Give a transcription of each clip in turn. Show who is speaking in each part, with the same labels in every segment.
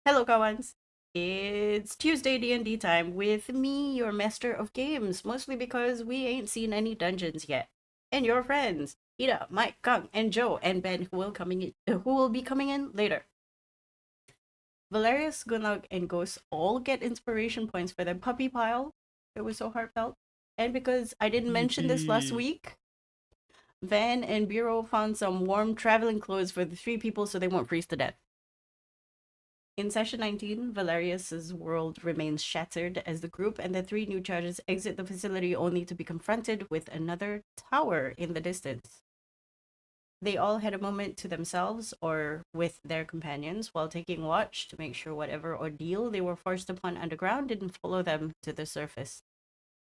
Speaker 1: Helokawans. It's Tuesday D&D time with me, your master of games, mostly because we ain't seen any dungeons yet. And your friends, Ida, Mike, Kang, and Joe, and Ben, who will be coming in later. Valerius, Gunnog, and Ghost all get inspiration points for their puppy pile. It was so heartfelt. And because I didn't mention this last week, Van and Bureau found some warm traveling clothes for the three people so they won't freeze to death. In session 19, Valerius's world remains shattered as the group and the three new charges exit the facility only to be confronted with another tower in the distance. They all had a moment to themselves or with their companions while taking watch to make sure whatever ordeal they were forced upon underground didn't follow them to the surface.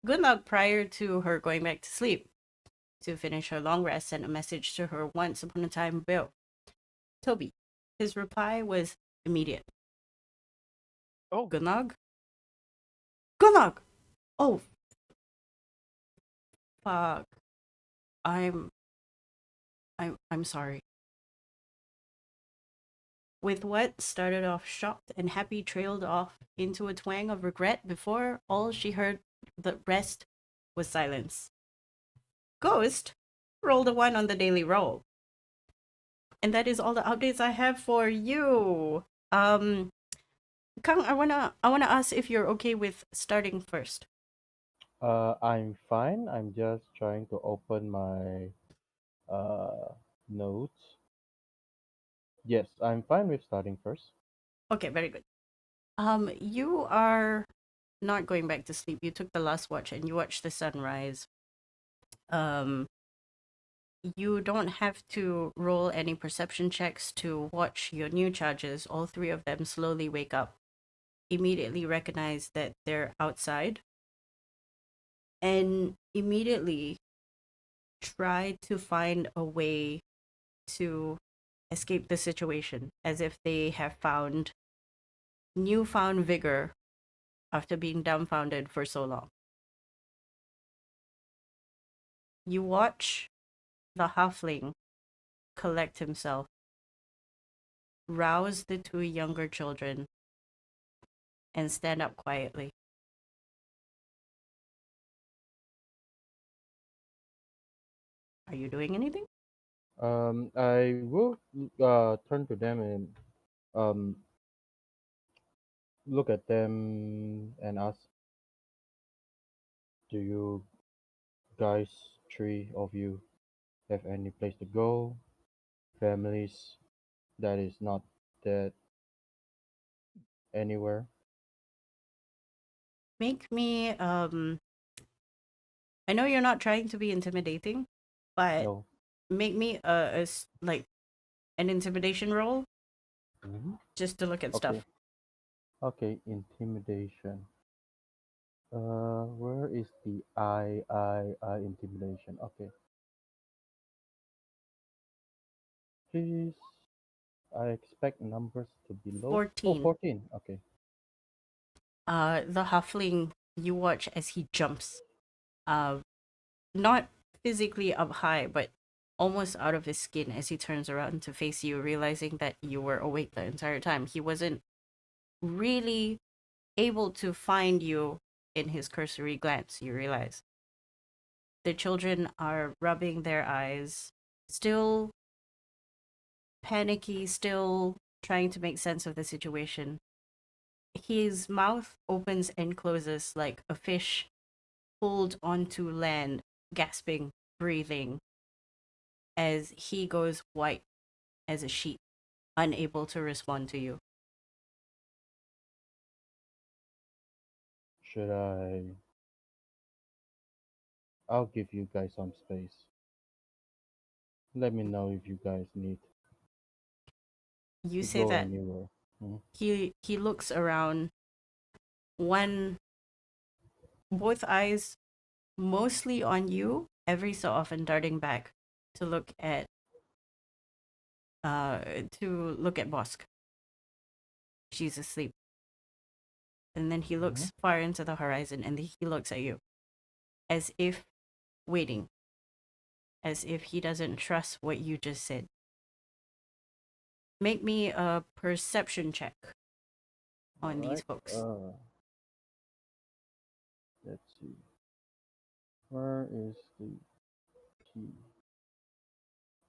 Speaker 1: Good luck prior to her going back to sleep. To finish her long rest, sent a message to her once upon a time Bill. Toby. His reply was immediate.
Speaker 2: Oh,
Speaker 1: Gunnog? Gunnog! Oh, fuck. I'm I'm sorry. With what started off shocked and happy trailed off into a twang of regret before all she heard the rest was silence. Ghost rolled a 1 on the daily roll. And that is all the updates I have for you. Kang, I wanna ask if you're okay with starting first.
Speaker 3: I'm fine. I'm just trying to open my notes. Yes, I'm fine with starting first.
Speaker 1: Okay, very good. You are not going back to sleep. You took the last watch and you watched the sunrise. Um, you don't have to roll any perception checks to watch your new charges. All three of them slowly wake up, immediately recognize that they're outside, and immediately try to find a way to escape the situation as if they have found newfound vigor after being dumbfounded for so long. You watch the halfling collect himself, rouse the two younger children, and stand up quietly. Are you doing anything?
Speaker 3: I will turn to them and um, look at them and ask, do you guys, three of you, have any place to go? Families that is not dead anywhere?
Speaker 1: Make me I know you're not trying to be intimidating, but
Speaker 3: No.
Speaker 1: make me like an intimidation roll
Speaker 3: Hmm.
Speaker 1: just to look at
Speaker 3: Okay.
Speaker 1: stuff.
Speaker 3: Okay. Intimidation. Where is the I intimidation? Okay. Please, I expect numbers to be low. Oh,
Speaker 1: 14.
Speaker 3: 14. Okay.
Speaker 1: The halfling, you watch as he jumps. Uh not physically up high, but almost out of his skin as he turns around to face you, realizing that you were awake the entire time. He wasn't really able to find you in his cursory glance, you realize. The children are rubbing their eyes, still panicky, still trying to make sense of the situation. His mouth opens and closes like a fish pulled onto land, gasping, breathing, as he goes white as a sheet, unable to respond to you.
Speaker 3: Should I? I'll give you guys some space. Let me know if you guys need
Speaker 1: You
Speaker 3: to
Speaker 1: say
Speaker 3: go
Speaker 1: that
Speaker 3: anywhere. Mhm.
Speaker 1: he looks around, one both eyes mostly on you, every so often darting back to look at uh Bosk. She's asleep. And then he
Speaker 3: Mhm.
Speaker 1: looks far into the horizon and he looks at you as if waiting, as if he doesn't trust what you just said. Make me a perception check. on these
Speaker 3: Alright.
Speaker 1: folks.
Speaker 3: Let's see. Where is the key?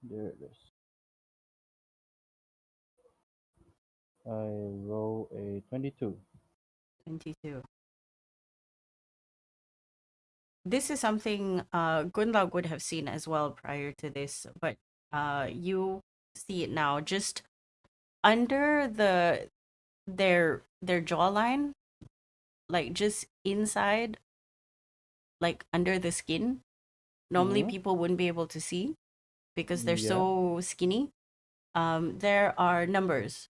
Speaker 3: There it is. I roll a 22.
Speaker 1: 22. This is something Gunlaug would have seen as well prior to this, but you see it now. Just under their jawline, like just inside, like under the skin. Normally,
Speaker 3: Mm-hmm.
Speaker 1: people wouldn't be able to see because they're
Speaker 3: Yeah.
Speaker 1: so skinny. There are numbers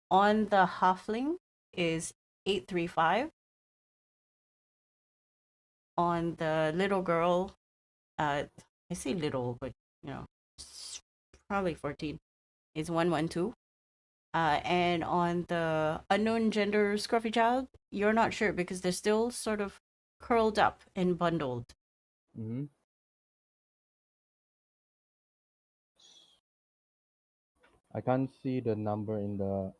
Speaker 1: on the halfling is 835. On the little girl, I say little, but you know, probably 14 is 112. And on the unknown gender scruffy child, you're not sure because they're still sort of curled up and bundled.
Speaker 3: Mm-hmm. I can't see the number in the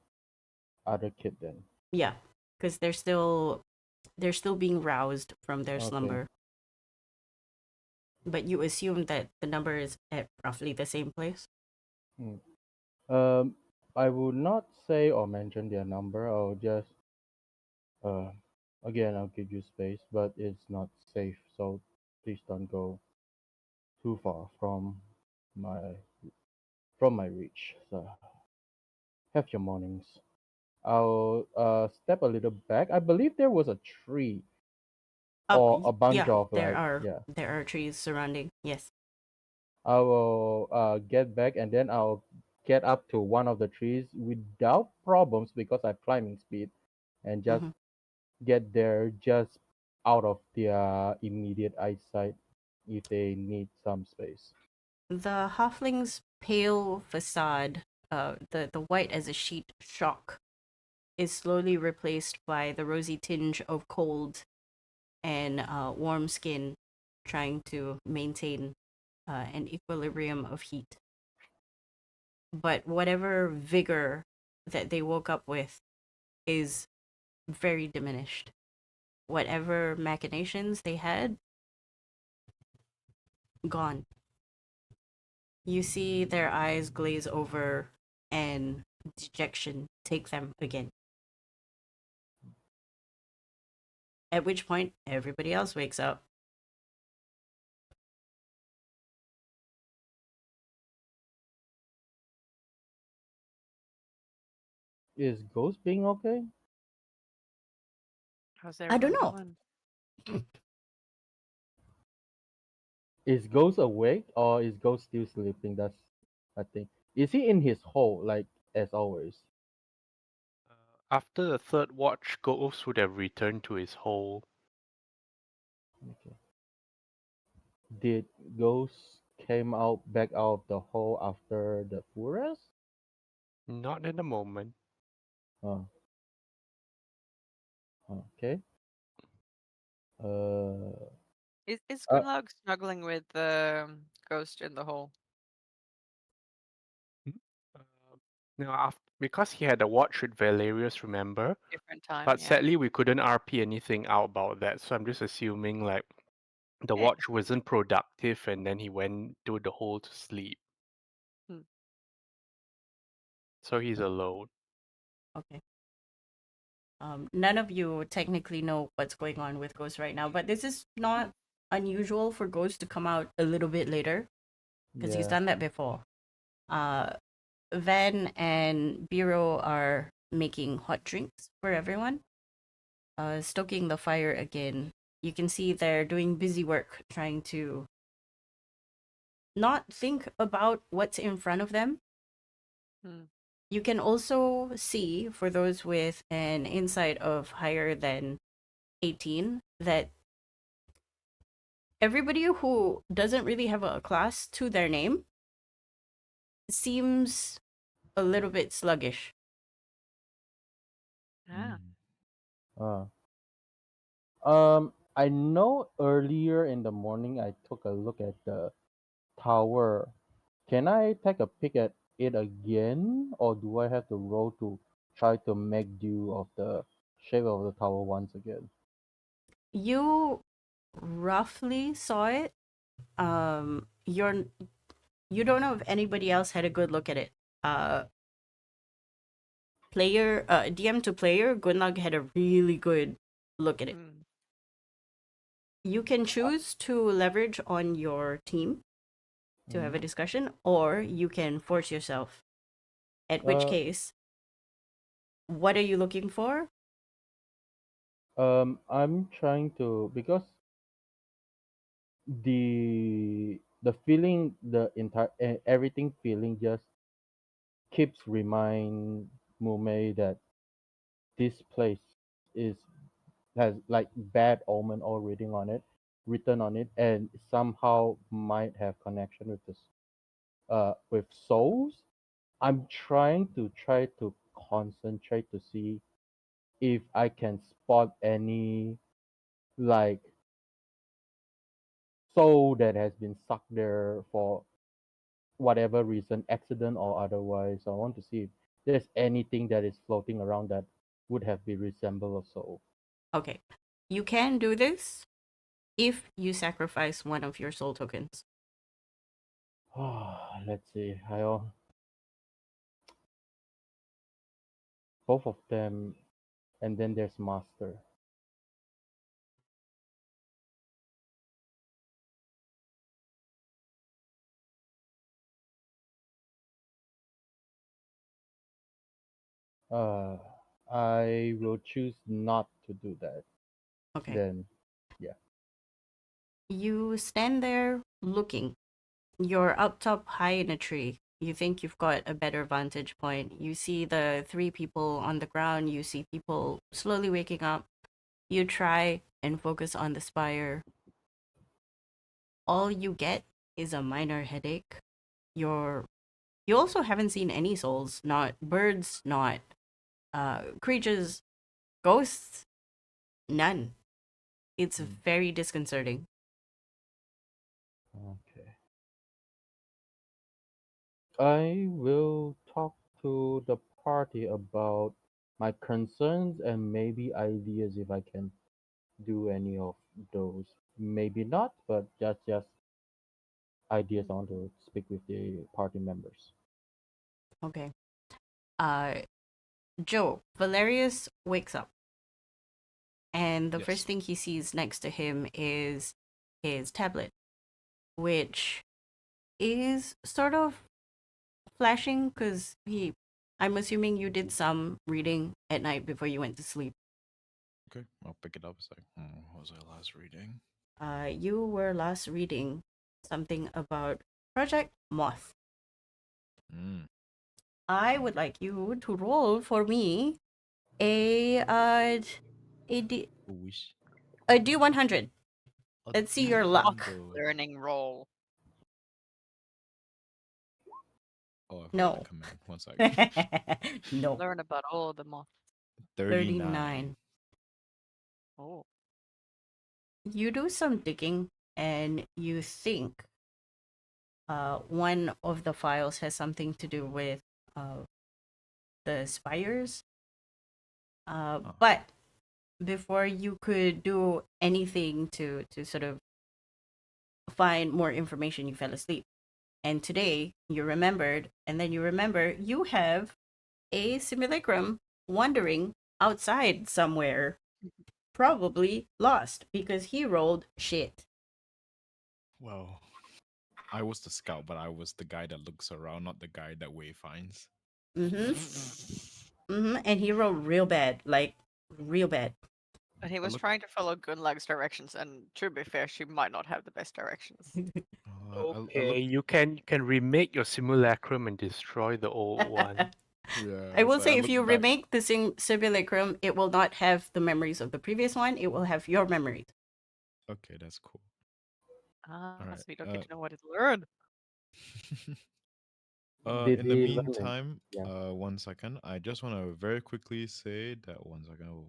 Speaker 3: other kid then.
Speaker 1: Yeah, because they're still being roused from their
Speaker 3: Okay.
Speaker 1: slumber. But you assume that the number is at roughly the same place.
Speaker 3: Mm. Um, I would not say or mention their number. I'll just uh, again, I'll give you space, but it's not safe, so please don't go too far my from my reach. So have your mornings. I'll step a little back. I believe there was a tree or a bunch
Speaker 1: Yeah,
Speaker 3: of
Speaker 1: there
Speaker 3: like
Speaker 1: are
Speaker 3: yeah.
Speaker 1: there are trees surrounding. Yes.
Speaker 3: I will get back and then I'll get up to one of the trees without problems because I have climbing speed and just
Speaker 1: Hmm.
Speaker 3: get there just out of their immediate eyesight if they need some space.
Speaker 1: The halfling's pale facade, the white as a sheet shock, is slowly replaced by the rosy tinge of cold and warm skin, trying to maintain an equilibrium of heat. But whatever vigor that they woke up with is very diminished. Whatever machinations they had, gone. You see their eyes glaze over and dejection take them again. At which point, everybody else wakes up.
Speaker 3: Is Ghost being okay?
Speaker 2: How's
Speaker 1: I don't
Speaker 2: everyone
Speaker 1: know.
Speaker 2: doing?
Speaker 3: Is Ghost awake or is Ghost still sleeping? That's I think. Is he in his hole like as always?
Speaker 2: After the third watch, Ghost would have returned to his hole.
Speaker 3: Okay. Did Ghost came out back out of the hole after the full rest?
Speaker 2: Not in a moment.
Speaker 3: Oh, okay. Uh,
Speaker 4: Is
Speaker 3: uh
Speaker 4: Gunlog snuggling with the ghost in the hole?
Speaker 2: Hmm? Now, because he had a watch with Valerius, remember?
Speaker 4: Different time,
Speaker 2: But
Speaker 4: yeah.
Speaker 2: sadly, we couldn't RP anything out about that, so I'm just assuming like the
Speaker 4: Eh.
Speaker 2: watch wasn't productive, and then he went to the hole to sleep.
Speaker 4: Hmm.
Speaker 2: So he's alone.
Speaker 1: Okay. None of you technically know what's going on with Ghost right now, but this is not unusual for Ghost to come out a little bit later because he's
Speaker 3: yeah.
Speaker 1: done that before. Uh, Van and Biro are making hot drinks for everyone, stoking the fire again. You can see they're doing busy work trying to not think about what's in front of them.
Speaker 4: Hmm.
Speaker 1: You can also see, for those with an insight of higher than 18, that everybody who doesn't really have a class to their name seems a little bit sluggish.
Speaker 4: Ah.
Speaker 3: Uh, I know earlier in the morning I took a look at the tower. Can I take a peek at it again, or do I have to roll to try to make do of the shape of the tower once again.
Speaker 1: You roughly saw it. You don't know if anybody else had a good look at it. DM to player, Gunlag had a really good look at it.
Speaker 4: Mm.
Speaker 1: You can choose to leverage on your team to have a discussion, or you can force yourself. At which
Speaker 3: Uh,
Speaker 1: case, what are you looking for?
Speaker 3: I'm trying to, because the feeling, the entire everything feeling just keeps remind Mume that this place is has like bad omen all written on it, and somehow might have connection with this with souls. I'm try to concentrate to see if I can spot any like soul that has been sucked there for whatever reason, accident or otherwise. I want to see if there's anything that is floating around that would have been resemble a soul.
Speaker 1: Okay. You can do this if you sacrifice one of your soul tokens.
Speaker 3: Let's see. Both of them, and then there's master. Uh, I will choose not to do that.
Speaker 1: Okay.
Speaker 3: Then, yeah.
Speaker 1: You stand there looking. You're up top high in a tree. You think you've got a better vantage point. You see the three people on the ground. You see people slowly waking up. You try and focus on the spire. All you get is a minor headache. You're you also haven't seen any souls, not birds, not creatures, ghosts, none. It's very disconcerting.
Speaker 3: Okay. I will talk to the party about my concerns and maybe ideas if I can do any of those. Maybe not, but just ideas. I want to speak with the party members.
Speaker 1: Okay. Uh Joe, Valerius wakes up and the first
Speaker 5: Yes.
Speaker 1: thing he sees next to him is his tablet, which is sort of flashing because I'm assuming you did some reading at night before you went to sleep.
Speaker 5: Okay, I'll pick it up. It's like, what was I last reading?
Speaker 1: You were last reading something about Project Moth.
Speaker 5: Mm.
Speaker 1: I would like you to roll for me a a D
Speaker 5: Wish.
Speaker 1: a D100.
Speaker 5: A
Speaker 1: Let's see your luck.
Speaker 5: D100.
Speaker 4: Learning roll.
Speaker 5: Oh, I forgot the
Speaker 1: No.
Speaker 5: command. 1 second.
Speaker 1: No.
Speaker 4: Learn about all the moths.
Speaker 5: 39.
Speaker 4: Oh.
Speaker 1: You do some digging and you think one of the files has something to do with the spires. But before you could do anything to sort of find more information, you fell asleep. And today you remembered, and then you remember you have a simulacrum wandering outside somewhere, probably lost because he rolled shit.
Speaker 5: Well, I was the scout, but I was the guy that looks around, not the guy that wayfinds.
Speaker 1: And he rolled real bad, like real bad.
Speaker 4: And he was
Speaker 5: look-
Speaker 4: trying to follow Gunlag's directions, and to be fair, she might not have the best directions.
Speaker 2: Okay, you can remake your simulacrum and destroy the old one.
Speaker 5: Yeah,
Speaker 1: I will
Speaker 5: it's like
Speaker 1: say
Speaker 5: I
Speaker 1: if
Speaker 5: look
Speaker 1: you
Speaker 5: back.
Speaker 1: remake the simulacrum, it will not have the memories of the previous one. It will have your memories.
Speaker 5: Okay, that's cool.
Speaker 4: So
Speaker 5: Alright,
Speaker 4: we don't get to know what it learned.
Speaker 3: Did
Speaker 5: in the
Speaker 3: he learn it?
Speaker 5: meantime,
Speaker 3: Yeah.
Speaker 5: 1 second. I just want to very quickly say that 1 second.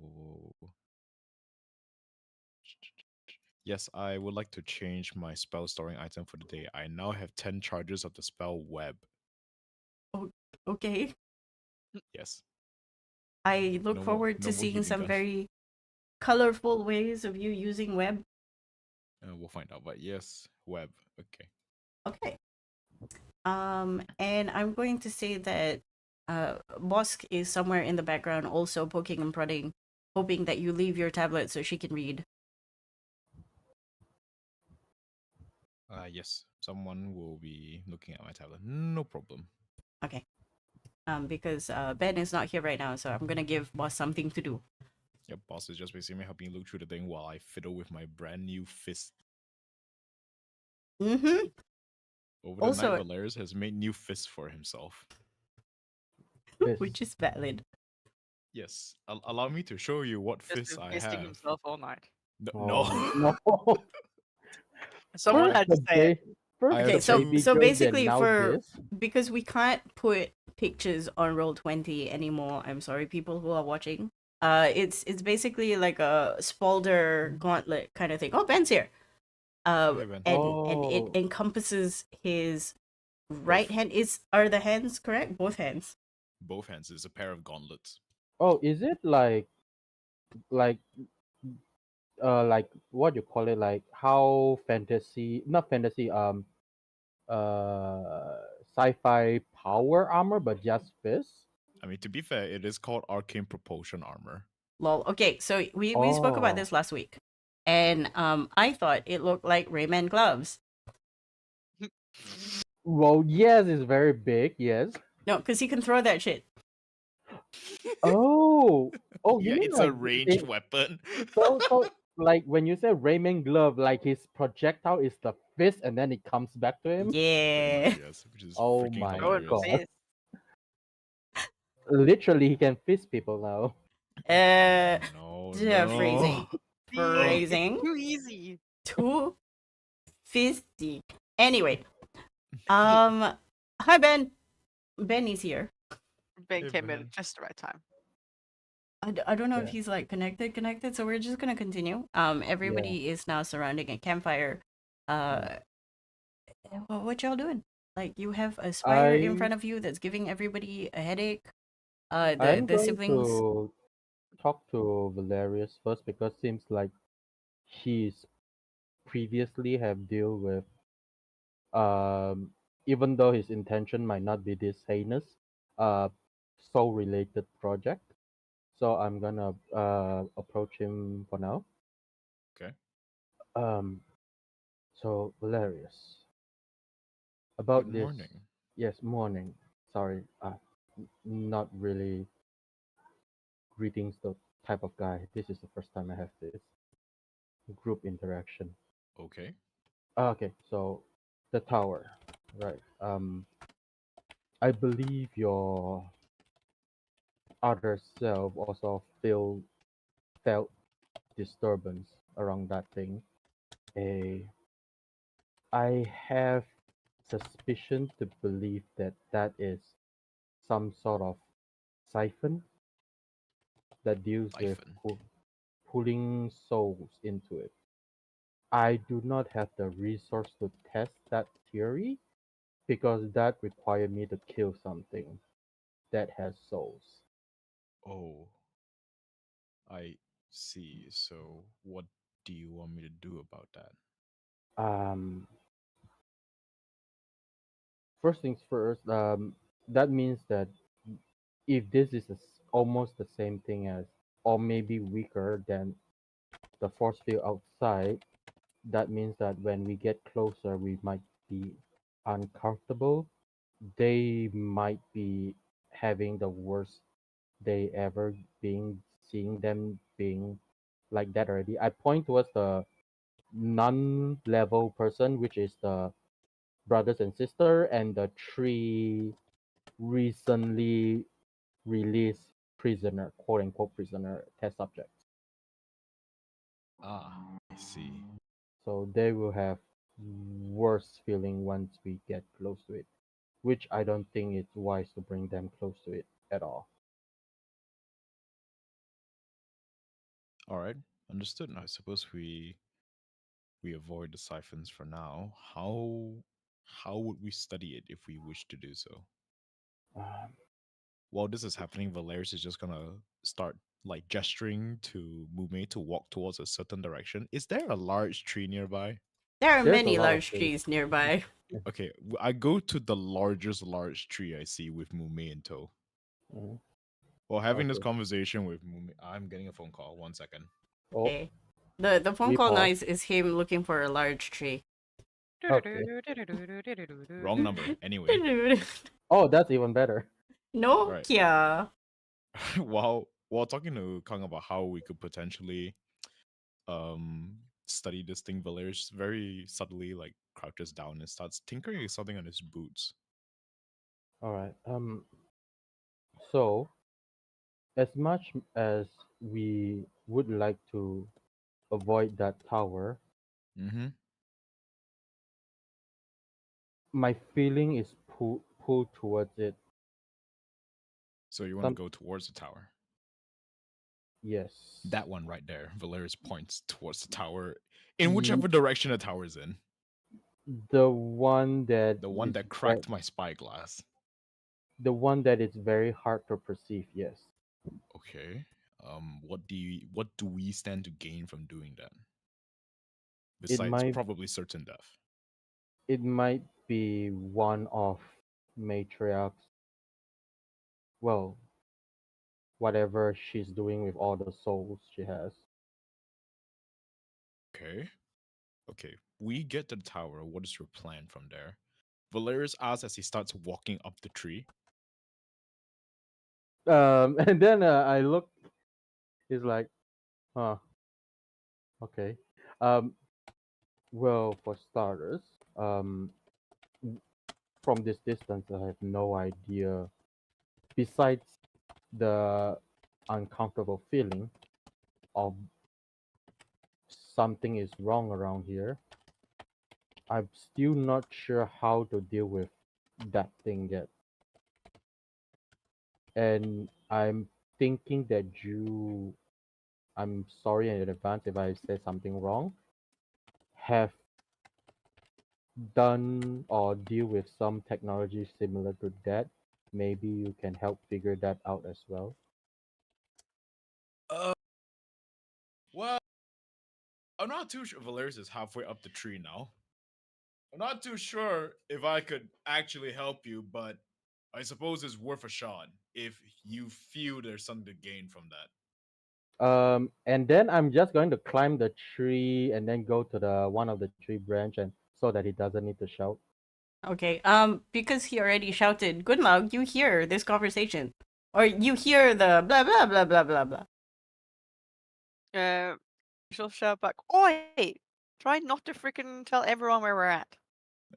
Speaker 5: Yes, I would like to change my spell storing item for the day. I now have 10 charges of the spell web.
Speaker 1: Okay.
Speaker 5: Yes.
Speaker 1: I look
Speaker 5: No more,
Speaker 1: forward
Speaker 5: no
Speaker 1: to
Speaker 5: more
Speaker 1: seeing
Speaker 5: healing
Speaker 1: some
Speaker 5: gun.
Speaker 1: very colorful ways of you using web.
Speaker 5: We'll find out. But yes, web. Okay.
Speaker 1: Okay. And I'm going to say that Bosk is somewhere in the background also poking and prodding, hoping that you leave your tablet so she can read.
Speaker 5: Yes. Someone will be looking at my tablet. No problem.
Speaker 1: Okay. Because Ben is not here right now, so I'm gonna give Boss something to do.
Speaker 5: Yep, boss is just basically helping me look through the thing while I fiddle with my brand new fist.
Speaker 1: Mm-hmm.
Speaker 5: Over the
Speaker 1: Also-
Speaker 5: night, Valerius has made new fists for himself.
Speaker 3: Fist.
Speaker 1: Which is valid.
Speaker 5: Yes. Allow me to show you what
Speaker 4: Just
Speaker 5: fists
Speaker 4: been
Speaker 5: I
Speaker 4: fisting
Speaker 5: have.
Speaker 4: himself all night.
Speaker 5: No.
Speaker 3: No.
Speaker 4: Someone
Speaker 3: First
Speaker 4: had to
Speaker 3: the
Speaker 4: say it.
Speaker 3: First
Speaker 5: I have
Speaker 1: Okay,
Speaker 3: the
Speaker 1: so
Speaker 3: baby
Speaker 1: so
Speaker 3: girl, then
Speaker 1: basically
Speaker 3: now
Speaker 1: for
Speaker 3: this.
Speaker 1: because we can't put pictures on Roll20 anymore. I'm sorry, people who are watching. It's basically like a Spalder gauntlet kind of thing. Oh, Ben's here.
Speaker 5: Hey, Ben.
Speaker 1: And it
Speaker 3: Oh.
Speaker 1: encompasses his right
Speaker 5: Both.
Speaker 1: hand. Are the hands correct? Both hands.
Speaker 5: Both hands is a pair of gauntlets.
Speaker 3: Oh, is it like like what you call it, like how fantasy, not fantasy, uh sci-fi power armor but just fists?
Speaker 5: I mean, to be fair, it is called arcane propulsion armor.
Speaker 1: Lol. Okay, so we spoke about
Speaker 3: Oh.
Speaker 1: this last week, and I thought it looked like Rayman gloves.
Speaker 3: Well, yes, it's very big, yes.
Speaker 1: No, because he can throw that shit.
Speaker 3: Oh. Oh, you
Speaker 5: Yeah,
Speaker 3: mean
Speaker 5: it's
Speaker 3: like
Speaker 5: a ranged
Speaker 3: it,
Speaker 5: weapon.
Speaker 3: so like when you say Rayman glove, like his projectile is the fist and then it comes back to him?
Speaker 5: Pretty
Speaker 1: Yeah.
Speaker 5: much, yes, which is
Speaker 3: Oh
Speaker 5: freaking
Speaker 3: my
Speaker 4: Go and
Speaker 5: hilarious.
Speaker 3: God.
Speaker 4: fist.
Speaker 3: Literally he can fist people now.
Speaker 5: No,
Speaker 1: Yeah,
Speaker 5: no.
Speaker 1: phrasing. Phrasing.
Speaker 4: Too easy.
Speaker 1: Too fisty. Anyway, hi Ben. Ben is here.
Speaker 4: Ben
Speaker 5: Hey,
Speaker 4: came in
Speaker 5: Ben.
Speaker 4: at just the right time.
Speaker 1: I don't know if
Speaker 3: Yeah.
Speaker 1: he's like connected, so we're just gonna continue. Everybody is now surrounding a campfire. What y'all doing? Like you have a spider in front of you that's giving everybody a headache.
Speaker 3: I'm
Speaker 1: The
Speaker 3: going
Speaker 1: siblings.
Speaker 3: to talk to Valerius first because seems like he's previously have deal with even though his intention might not be this heinous, uh soul related project. So I'm gonna approach him for now.
Speaker 5: Okay.
Speaker 3: Um so Valerius, about
Speaker 5: Good
Speaker 3: this,
Speaker 5: morning.
Speaker 3: yes, morning. Sorry, not really greetings the type of guy. This is the first time I have this group interaction.
Speaker 5: Okay.
Speaker 3: Okay, so the tower, right? I believe your other self also felt disturbance around that thing. A, I have suspicion to believe that that is some sort of siphon that deals with
Speaker 5: Siphon.
Speaker 3: pulling souls into it. I do not have the resource to test that theory because that required me to kill something that has souls.
Speaker 5: Oh, I see. So, what do you want me to do about that?
Speaker 3: Um, First things first, that means that if this is almost the same thing as, or maybe weaker than the force field outside, that means that when we get closer, we might be uncomfortable. They might be having the worst they ever being, seeing them being like that already. I point towards the non-level person, which is the brothers and sister, and the three recently released prisoner, quote unquote prisoner test subjects.
Speaker 5: Ah, I see.
Speaker 3: So they will have worse feeling once we get close to it, which I don't think it's wise to bring them close to it at all.
Speaker 5: All right, understood. I suppose we avoid the siphons for now. How would we study it if we wish to do so?
Speaker 3: Um,
Speaker 5: while this is happening, Valeris is just gonna start like gesturing to Mume to walk towards a certain direction. Is there a large tree nearby?
Speaker 1: There are
Speaker 3: There's a
Speaker 1: many
Speaker 3: lot of
Speaker 1: large
Speaker 3: trees.
Speaker 1: trees nearby.
Speaker 5: Okay, I go to the largest large tree I see with Mume in tow.
Speaker 3: Mhm.
Speaker 5: While having this
Speaker 3: Okay.
Speaker 5: conversation with Mume, I'm getting a phone call. 1 second.
Speaker 3: Oh,
Speaker 1: Okay. The phone
Speaker 3: we
Speaker 1: call
Speaker 3: pause.
Speaker 1: noise is him looking for a large tree.
Speaker 3: Okay.
Speaker 5: Wrong number. Anyway,
Speaker 3: Oh, that's even better.
Speaker 5: right.
Speaker 1: Nokia.
Speaker 5: While talking to Kang about how we could potentially study this thing, Valerius very subtly like crouches down and starts tinkering with something on his boots.
Speaker 3: All right. So as much as we would like to avoid that tower,
Speaker 5: Mm-hmm.
Speaker 3: my feeling is pulled towards it.
Speaker 5: So you want to
Speaker 3: Some
Speaker 5: go towards the tower.
Speaker 3: yes.
Speaker 5: That one right there. Valerius points towards the tower in
Speaker 3: Ye-
Speaker 5: whichever direction the tower is in.
Speaker 3: The one that
Speaker 5: The one
Speaker 3: is
Speaker 5: that cracked my spyglass.
Speaker 3: the one that is very hard to perceive. Yes.
Speaker 5: Okay. What do we stand to gain from doing that?
Speaker 3: It
Speaker 5: Besides
Speaker 3: might
Speaker 5: probably certain death.
Speaker 3: it might be one of matriarch's, well, whatever she's doing with all the souls she has.
Speaker 5: Okay. Okay. We get to the tower. What is your plan from there? Valerius asks as he starts walking up the tree.
Speaker 3: And then I look. He's like, huh. Okay. Um. Well, for starters, w- from this distance, I have no idea. Besides the uncomfortable feeling of something is wrong around here, I'm still not sure how to deal with that thing yet. And I'm thinking that I'm sorry in advance if I say something wrong, have done or deal with some technology similar to that. Maybe you can help figure that out as well.
Speaker 5: Well, I'm not too sure. Valerius is halfway up the tree now. I'm not too sure if I could actually help you, but I suppose it's worth a shot if you feel there's something to gain from that.
Speaker 3: And then I'm just going to climb the tree and then go to the one of the tree branch and so that he doesn't need to shout.
Speaker 1: Okay. Because he already shouted, "Good luck." You hear this conversation, or you hear the blah blah blah blah blah blah.
Speaker 4: She'll shout back, "Oi! Try not to freaking tell everyone where we're at."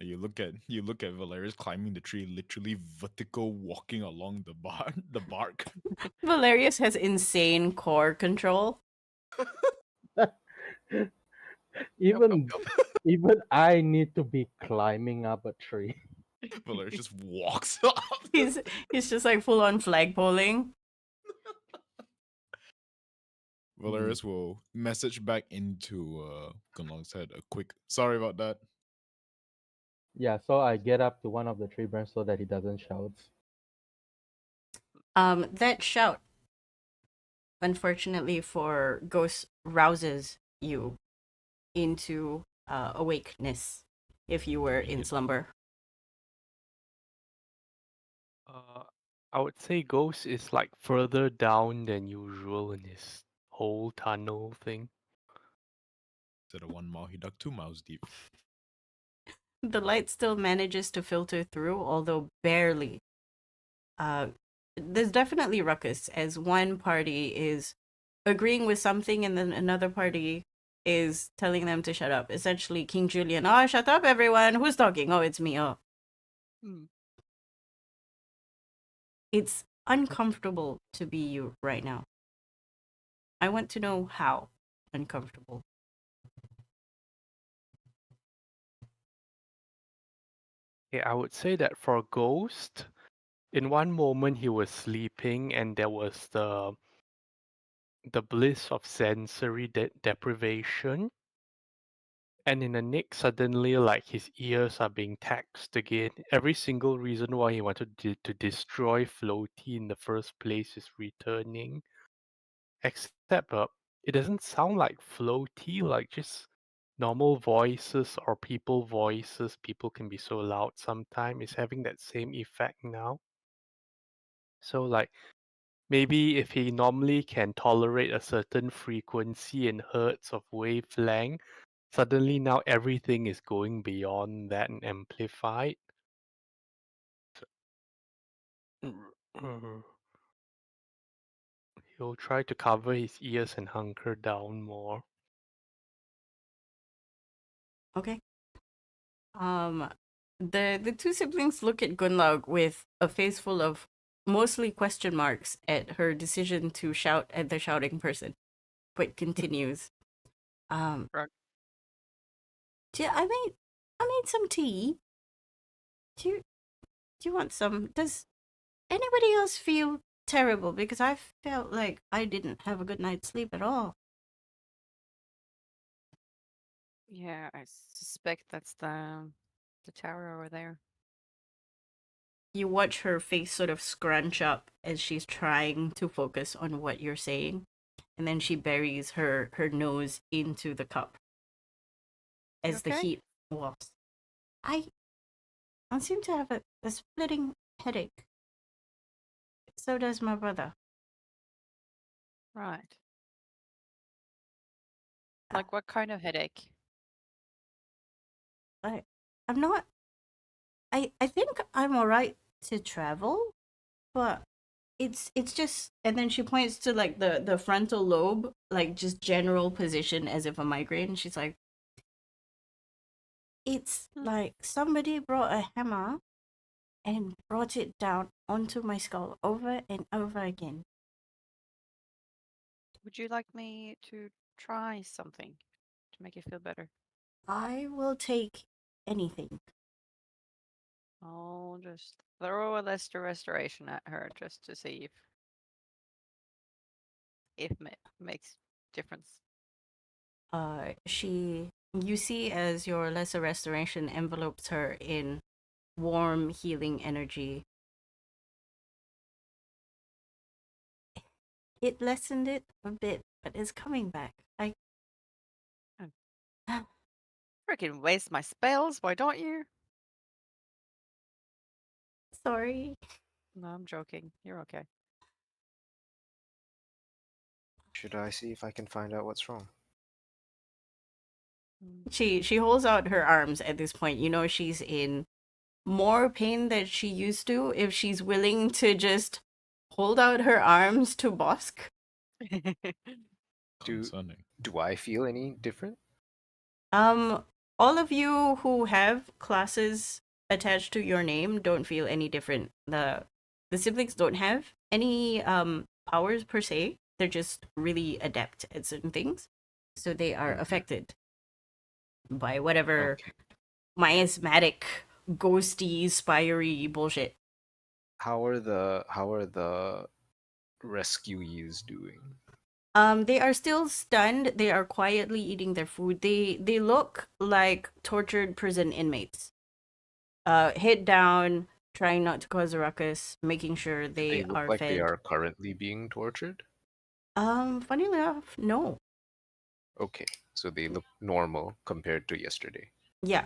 Speaker 5: You look at Valerius climbing the tree, literally vertical walking along the the bark.
Speaker 1: Valerius has insane core control.
Speaker 3: Even even I need to be climbing up a tree.
Speaker 5: Valerius just walks up.
Speaker 1: He's just like full on flagpoling.
Speaker 5: Valerius will message back into Gunlong's head a quick sorry about that.
Speaker 3: Yeah, so I get up to one of the tree branches so that he doesn't shout.
Speaker 1: That shout, unfortunately for Ghost, rouses you into awakeness if you were in slumber.
Speaker 2: I would say Ghost is like further down than usual in his whole tunnel thing.
Speaker 5: Instead of 1 mile, he dug 2 miles deep.
Speaker 1: The light still manages to filter through, although barely. There's definitely ruckus as one party is agreeing with something and then another party is telling them to shut up. Essentially, King Julian, "Oh, shut up, everyone. Who's talking? Oh, it's me. Oh." It's uncomfortable to be you right now. I want to know how uncomfortable.
Speaker 2: Yeah, I would say that for Ghost, in one moment he was sleeping and there was the bliss of sensory deprivation. And in the next, suddenly, like his ears are being taxed again. Every single reason why he wanted to destroy Floaty in the first place is returning. Except it doesn't sound like Floaty, like just normal voices or people voices. People can be so loud sometimes. It's having that same effect now. So like maybe if he normally can tolerate a certain frequency and hertz of wavelength, suddenly now everything is going beyond that and amplified. He'll try to cover his ears and hunker down more.
Speaker 1: Okay. The two siblings look at Gunlaug with a face full of mostly question marks at her decision to shout at the shouting person, but continues.
Speaker 4: Right.
Speaker 1: I made some tea. Do you want some? Does anybody else feel terrible? Because I felt like I didn't have a good night's sleep at all.
Speaker 4: Yeah, I suspect that's the tower over there.
Speaker 1: You watch her face sort of scrunch up as she's trying to focus on what you're saying, and then she buries her nose into the cup as the
Speaker 4: okay?
Speaker 1: heat wafts. I seem to have a splitting headache. So does my brother.
Speaker 4: Right. Like what kind of headache?
Speaker 1: I'm not. I think I'm alright to travel, but it's just. And then she points to like the frontal lobe, like just general position as if a migraine. She's like, it's like somebody brought a hammer and brought it down onto my skull over and over again.
Speaker 4: Would you like me to try something to make you feel better?
Speaker 1: I will take anything.
Speaker 4: I'll just throw a Lester restoration at her just to see if it makes difference.
Speaker 1: You see as your lesser restoration envelopes her in warm healing energy. It lessened it a bit, but it's coming back.
Speaker 4: Freaking waste my spells, why don't you?
Speaker 1: Sorry.
Speaker 4: No, I'm joking. You're okay.
Speaker 6: Should I see if I can find out what's wrong?
Speaker 1: She holds out her arms at this point. You know she's in more pain than she used to if she's willing to just hold out her arms to Bosk.
Speaker 5: Concerning.
Speaker 6: Do I feel any different?
Speaker 1: All of you who have classes attached to your name don't feel any different. The siblings don't have any powers per se. They're just really adept at certain things. So they are affected by whatever
Speaker 6: Okay.
Speaker 1: miasmatic, ghosty, spiry bullshit.
Speaker 6: How are the rescuees doing?
Speaker 1: They are still stunned. They are quietly eating their food. They look like tortured prison inmates. Head down, trying not to cause a ruckus, making sure
Speaker 6: Do
Speaker 1: they
Speaker 6: they look
Speaker 1: are
Speaker 6: like
Speaker 1: fed.
Speaker 6: they are currently being tortured?
Speaker 1: Funny enough, no.
Speaker 6: Okay, so they look normal compared to yesterday.
Speaker 1: Yeah.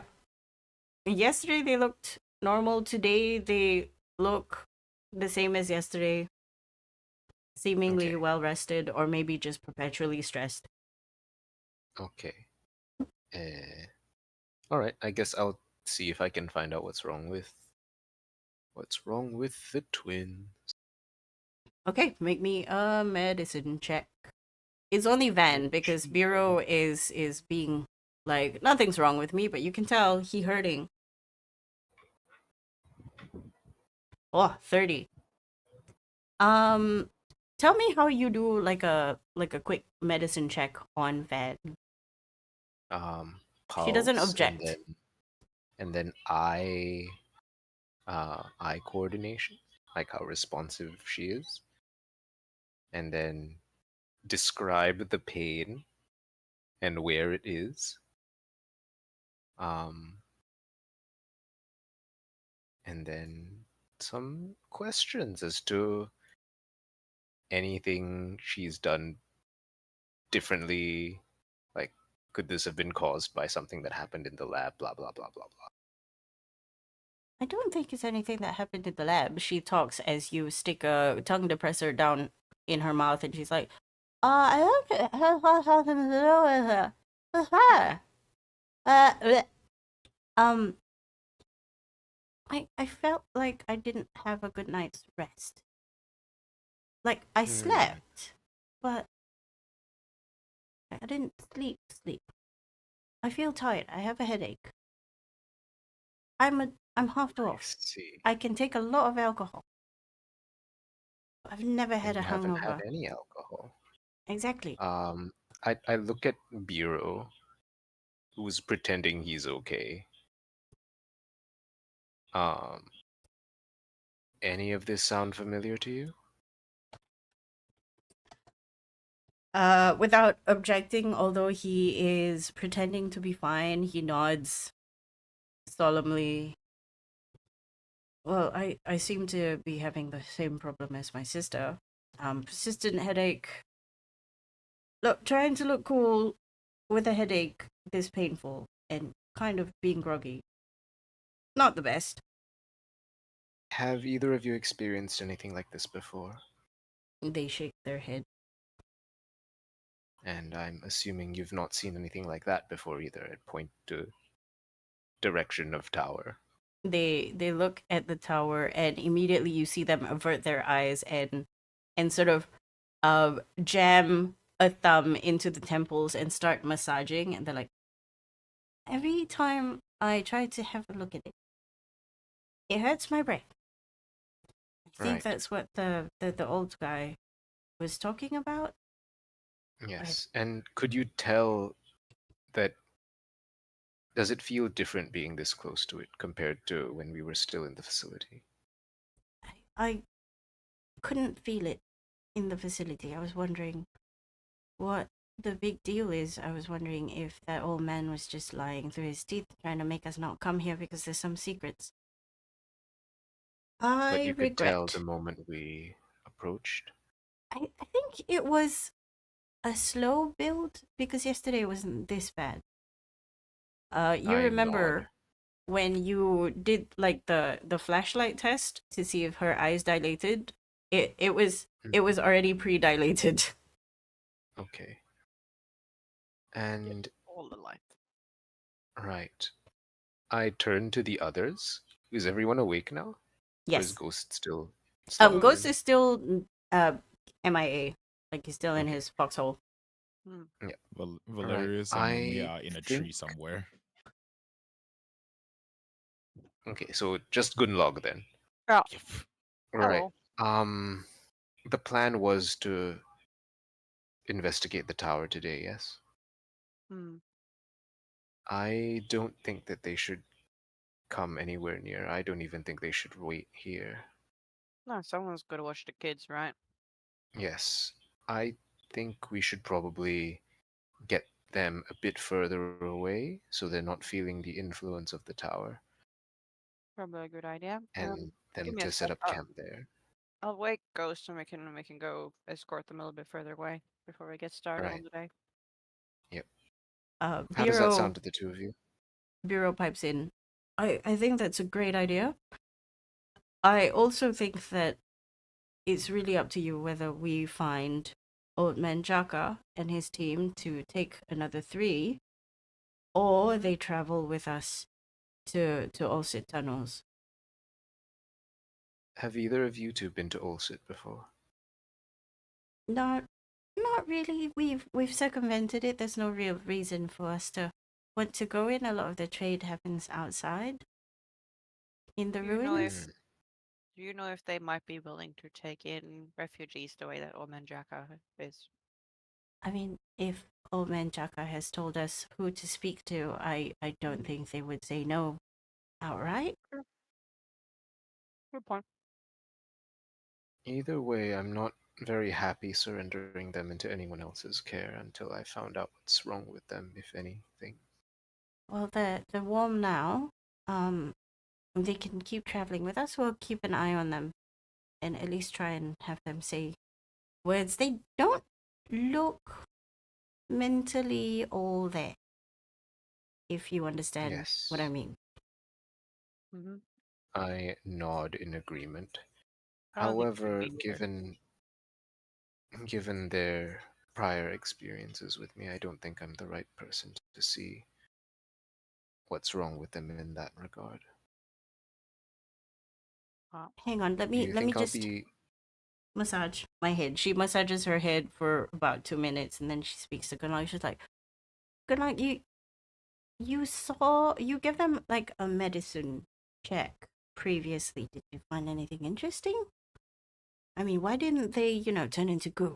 Speaker 1: Yesterday they looked normal. Today they look the same as yesterday. Seemingly
Speaker 6: Okay.
Speaker 1: well rested, or maybe just perpetually stressed.
Speaker 6: Okay. All right. I guess I'll see if I can find out what's wrong with the twins.
Speaker 1: Okay, make me a medicine check. It's only Van because Biro is being like, nothing's wrong with me, but you can tell he hurting. Oh, 30. Tell me how you do like a quick medicine check on Van. She doesn't
Speaker 6: Pulse,
Speaker 1: object.
Speaker 6: and then eye coordination, like how responsive she is, and then describe the pain and where it is. Um, and then some questions as to anything she's done differently. Like, could this have been caused by something that happened in the lab? Blah, blah, blah, blah, blah.
Speaker 1: I don't think it's anything that happened in the lab. She talks as you stick a tongue depressor down in her mouth, and she's like, I don't I felt like I didn't have a good night's rest. Like, I slept, but I didn't sleep. I feel tired. I have a headache. I'm half
Speaker 6: I
Speaker 1: off.
Speaker 6: see.
Speaker 1: I can take a lot of alcohol. I've never had
Speaker 6: And
Speaker 1: a
Speaker 6: you haven't had
Speaker 1: hangover.
Speaker 6: any alcohol.
Speaker 1: Exactly.
Speaker 6: I look at Biro, who's pretending he's okay. Any of this sound familiar to you?
Speaker 1: Without objecting, although he is pretending to be fine, he nods solemnly. Well, I seem to be having the same problem as my sister. Persistent headache. Look, trying to look cool with a headache this painful and kind of being groggy. Not the best.
Speaker 6: Have either of you experienced anything like this before?
Speaker 1: They shake their head.
Speaker 6: And I'm assuming you've not seen anything like that before either. At point to direction of tower.
Speaker 1: They look at the tower, and immediately you see them avert their eyes and sort of jam a thumb into the temples and start massaging, and they're like, every time I try to have a look at it, it hurts my brain. I think
Speaker 6: Right.
Speaker 1: that's what the old guy was talking about.
Speaker 6: Yes. And could you tell that, does it feel different being this close to it compared to when we were still in the facility?
Speaker 1: I couldn't feel it in the facility. I was wondering what the big deal is. I was wondering if that old man was just lying through his teeth, trying to make us not come here because there's some secrets.
Speaker 6: But
Speaker 1: I
Speaker 6: you could tell
Speaker 1: regret.
Speaker 6: the moment we approached.
Speaker 1: I think it was a slow build because yesterday wasn't this bad. You
Speaker 6: I
Speaker 1: remember
Speaker 6: nod.
Speaker 1: when you did like the flashlight test to see if her eyes dilated? It was already pre-dilated.
Speaker 6: Okay. And
Speaker 4: All the light.
Speaker 6: right. I turn to the others. Is everyone awake now? Or is
Speaker 1: Yes.
Speaker 6: Ghost still slumbering?
Speaker 1: Ghost is still MIA. Like he's still in
Speaker 6: Okay.
Speaker 1: his foxhole.
Speaker 6: Yeah.
Speaker 5: Valerius
Speaker 6: Right.
Speaker 5: and Mumia
Speaker 6: I
Speaker 5: are in a tree
Speaker 6: think-
Speaker 5: somewhere.
Speaker 6: Okay, so just Gunlog then.
Speaker 4: Yeah.
Speaker 6: Right.
Speaker 4: Hello.
Speaker 6: The plan was to investigate the tower today, yes?
Speaker 4: Hmm.
Speaker 6: I don't think that they should come anywhere near. I don't even think they should wait here.
Speaker 4: No, someone's got to watch the kids, right?
Speaker 6: Yes. I think we should probably get them a bit further away so they're not feeling the influence of the tower,
Speaker 4: Probably a good idea.
Speaker 6: and
Speaker 4: Give
Speaker 6: them
Speaker 4: me a
Speaker 6: to set
Speaker 4: sec.
Speaker 6: up camp there.
Speaker 4: I'll wake Ghost and we can go escort them a little bit further away before we get started on
Speaker 6: Right.
Speaker 4: the day.
Speaker 6: Yep. How does that sound to the two of you?
Speaker 1: Bureau pipes in. I think that's a great idea. I also think that it's really up to you whether we find Old Man Jaka and his team to take another 3, or they travel with us to Ulsit Tunnels.
Speaker 6: Have either of you two been to Ulsit before?
Speaker 1: Not really. We've circumvented it. There's no real reason for us to want to go in. A lot of the trade happens outside in the
Speaker 4: Do you know
Speaker 1: ruins.
Speaker 4: Do you know if they might be willing to take in refugees the way that Old Man Jaka is?
Speaker 1: I mean, if Old Man Jaka has told us who to speak to, I don't think they would say no outright.
Speaker 4: Good point.
Speaker 6: Either way, I'm not very happy surrendering them into anyone else's care until I found out what's wrong with them, if anything.
Speaker 1: Well, they're warm now. They can keep traveling with us. We'll keep an eye on them, and at least try and have them say words. They don't look mentally all there, if you understand what I
Speaker 6: Yes.
Speaker 1: mean.
Speaker 4: Mm-hmm.
Speaker 6: I nod in agreement.
Speaker 4: I don't think
Speaker 6: However,
Speaker 4: we either.
Speaker 6: given their prior experiences with me, I don't think I'm the right person to see what's wrong with them in that regard.
Speaker 4: Wow.
Speaker 1: Hang on, let
Speaker 6: Do
Speaker 1: me
Speaker 6: you
Speaker 1: let me
Speaker 6: think I'll
Speaker 1: just
Speaker 6: be
Speaker 1: massage my head. She massages her head for about 2 minutes, and then she speaks to Gunlock. She's like, Gunlock, you give them like a medicine check previously. Did you find anything interesting? I mean, why didn't they, turn into goo?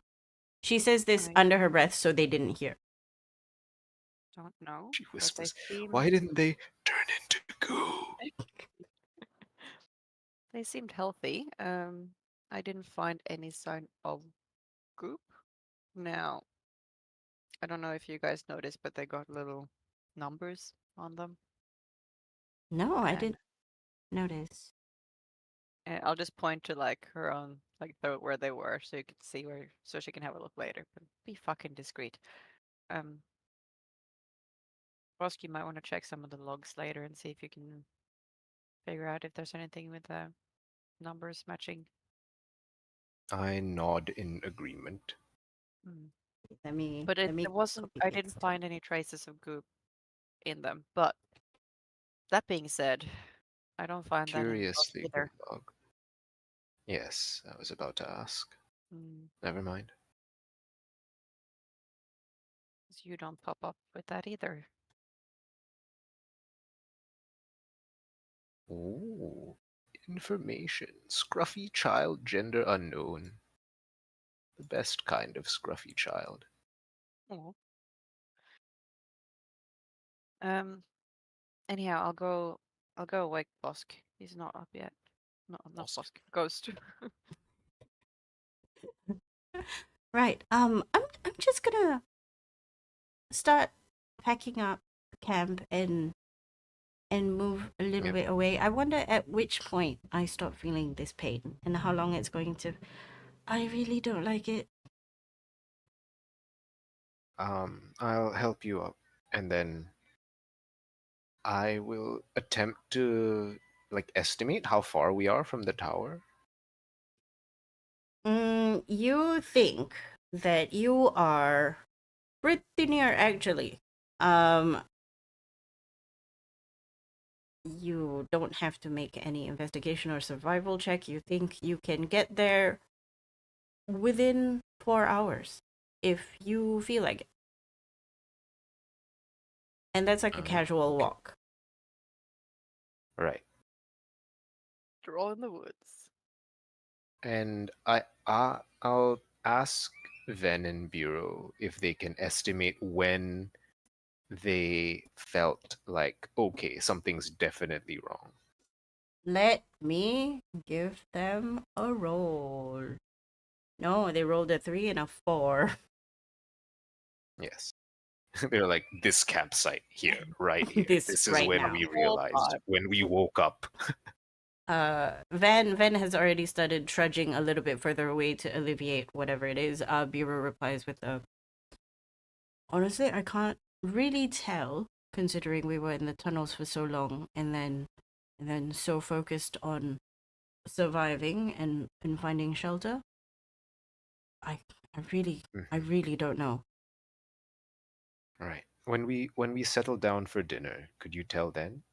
Speaker 1: She says this
Speaker 4: I
Speaker 1: under her breath so they didn't hear.
Speaker 4: don't know,
Speaker 6: She
Speaker 4: but they
Speaker 6: whispers,
Speaker 4: seemed
Speaker 6: why didn't they turn into goo?
Speaker 4: they seemed healthy. I didn't find any sign of goop. Now, I don't know if you guys noticed, but they got little numbers on them.
Speaker 1: No, I
Speaker 4: And,
Speaker 1: didn't notice.
Speaker 4: and I'll just point to like her own like where they were so you can see where so she can have a look later. But be fucking discreet. Um Bosk, you might want to check some of the logs later and see if you can figure out if there's anything with the numbers matching.
Speaker 6: I nod in agreement.
Speaker 4: Mm.
Speaker 1: Let me
Speaker 4: But
Speaker 1: let
Speaker 4: there
Speaker 1: me
Speaker 4: wasn't
Speaker 1: copy
Speaker 4: I didn't
Speaker 1: paste.
Speaker 4: find any traces of goop in them. But that being said, I don't find that in the log
Speaker 6: Curiously,
Speaker 4: either.
Speaker 6: Grimlog. Yes, I was about to ask.
Speaker 4: Mm.
Speaker 6: Never mind.
Speaker 4: 'Cause you don't pop up with that either.
Speaker 6: Ooh, information. Scruffy child, gender unknown. The best kind of scruffy child.
Speaker 4: Oh. Anyhow, I'll go wake Bosk. He's not up yet. No, not
Speaker 5: Bosk.
Speaker 4: Bosk. Ghost.
Speaker 1: Right. I'm just gonna start packing up camp and move a little
Speaker 6: Yep.
Speaker 1: bit away. I wonder at which point I stop feeling this pain and how long it's going to. I really don't like it.
Speaker 6: I'll help you up, and then I will attempt to estimate how far we are from the tower.
Speaker 1: You think that you are pretty near, actually. You don't have to make any investigation or survival check. You think you can get there within 4 hours if you feel like it. And that's like a casual
Speaker 6: Okay.
Speaker 1: walk.
Speaker 6: Right.
Speaker 4: Draw in the woods.
Speaker 6: And I'll ask Ven and Bureau if they can estimate when they felt like, okay, something's definitely wrong.
Speaker 1: Let me give them a roll. No, they rolled a 3 and a 4.
Speaker 6: Yes. They're like, this campsite here, right here.
Speaker 1: This
Speaker 6: This is
Speaker 1: right
Speaker 6: when
Speaker 1: now.
Speaker 6: we
Speaker 4: All
Speaker 6: realized,
Speaker 4: five.
Speaker 6: when we woke up.
Speaker 1: Van has already started trudging a little bit further away to alleviate whatever it is. Bureau replies with a, honestly, I can't really tell, considering we were in the tunnels for so long and then so focused on surviving and finding shelter. I really don't know.
Speaker 6: Right. When we settle down for dinner, could you tell then?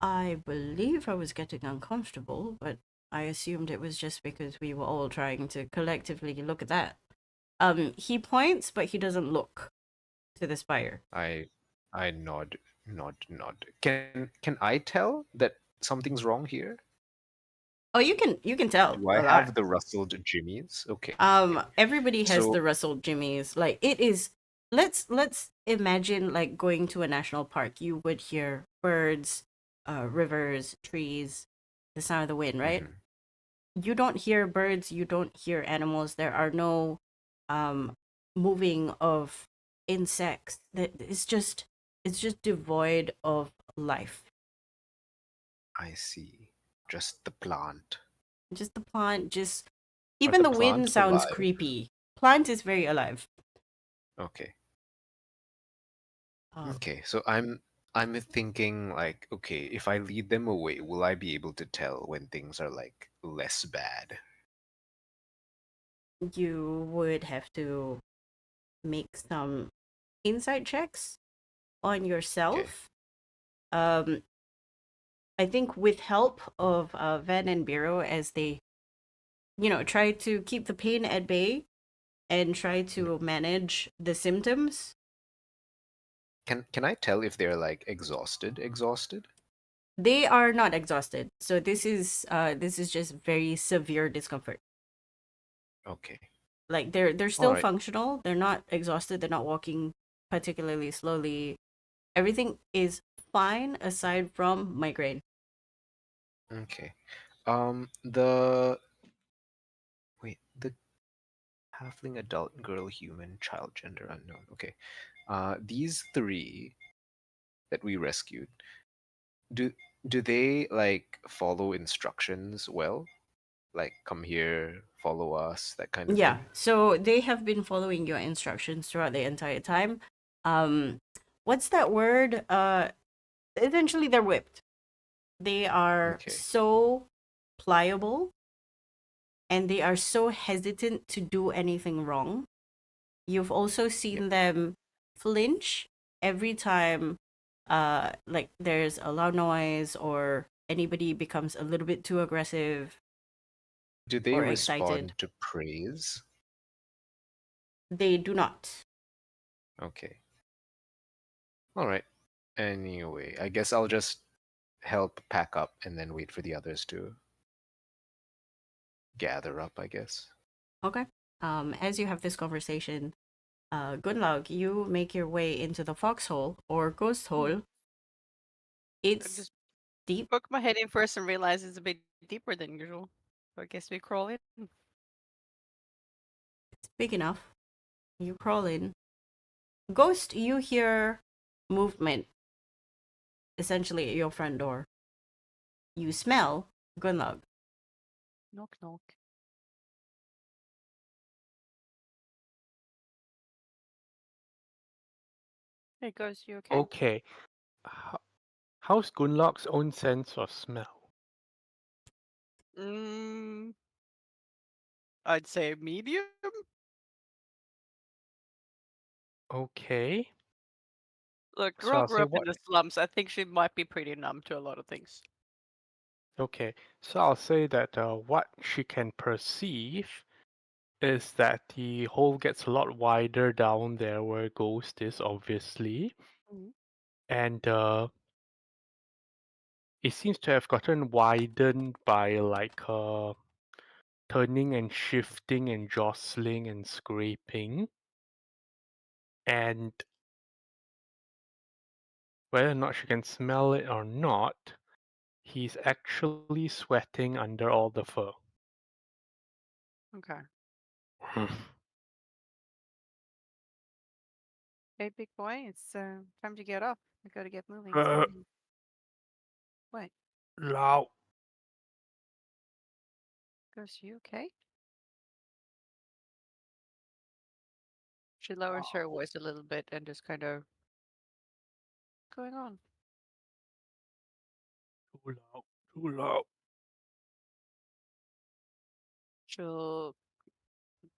Speaker 1: I believe I was getting uncomfortable, but I assumed it was just because we were all trying to collectively look at that. He points, but he doesn't look to the spire.
Speaker 6: I nod. Can I tell that something's wrong here?
Speaker 1: Oh, you can tell
Speaker 6: Do I
Speaker 1: a lot.
Speaker 6: have the rustled jimmies? Okay.
Speaker 1: Everybody has
Speaker 6: So
Speaker 1: the rustled jimmies. Like it is. Let's imagine like going to a national park. You would hear birds, rivers, trees, the sound of the wind, right?
Speaker 6: mhm.
Speaker 1: You don't hear birds, you don't hear animals. There are no moving of insects. That it's just devoid of life.
Speaker 6: I see. Just the plant.
Speaker 1: Just the plant, just
Speaker 6: Are
Speaker 1: even
Speaker 6: the
Speaker 1: the wind
Speaker 6: plant
Speaker 1: sounds
Speaker 6: alive?
Speaker 1: creepy. Plant is very alive.
Speaker 6: Okay.
Speaker 1: Um,
Speaker 6: Okay. So I'm thinking like, okay, if I lead them away, will I be able to tell when things are like less bad?
Speaker 1: you would have to make some insight checks on
Speaker 6: Okay.
Speaker 1: yourself. Um, I think with help of Van and Biro as they, try to keep the pain at bay and try
Speaker 6: Yeah.
Speaker 1: to manage the symptoms.
Speaker 6: Can I tell if they're like exhausted? Exhausted?
Speaker 1: They are not exhausted, so this is just very severe discomfort.
Speaker 6: Okay.
Speaker 1: Like they're
Speaker 6: All
Speaker 1: still
Speaker 6: right.
Speaker 1: functional. They're not exhausted. They're not walking particularly slowly. Everything is fine aside from migraine.
Speaker 6: Okay. The wait, the halfling, adult, girl, human, child, gender unknown. Okay. These three that we rescued, do do they like follow instructions well? Like come here, follow us, that kind of
Speaker 1: Yeah,
Speaker 6: thing?
Speaker 1: so they have been following your instructions throughout the entire time. Um, what's that word? Eventually they're whipped. They are
Speaker 6: Okay.
Speaker 1: so pliable and they are so hesitant to do anything wrong. You've also
Speaker 6: Yeah.
Speaker 1: seen them flinch every time like there's a loud noise or anybody becomes a little bit too aggressive
Speaker 6: Do they
Speaker 1: or excited.
Speaker 6: respond to praise?
Speaker 1: They do not.
Speaker 6: Okay. All right. Anyway, I guess I'll just help pack up and then wait for the others to gather up, I guess.
Speaker 1: Okay. As you have this conversation, Gunlaug, you make your way into the foxhole or ghost
Speaker 4: Hmm.
Speaker 1: hole.
Speaker 4: I
Speaker 1: It's
Speaker 4: just
Speaker 1: deep.
Speaker 4: poke my head in first and realize it's a bit deeper than usual. So I guess we crawl in.
Speaker 1: It's big enough. You crawl in. Ghost, you hear movement essentially at your front door. You smell Gunlaug.
Speaker 4: Knock knock. Hey, Ghost, you okay?
Speaker 2: Okay. How, how's Gunlock's own sense of smell?
Speaker 4: Mm, I'd say medium.
Speaker 2: Okay.
Speaker 4: Look,
Speaker 2: So
Speaker 4: girl
Speaker 2: I'll
Speaker 4: grew
Speaker 2: say
Speaker 4: up in
Speaker 2: what?
Speaker 4: the slums. I think she might be pretty numb to a lot of things.
Speaker 2: Okay. So I'll say that what she can perceive is that the hole gets a lot wider down there where Ghost is, obviously,
Speaker 4: Mhm.
Speaker 2: and it seems to have gotten widened by like turning and shifting and jostling and scraping, and whether or not she can smell it or not, he's actually sweating under all the fur.
Speaker 4: Okay. Hey, big boy, it's time to get up. We gotta get moving. What?
Speaker 2: Loud.
Speaker 4: Ghost, you okay? She lowers her voice a little bit and just kind of, what's going on?
Speaker 2: Too loud. Too loud.
Speaker 4: She'll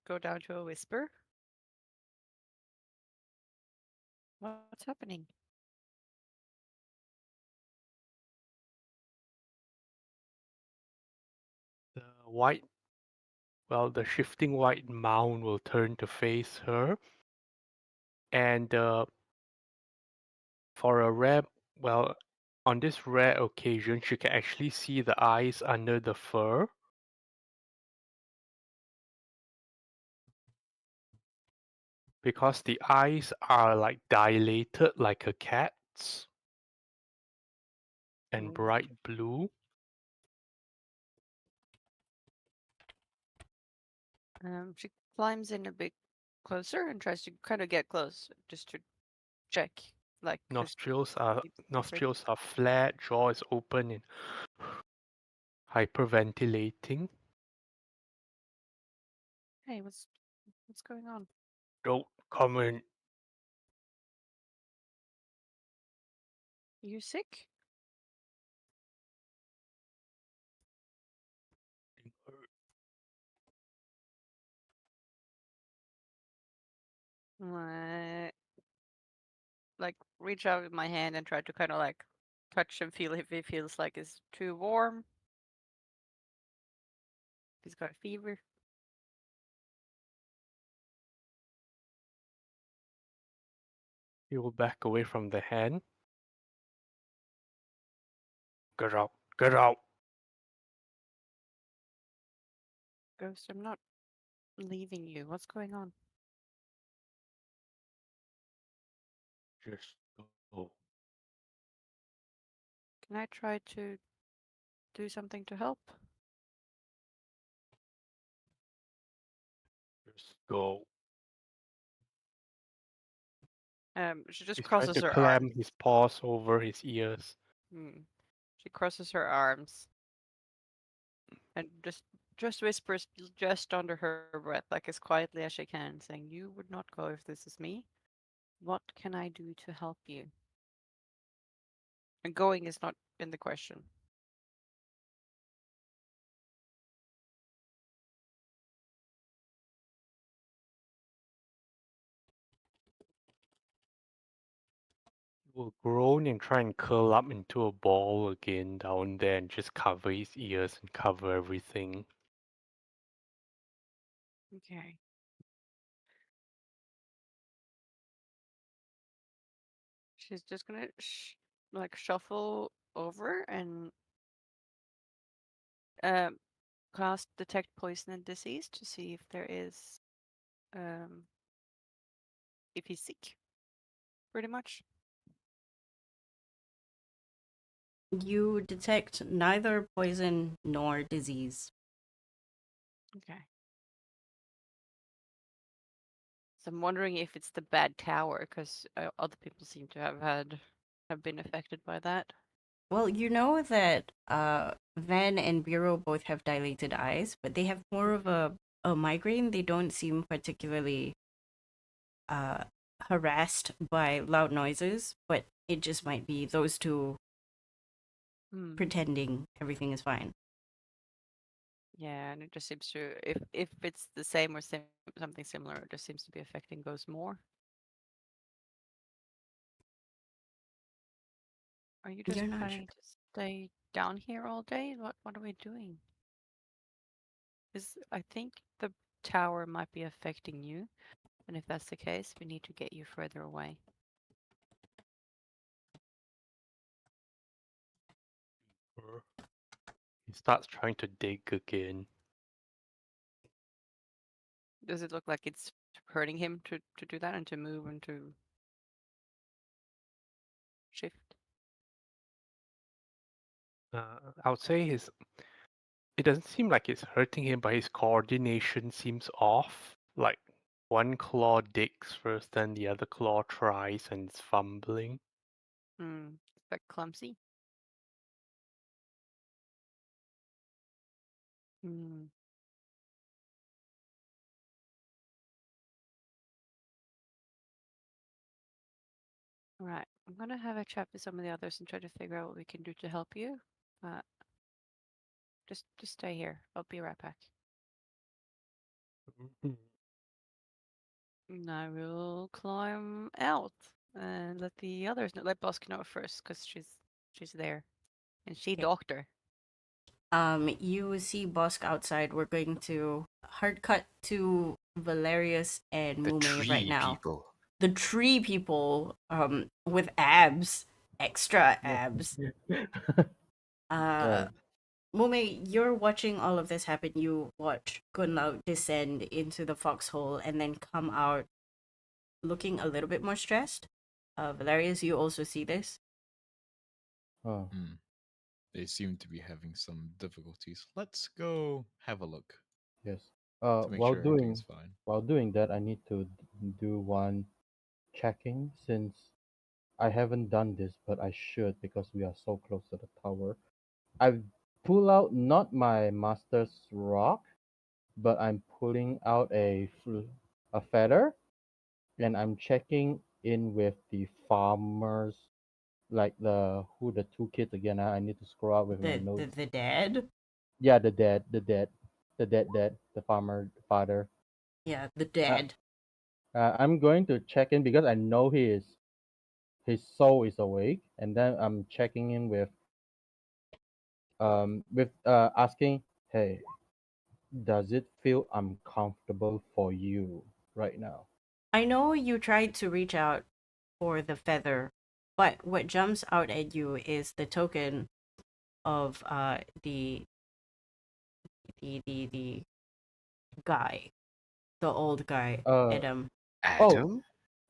Speaker 4: go down to a whisper. What's happening?
Speaker 2: The white, the shifting white mound will turn to face her, and for a rare, well, on this rare occasion, she can actually see the eyes under the fur. Because the eyes are like dilated like a cat's and
Speaker 4: Mm.
Speaker 2: bright blue.
Speaker 4: She climbs in a bit closer and tries to kind of get close just to check, like, is
Speaker 2: Nostrils
Speaker 4: he breathing?
Speaker 2: are flat, jaw is open and hyperventilating.
Speaker 4: Hey, what's going on?
Speaker 2: Don't come in.
Speaker 4: You sick? Uh, like reach out with my hand and try to kind of like touch and feel if it feels like it's too warm. If he's got a fever.
Speaker 2: He will back away from the hand. Get out. Get out.
Speaker 4: Ghost, I'm not leaving you. What's going on?
Speaker 2: Just go.
Speaker 4: Can I try to do something to help?
Speaker 2: Just go.
Speaker 4: She just
Speaker 2: He's trying
Speaker 4: crosses
Speaker 2: to
Speaker 4: her
Speaker 2: clamp
Speaker 4: arms.
Speaker 2: his paws over his ears.
Speaker 4: She crosses her arms and just whispers just under her breath, like as quietly as she can, saying, "You would not go if this is me. What can I do to help you?" And going is not in the question.
Speaker 2: He will groan and try and curl up into a ball again down there and just cover his ears and cover everything.
Speaker 4: Okay. She's just gonna like shuffle over and um, cast detect poison and disease to see if there is um, if he's sick. Pretty much.
Speaker 1: You detect neither poison nor disease.
Speaker 4: Okay. So I'm wondering if it's the bad tower, because other people seem to have been affected by that.
Speaker 1: Well, you know that Van and Bureau both have dilated eyes, but they have more of a migraine. They don't seem particularly uh, harassed by loud noises, but it just might be those two pretending everything is fine.
Speaker 4: Yeah, and it just seems to if it's the same or something similar, it just seems to be affecting Ghost more. Are you just
Speaker 1: You're not
Speaker 4: planning to stay down here all day? What are we doing? Because I think the tower might be affecting you, and if that's the case, we need to get you further away.
Speaker 2: He starts trying to dig again.
Speaker 4: Does it look like it's hurting him to do that and to move and to shift?
Speaker 2: I would say it doesn't seem like it's hurting him, but his coordination seems off. Like one claw digs first, then the other claw tries and it's fumbling.
Speaker 4: Is that clumsy? Right. I'm gonna have a chat with some of the others and try to figure out what we can do to help you. Uh, just stay here. I'll be right back. And I will climb out and let the others know. Let Bosk know first, because she's there, and she
Speaker 1: Okay.
Speaker 4: doctor.
Speaker 1: You see Bosk outside. We're going to hard cut to Valerius and
Speaker 6: The
Speaker 1: Mume right
Speaker 6: tree
Speaker 1: now.
Speaker 6: people.
Speaker 1: The tree people, with abs, extra abs.
Speaker 3: Right.
Speaker 1: Mume, you're watching all of this happen. You watch Gunlao descend into the foxhole and then come out looking a little bit more stressed. Valerius, you also see this.
Speaker 3: Oh,
Speaker 5: They seem to be having some difficulties. Let's go have a look.
Speaker 3: yes. Uh,
Speaker 5: to make
Speaker 3: while
Speaker 5: sure everything's
Speaker 3: doing
Speaker 5: fine.
Speaker 3: while doing that, I need to do one checking since I haven't done this, but I should because we are so close to the tower. I pull out not my master's rock, but I'm pulling out a feather, and I'm checking in with the farmers, like the two kids again. I need to scroll out with my notes.
Speaker 1: The dad.
Speaker 3: Yeah, the dad, the farmer father.
Speaker 1: Yeah, the
Speaker 3: Uh,
Speaker 1: dad.
Speaker 3: I'm going to check in because I know his soul is awake, and then I'm checking in with asking, hey, does it feel uncomfortable for you right now?
Speaker 1: I know you tried to reach out for the feather, but what jumps out at you is the token of the guy, the old guy,
Speaker 3: Uh
Speaker 1: Adam.
Speaker 3: oh,
Speaker 6: Adam?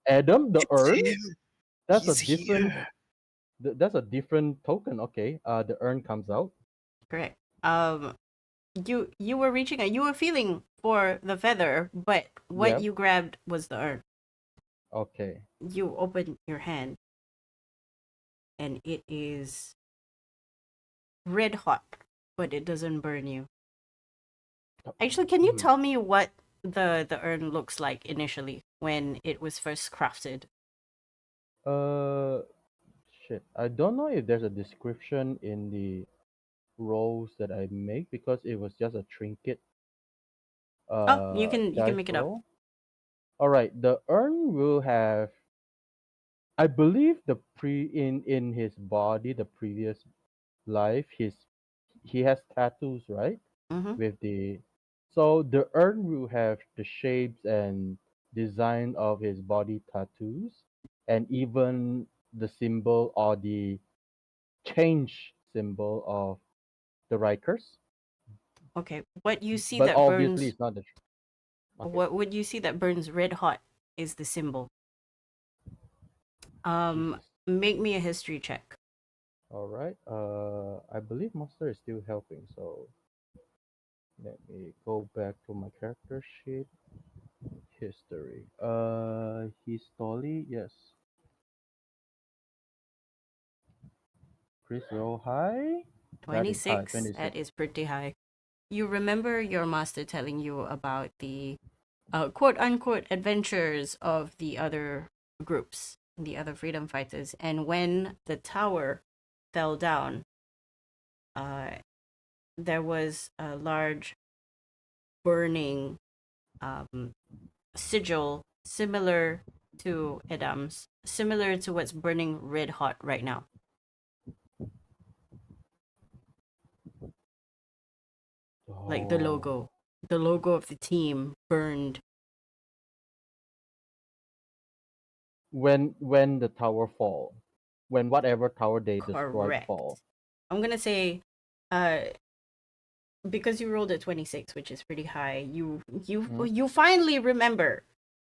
Speaker 3: Adam, the
Speaker 6: It's
Speaker 3: urn.
Speaker 6: him.
Speaker 3: That's a
Speaker 6: He's
Speaker 3: different.
Speaker 6: here.
Speaker 3: That's a different token. Okay. The urn comes out.
Speaker 1: Correct. You were reaching out. You were feeling for the feather, but what
Speaker 3: Yep.
Speaker 1: you grabbed was the urn.
Speaker 3: Okay.
Speaker 1: You open your hand, and it is red hot, but it doesn't burn you. Actually, can you
Speaker 3: Hmm.
Speaker 1: tell me what the urn looks like initially when it was first crafted?
Speaker 3: Uh, shit. I don't know if there's a description in the rolls that I make because it was just a trinket
Speaker 1: Oh, you can
Speaker 3: dice
Speaker 1: make it up.
Speaker 3: roll. All right. The urn will have, I believe, the pre in his body, the previous life, he has tattoos, right?
Speaker 1: Mm-hmm.
Speaker 3: With the so the urn will have the shapes and design of his body tattoos, and even the symbol or the change symbol of the Rikers.
Speaker 1: Okay. What you see
Speaker 3: But
Speaker 1: that
Speaker 3: obviously,
Speaker 1: burns.
Speaker 3: it's not the. Okay.
Speaker 1: What would you see that burns red hot is the symbol.
Speaker 3: Jesus.
Speaker 1: Make me a history check.
Speaker 3: All right. I believe Master is still helping, so let me go back to my character sheet. History. Histoli, yes. Chris roll high. That is high.
Speaker 1: 26.
Speaker 3: 26.
Speaker 1: That is pretty high. You remember your master telling you about the quote unquote adventures of the other groups, the other freedom fighters, and when the tower fell down, uh, there was a large burning sigil similar to Edam's, similar to what's burning red hot right now, like
Speaker 3: Oh.
Speaker 1: the logo of the team burned.
Speaker 3: When the tower fall, when whatever tower they destroyed
Speaker 1: Correct.
Speaker 3: fall.
Speaker 1: I'm gonna say, uh, because you rolled a 26, which is pretty high,
Speaker 3: Mhm.
Speaker 1: you finally remember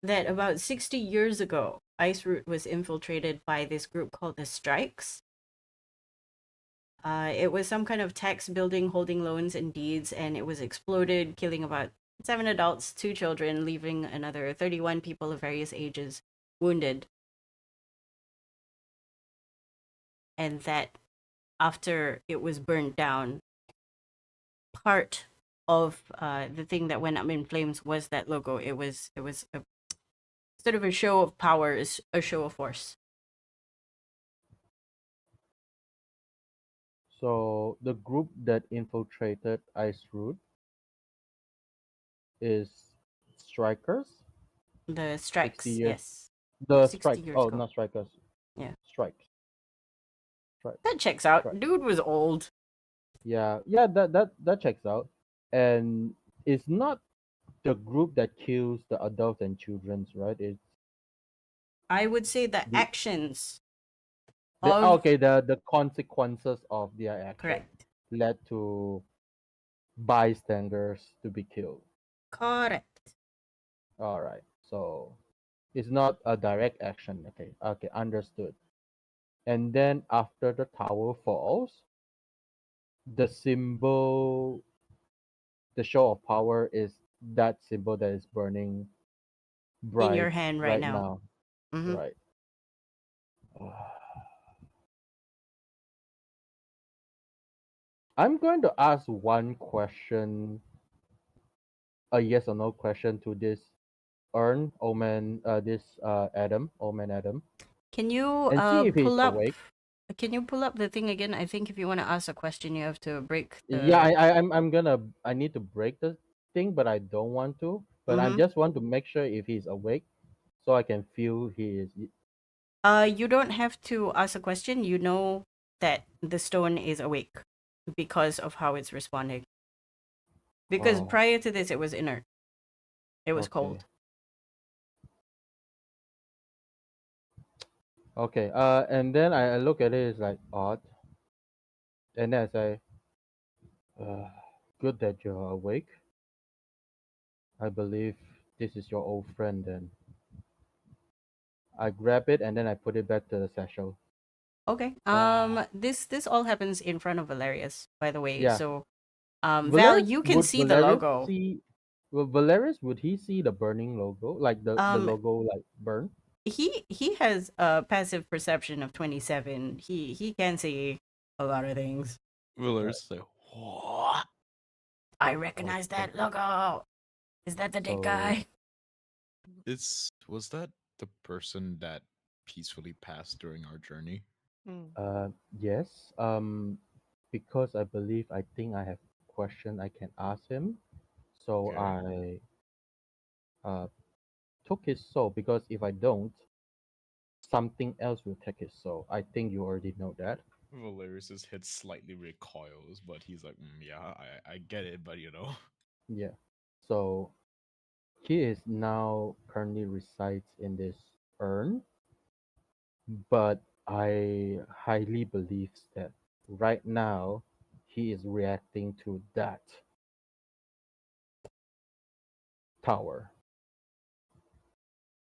Speaker 1: that about 60 years ago, Ice Root was infiltrated by this group called the Strikes. It was some kind of tax building holding loans and deeds, and it was exploded, killing about 7 adults, 2 children, leaving another 31 people of various ages wounded. And that after it was burned down, part of the thing that went up in flames was that logo. It was a sort of a show of power, is a show of force.
Speaker 3: So the group that infiltrated Ice Root is strikers.
Speaker 1: The
Speaker 3: 60
Speaker 1: strikes,
Speaker 3: years.
Speaker 1: yes,
Speaker 3: The
Speaker 1: 60
Speaker 3: strikes.
Speaker 1: years
Speaker 3: Oh,
Speaker 1: ago.
Speaker 3: not strikers.
Speaker 1: Yeah,
Speaker 3: Strikes. Strikes.
Speaker 1: that checks out.
Speaker 3: Strikes.
Speaker 1: Dude was old.
Speaker 3: Yeah. Yeah. That checks out. And it's not the group that kills the adults and childrens, right? It's
Speaker 1: I would say the
Speaker 3: the
Speaker 1: actions of
Speaker 3: okay, the consequences of their action
Speaker 1: correct,
Speaker 3: led to bystanders to be killed.
Speaker 1: correct.
Speaker 3: All right, so it's not a direct action. Okay, okay, understood. And then after the tower falls, the symbol, the show of power is that symbol that is burning
Speaker 1: In your
Speaker 3: bright
Speaker 1: hand right
Speaker 3: right
Speaker 1: now.
Speaker 3: now.
Speaker 1: Mm-hmm.
Speaker 3: Right. I'm going to ask one question, a yes or no question to this Adam, old man Adam,
Speaker 1: Can you
Speaker 3: and see if he's
Speaker 1: pull up?
Speaker 3: awake.
Speaker 1: Can you pull up the thing again? I think if you want to ask a question, you have to break
Speaker 3: Yeah,
Speaker 1: the.
Speaker 3: I need to break the thing, but I don't want to. But I
Speaker 1: Mm-hmm.
Speaker 3: just want to make sure if he's awake, so I can feel he is.
Speaker 1: You don't have to ask a question. You know that the stone is awake because of how it's responding. Because
Speaker 3: Oh,
Speaker 1: prior to this, it was inert. It was
Speaker 3: okay,
Speaker 1: cold.
Speaker 3: okay. And then I look at it, it's like odd, and then I say, uh, "Good that you're awake. I believe this is your old friend." Then I grab it and then I put it back to the satchel.
Speaker 1: Okay. This all happens in front of Valerius, by the way.
Speaker 3: Yeah,
Speaker 1: So, Val,
Speaker 3: Valerius
Speaker 1: you can
Speaker 3: would
Speaker 1: see the
Speaker 3: Valerius
Speaker 1: logo.
Speaker 3: see. Well, Valerius would he see the burning logo, like the
Speaker 1: Um,
Speaker 3: logo like burn?
Speaker 1: he has a passive perception of 27. He can see a lot of things.
Speaker 3: Right.
Speaker 5: Willers like, what?
Speaker 1: I recognize
Speaker 3: Okay.
Speaker 1: that logo. Is that the dead
Speaker 3: So
Speaker 1: guy?
Speaker 5: Was that the person that peacefully passed during our journey?
Speaker 4: Mm.
Speaker 3: yes, because I think I have question I can ask him. So
Speaker 5: Okay.
Speaker 3: I uh took his soul because if I don't, something else will take his soul. I think you already know that.
Speaker 5: Valerius's head slightly recoils, but he's like, yeah, I get it, but you know.
Speaker 3: Yeah. So he is now currently resides in this urn, but I highly believe that right now he is reacting to that tower.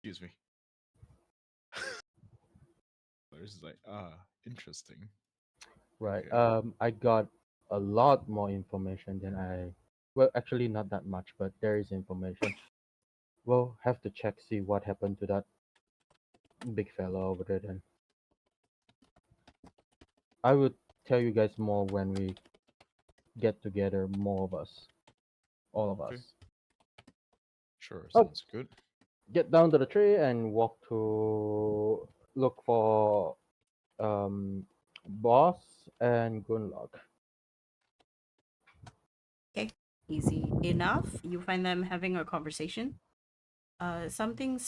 Speaker 5: Excuse me. Valerius is like, interesting.
Speaker 3: Right.
Speaker 5: Okay.
Speaker 3: I got a lot more information than well, actually not that much, but there is information. We'll have to check, see what happened to that big fella over there then. I will tell you guys more when we get together, more of us, all of
Speaker 5: Okay.
Speaker 3: us.
Speaker 5: Sure,
Speaker 3: Oh,
Speaker 5: sounds good.
Speaker 3: get down to the tree and walk to look for um boss and Gunlock.
Speaker 1: Okay, easy enough. You find them having a conversation. Something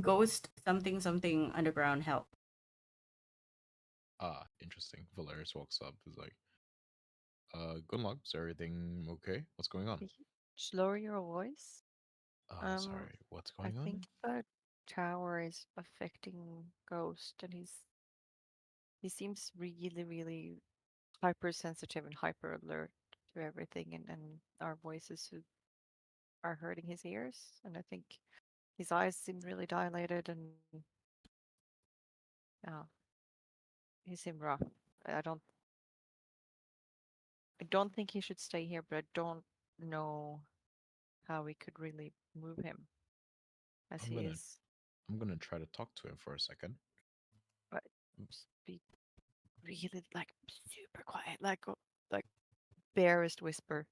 Speaker 1: ghost something underground help.
Speaker 5: Interesting. Valerius walks up, is like, good luck. Is everything okay? What's going on?
Speaker 4: Could you just lower your voice?
Speaker 5: Sorry, what's
Speaker 4: I
Speaker 5: going
Speaker 4: think
Speaker 5: on?
Speaker 4: the tower is affecting Ghost, and he seems really, really hypersensitive and hyper alert to everything, and our voices are hurting his ears, and I think his eyes seem really dilated, and yeah, he seemed rough. I don't I don't think he should stay here, but I don't know how we could really move him as
Speaker 5: I'm
Speaker 4: he
Speaker 5: gonna
Speaker 4: is.
Speaker 5: I'm gonna try to talk to him for a second.
Speaker 4: But just be really like super quiet, like barest whisper.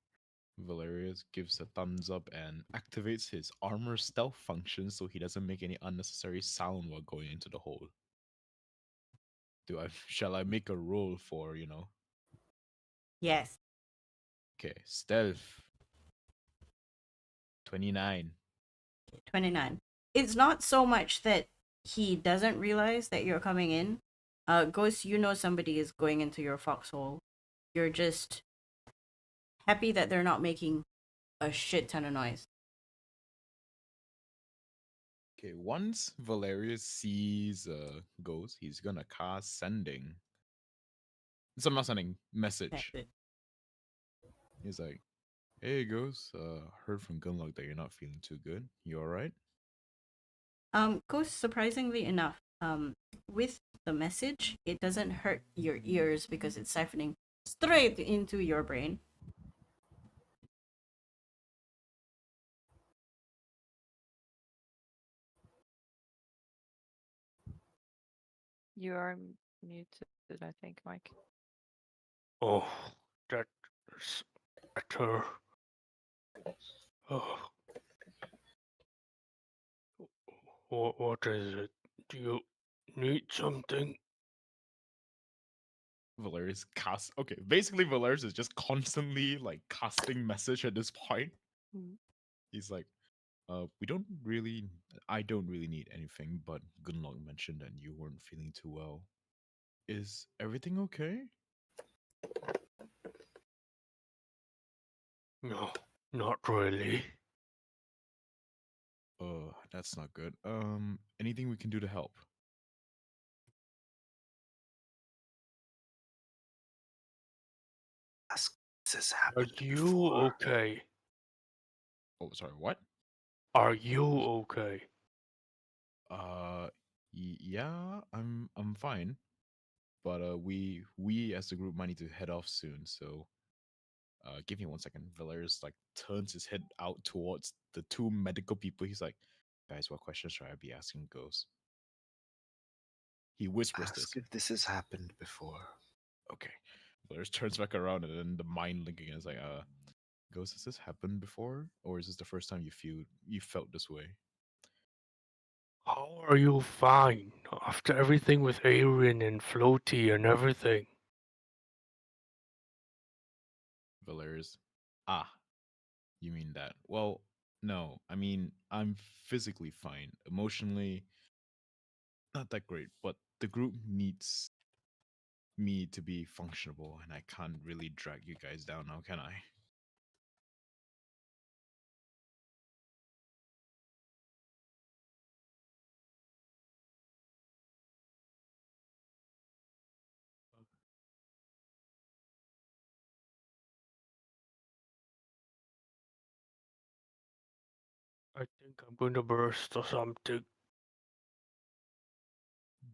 Speaker 5: Valerius gives a thumbs up and activates his armor stealth function so he doesn't make any unnecessary sound while going into the hole. Shall I make a roll for,
Speaker 1: Yes,
Speaker 5: Okay, stealth 29.
Speaker 1: 29. It's not so much that he doesn't realize that you're coming in. Ghost, you know somebody is going into your foxhole. You're just happy that they're not making a shit ton of noise.
Speaker 5: Okay, once Valerius sees Ghost, he's gonna cast sending. I'm not sending
Speaker 1: That's
Speaker 5: message.
Speaker 1: it.
Speaker 5: He's like, hey Ghost, heard from Gunlock that you're not feeling too good. You alright?
Speaker 1: Ghost, surprisingly enough, with the message, it doesn't hurt your ears because it's siphoning straight into your brain.
Speaker 4: You are muted, I think, Mike.
Speaker 2: Oh, that's better. Oh, what is it? Do you need something?
Speaker 5: Valerius cast. Okay, basically Valerius is just constantly like casting message at this point.
Speaker 4: Mm.
Speaker 5: He's like, we don't really. I don't really need anything, but Gunlock mentioned that you weren't feeling too well. Is everything okay?
Speaker 2: No, not really.
Speaker 5: That's not good. Anything we can do to help?
Speaker 6: Ask this
Speaker 2: Are
Speaker 6: happened
Speaker 2: you
Speaker 6: before.
Speaker 2: okay?
Speaker 5: Oh, sorry, what?
Speaker 2: Are you okay?
Speaker 5: Uh, yeah, I'm fine. But we as a group might need to head off soon. So give me 1 second. Valerius like turns his head out towards the two medical people. He's like, guys, what questions should I be asking Ghost? He whispers
Speaker 6: Ask
Speaker 5: this.
Speaker 6: if this has happened before.
Speaker 5: Okay. Valerius turns back around and then the mind linking is like, Ghost, has this happened before? Or is this the first time you felt this way?
Speaker 2: How are you fine after everything with Arian and Floaty and everything?
Speaker 5: Valerius. Ah, you mean that. Well, no. I mean, I'm physically fine. Emotionally, not that great, but the group needs me to be functionable, and I can't really drag you guys down now, can I?
Speaker 2: I think I'm going to burst or something.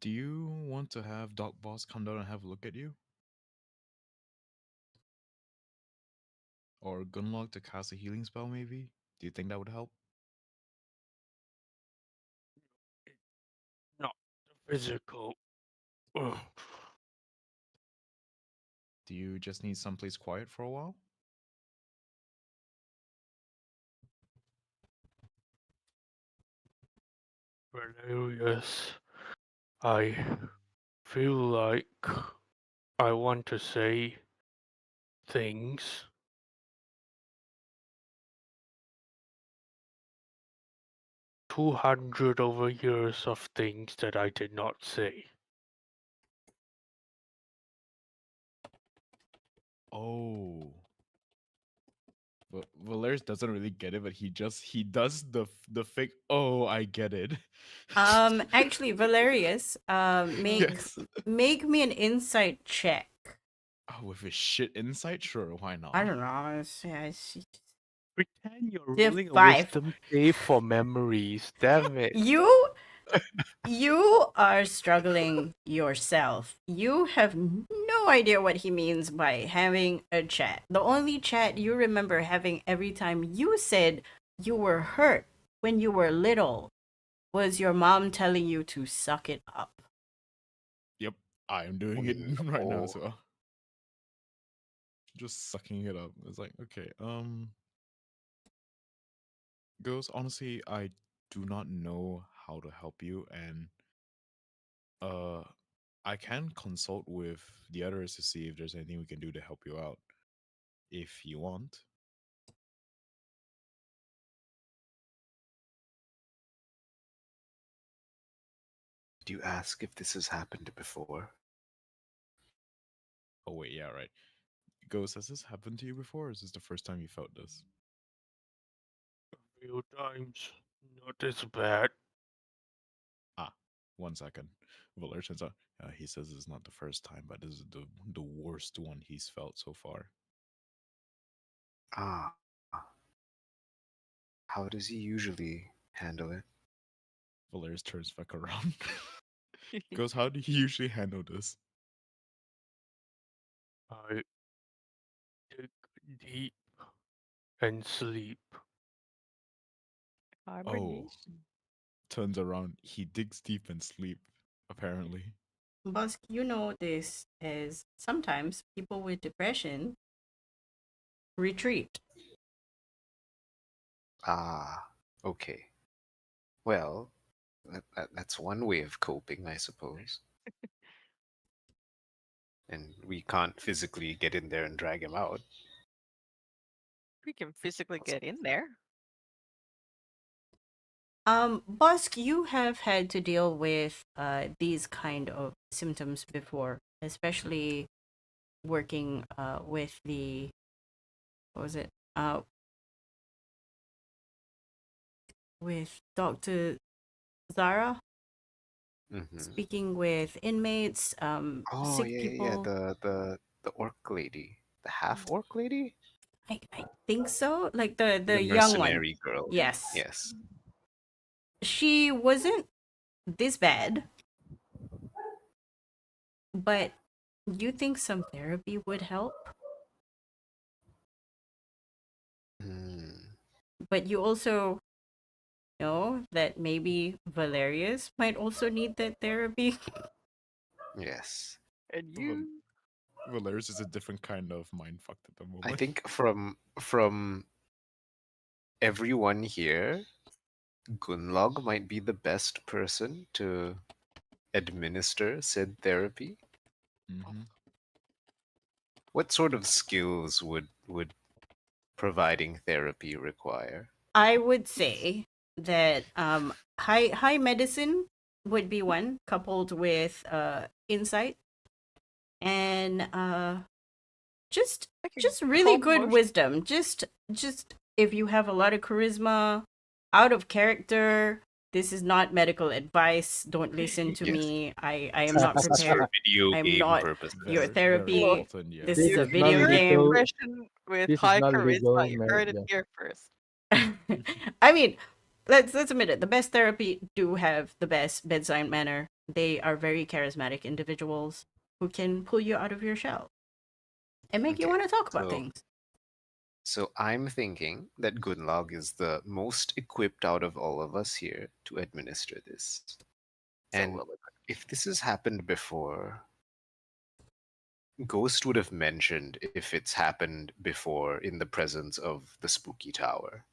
Speaker 5: Do you want to have Doc Boss come down and have a look at you? Or Gunlock to cast a healing spell, maybe? Do you think that would help?
Speaker 2: Not the physical. Ugh.
Speaker 5: Do you just need someplace quiet for a while?
Speaker 2: Valerius, I feel like I want to say things. 200 over years of things that I did not say.
Speaker 5: Oh. But Valerius doesn't really get it, but he does the fake. Oh, I get it.
Speaker 1: Actually, Valerius, make
Speaker 5: Yes.
Speaker 1: make me an insight check.
Speaker 5: Oh, with his shit insight, sure, why
Speaker 1: I
Speaker 5: not?
Speaker 1: don't know.
Speaker 2: Pretend you're
Speaker 1: Div
Speaker 2: rolling a
Speaker 1: 5.
Speaker 2: wisdom save for memories. Damn it.
Speaker 1: You are struggling yourself. You have no idea what he means by having a chat. The only chat you remember having every time you said you were hurt when you were little was your mom telling you to suck it up.
Speaker 5: Yep, I am doing it right now as well. Just sucking it up. It's like, okay, Ghost, honestly, I do not know how to help you, and uh I can consult with the others to see if there's anything we can do to help you out. If you want.
Speaker 6: Do you ask if this has happened before?
Speaker 5: Oh wait, yeah, right. Ghost, has this happened to you before, or is this the first time you felt this?
Speaker 2: A few times. Not as bad.
Speaker 5: Ah, 1 second. Valer turns out he says it's not the first time, but this is the worst one he's felt so far.
Speaker 6: Ah. How does he usually handle it?
Speaker 5: Valerius turns back around. Goes, how do you usually handle this?
Speaker 2: I dig deep and sleep.
Speaker 5: Oh,
Speaker 4: Hibernation.
Speaker 5: turns around. He digs deep and sleep, apparently.
Speaker 1: Busk, you know this as sometimes people with depression retreat.
Speaker 6: Ah, okay. Well, that's one way of coping, I suppose. And we can't physically get in there and drag him out.
Speaker 4: We can physically get in there.
Speaker 1: Busk, you have had to deal with these kind of symptoms before, especially working with the what was it? With Dr. Zara,
Speaker 6: Hmm.
Speaker 1: speaking with inmates,
Speaker 6: Oh,
Speaker 1: sick
Speaker 6: yeah.
Speaker 1: people.
Speaker 6: The orc lady, the half orc lady,
Speaker 1: I think so. Like
Speaker 6: the
Speaker 1: the young one.
Speaker 6: mercenary girl.
Speaker 1: Yes.
Speaker 6: Yes.
Speaker 1: She wasn't this bad, but you think some therapy would help?
Speaker 6: Hmm.
Speaker 1: But you also know that maybe Valerius might also need that therapy.
Speaker 6: Yes.
Speaker 4: And
Speaker 5: Val-
Speaker 4: you.
Speaker 5: Valerius is a different kind of mind fucked at the
Speaker 6: I
Speaker 5: moment.
Speaker 6: think from everyone here, Gunlog might be the best person to administer said therapy.
Speaker 5: Mm-hmm.
Speaker 6: What sort of skills would providing therapy require?
Speaker 1: I would say that high medicine would be one, coupled with insight and just
Speaker 4: I can
Speaker 1: just really
Speaker 4: calm
Speaker 1: good
Speaker 4: emotion.
Speaker 1: wisdom. Just if you have a lot of charisma, out of character. This is not medical advice. Don't listen to
Speaker 6: Yes,
Speaker 1: me. I am
Speaker 6: this,
Speaker 1: not
Speaker 6: this is for
Speaker 1: prepared.
Speaker 6: video
Speaker 1: I'm
Speaker 6: game
Speaker 1: not
Speaker 6: purposes.
Speaker 1: your
Speaker 5: Very
Speaker 4: Look,
Speaker 1: therapy.
Speaker 5: Dalton,
Speaker 1: This
Speaker 3: This
Speaker 1: is
Speaker 5: yes.
Speaker 1: a
Speaker 3: is not
Speaker 1: video
Speaker 4: your
Speaker 1: game.
Speaker 3: legal.
Speaker 4: expression with
Speaker 3: This is
Speaker 4: high
Speaker 3: not
Speaker 4: charisma.
Speaker 3: legal.
Speaker 4: You heard it
Speaker 3: Yeah.
Speaker 4: here first.
Speaker 1: I mean, let's admit it. The best therapy do have the best bedside manner. They are very charismatic individuals who can pull you out of your shell and make you
Speaker 6: Okay,
Speaker 1: want to talk about
Speaker 6: so
Speaker 1: things.
Speaker 6: so I'm thinking that Gunlog is the most equipped out of all of us here to administer this.
Speaker 4: So
Speaker 6: And
Speaker 4: well.
Speaker 6: if this has happened before, Ghost would have mentioned if it's happened before in the presence of the spooky tower.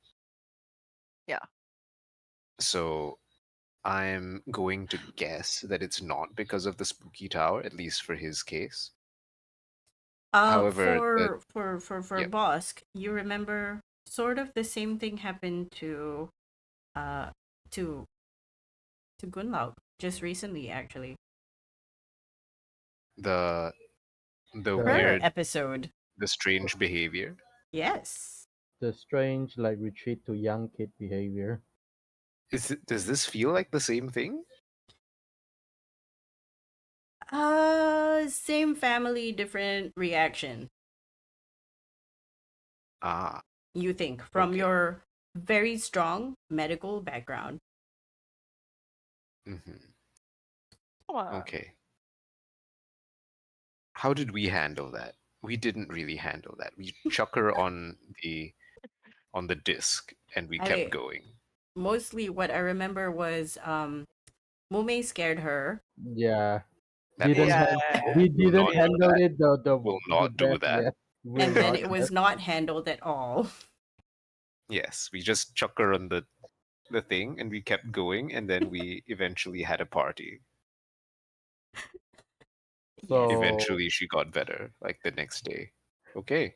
Speaker 4: Yeah.
Speaker 6: So I'm going to guess that it's not because of the spooky tower, at least for his case. However,
Speaker 1: For
Speaker 6: yep,
Speaker 1: Bosk, you remember sort of the same thing happened to uh to Gunlaug just recently actually.
Speaker 6: the the
Speaker 1: Her
Speaker 3: The
Speaker 6: weird,
Speaker 1: episode.
Speaker 6: the strange behavior.
Speaker 1: Yes.
Speaker 3: the strange like retreat to young kid behavior.
Speaker 6: Does this feel like the same thing?
Speaker 1: Same family, different reaction.
Speaker 6: Ah,
Speaker 1: You think from
Speaker 6: okay.
Speaker 1: your very strong medical background.
Speaker 6: Hmm.
Speaker 4: Come on.
Speaker 6: Okay. How did we handle that? We didn't really handle that. We chuck her on the disc and we kept
Speaker 1: I
Speaker 6: going.
Speaker 1: mostly what I remember was Mume scared her,
Speaker 3: Yeah,
Speaker 6: That
Speaker 3: didn't
Speaker 6: wasn't
Speaker 4: Yeah.
Speaker 3: hand,
Speaker 6: helpful.
Speaker 3: he
Speaker 6: We'll
Speaker 3: didn't
Speaker 6: not do
Speaker 3: handle
Speaker 6: that.
Speaker 3: it
Speaker 6: We'll
Speaker 3: the
Speaker 6: not do
Speaker 3: best.
Speaker 6: that.
Speaker 3: Yeah, will
Speaker 1: and then
Speaker 3: not.
Speaker 1: it was not handled at all.
Speaker 6: Yes, we just chuck her on the thing and we kept going and then we eventually had a party.
Speaker 1: Yes.
Speaker 3: So
Speaker 6: Eventually she got better, like the next day. Okay.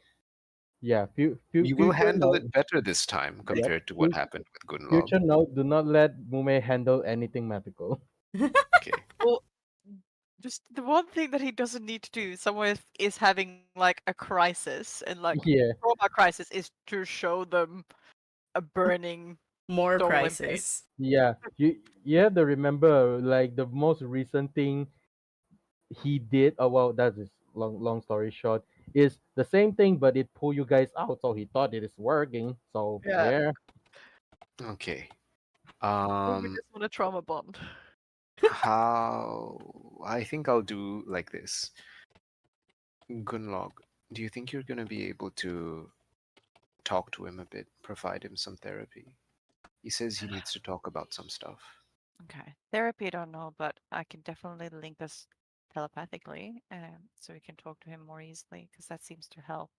Speaker 3: yeah,
Speaker 6: We will
Speaker 3: future
Speaker 6: handle
Speaker 3: note.
Speaker 6: it better this time
Speaker 3: Yep,
Speaker 6: compared to what happened with Gunlog.
Speaker 3: future note. Do not let Mume handle anything magical.
Speaker 6: Okay.
Speaker 4: Well, just the one thing that he doesn't need to do, someone is having like a crisis, and like
Speaker 3: Yeah,
Speaker 4: trauma crisis is to show them a burning
Speaker 1: More
Speaker 4: soul in pain.
Speaker 3: yeah.
Speaker 1: crisis.
Speaker 3: You have to remember like the most recent thing he did. Oh well, that is long story short. Is the same thing, but it pull you guys out. So he thought it is working. So
Speaker 4: Yeah.
Speaker 3: yeah,
Speaker 6: Okay.
Speaker 4: Well, we just want a trauma bond.
Speaker 6: How I think I'll do like this. Gunlog, do you think you're gonna be able to talk to him a bit, provide him some therapy? He says he needs to talk about some stuff.
Speaker 4: Okay. Therapy, I don't know, but I can definitely link us telepathically, so we can talk to him more easily, because that seems to help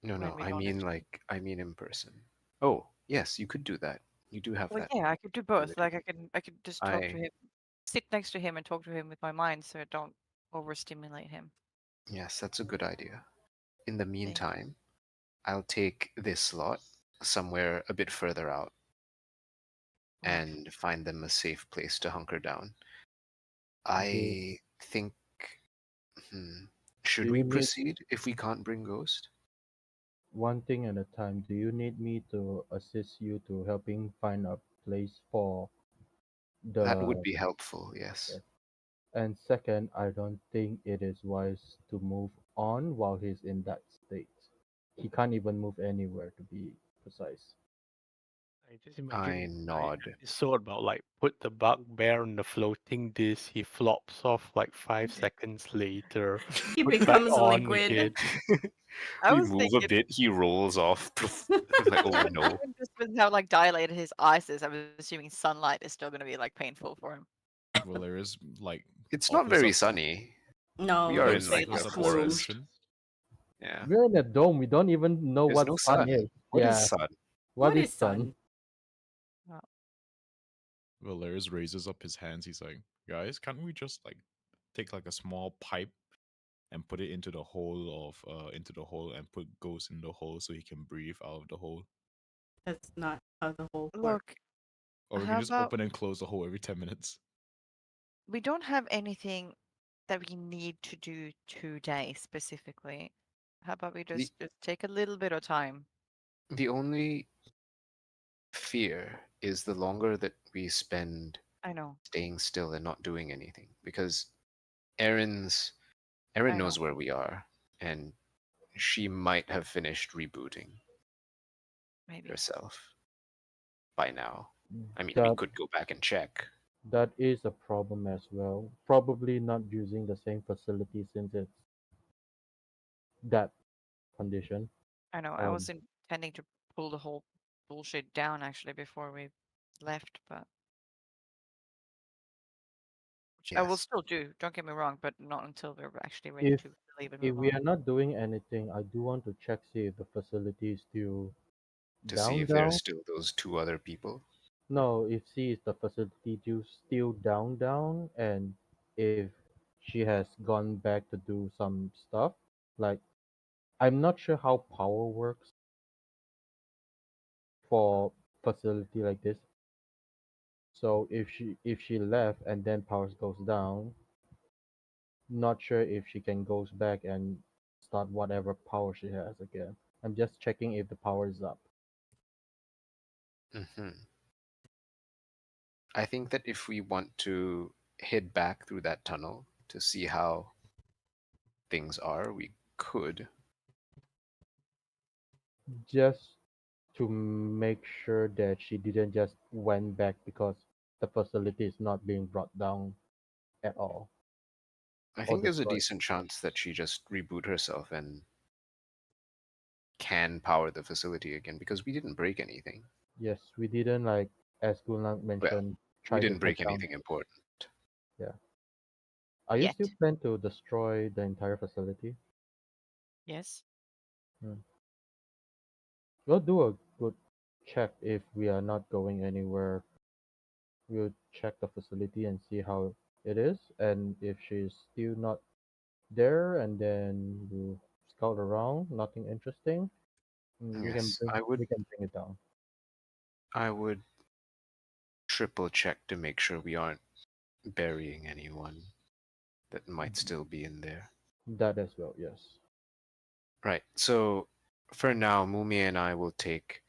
Speaker 4: when
Speaker 6: No,
Speaker 4: we don't have to.
Speaker 6: I mean in person. Oh, yes, you could do that. You do have
Speaker 4: Well,
Speaker 6: that
Speaker 4: yeah, I could do both.
Speaker 6: ability.
Speaker 4: Like I could just talk to
Speaker 6: I
Speaker 4: him, sit next to him, and talk to him with my mind, so I don't overstimulate him.
Speaker 6: Yes, that's a good idea. In the
Speaker 4: Thank you.
Speaker 6: meantime, I'll take this slot somewhere a bit further out
Speaker 4: Right.
Speaker 6: and find them a safe place to hunker down.
Speaker 3: Do
Speaker 6: I think. Hmm,
Speaker 3: do
Speaker 6: should we
Speaker 3: you need
Speaker 6: proceed if we can't bring Ghost?
Speaker 3: one thing at a time? Do you need me to assist you to helping find a place for
Speaker 6: That would
Speaker 3: the
Speaker 6: be helpful, yes.
Speaker 3: yes. And second, I don't think it is wise to move on while he's in that state. He can't even move anywhere to be precise.
Speaker 2: I just imagine
Speaker 6: I
Speaker 2: like
Speaker 6: nod.
Speaker 2: episode about like put the bugbear on the floating disc, he flops off like 5 seconds later,
Speaker 1: He
Speaker 2: put back
Speaker 1: becomes
Speaker 2: on
Speaker 1: liquid.
Speaker 2: again.
Speaker 4: I
Speaker 6: We
Speaker 4: was
Speaker 6: move a
Speaker 4: thinking,
Speaker 6: bit, he rolls off. Poof. I'm like, oh no.
Speaker 4: even just with how like dilated his eyes is, I was assuming sunlight is still going to be like painful for him.
Speaker 5: Valerius like
Speaker 6: It's not
Speaker 5: offers
Speaker 6: very
Speaker 5: up
Speaker 6: sunny. We
Speaker 1: No,
Speaker 6: are
Speaker 1: they
Speaker 6: in
Speaker 5: offers
Speaker 1: say
Speaker 6: like
Speaker 1: it's
Speaker 6: a
Speaker 5: offers up a
Speaker 1: plume.
Speaker 6: forest.
Speaker 5: solution.
Speaker 6: Yeah.
Speaker 3: We're in a dome. We don't even know
Speaker 6: There's
Speaker 3: what
Speaker 6: no
Speaker 3: sun
Speaker 6: sun.
Speaker 3: is.
Speaker 6: What is
Speaker 3: Yeah,
Speaker 6: sun?
Speaker 3: what
Speaker 1: What
Speaker 3: is
Speaker 1: is
Speaker 3: sun?
Speaker 1: sun?
Speaker 4: Well,
Speaker 5: Valerius raises up his hands. He's like, guys, can't we just like take like a small pipe and put it into the hole and put Ghost in the hole so he can breathe out of the hole?
Speaker 1: That's not how the whole works.
Speaker 4: look,
Speaker 5: Or we can
Speaker 4: how
Speaker 5: just
Speaker 4: about
Speaker 5: open and close the hole every 10 minutes.
Speaker 4: we don't have anything that we need to do today specifically. How about we
Speaker 6: The
Speaker 4: just take a little bit of time?
Speaker 6: the only fear is the longer that we spend
Speaker 4: I know,
Speaker 6: staying still and not doing anything. Because Erin's Erin
Speaker 4: I know,
Speaker 6: knows where we are, and she might have finished rebooting
Speaker 4: maybe.
Speaker 6: herself by now. I mean, we
Speaker 3: That
Speaker 6: could go back and check.
Speaker 3: that is a problem as well. Probably not using the same facility since it's that condition.
Speaker 4: I know. I was
Speaker 3: Um,
Speaker 4: intending to pull the whole bullshit down actually before we left, but which I will
Speaker 6: Yes.
Speaker 4: still do. Don't get me wrong, but not until we're actually ready
Speaker 3: if
Speaker 4: to leave and
Speaker 3: if
Speaker 4: move
Speaker 3: we
Speaker 4: on.
Speaker 3: are not doing anything, I do want to check see if the facility is still
Speaker 6: To see
Speaker 3: down
Speaker 6: if there are
Speaker 3: down.
Speaker 6: still those two other people.
Speaker 3: No, if see is the facility still down, and if she has gone back to do some stuff. Like I'm not sure how power works for facility like this. So if she left and then powers goes down, not sure if she can goes back and start whatever power she has again. I'm just checking if the power is up.
Speaker 6: Hmm. I think that if we want to head back through that tunnel to see how things are, we could.
Speaker 3: Just to make sure that she didn't just went back because the facility is not being brought down at all
Speaker 6: I
Speaker 3: or
Speaker 6: think there's a
Speaker 3: destroyed.
Speaker 6: decent chance that she just reboot herself and can power the facility again because we didn't break anything.
Speaker 3: Yes, we didn't like as Gulnag
Speaker 6: Well,
Speaker 3: mentioned
Speaker 6: we
Speaker 3: try to
Speaker 6: didn't
Speaker 3: take
Speaker 6: break
Speaker 3: down.
Speaker 6: anything important.
Speaker 3: Yeah. Are you
Speaker 4: Yet.
Speaker 3: still plan to destroy the entire facility?
Speaker 4: Yes.
Speaker 3: Hmm. We'll do a good check if we are not going anywhere. We'll check the facility and see how it is, and if she's still not there, and then we'll scout around. Nothing interesting. We can
Speaker 6: Yes,
Speaker 3: bring we can bring it down.
Speaker 6: I would triple check to make sure we aren't burying anyone that might still be in there.
Speaker 3: That as well. Yes.
Speaker 6: Right. So for now, Mumi and I will take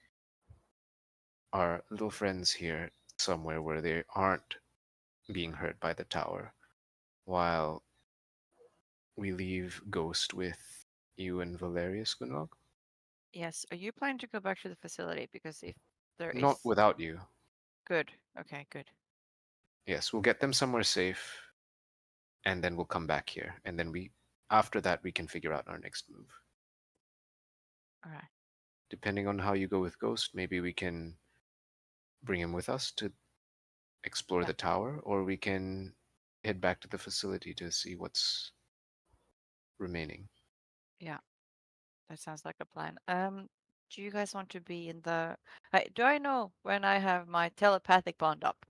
Speaker 6: our little friends here somewhere where they aren't being hurt by the tower, while we leave Ghost with you and Valerius Gunnog.
Speaker 4: Yes. Are you planning to go back to the facility? Because if there
Speaker 6: Not
Speaker 4: is
Speaker 6: without you.
Speaker 4: good. Okay, good.
Speaker 6: Yes, we'll get them somewhere safe, and then we'll come back here, and then after that, we can figure out our next move.
Speaker 4: All right.
Speaker 6: Depending on how you go with Ghost, maybe we can bring him with us to explore
Speaker 4: Yeah.
Speaker 6: the tower, or we can head back to the facility to see what's remaining.
Speaker 4: Yeah, that sounds like a plan. Do you guys want to be in the? Do I know when I have my telepathic bond up?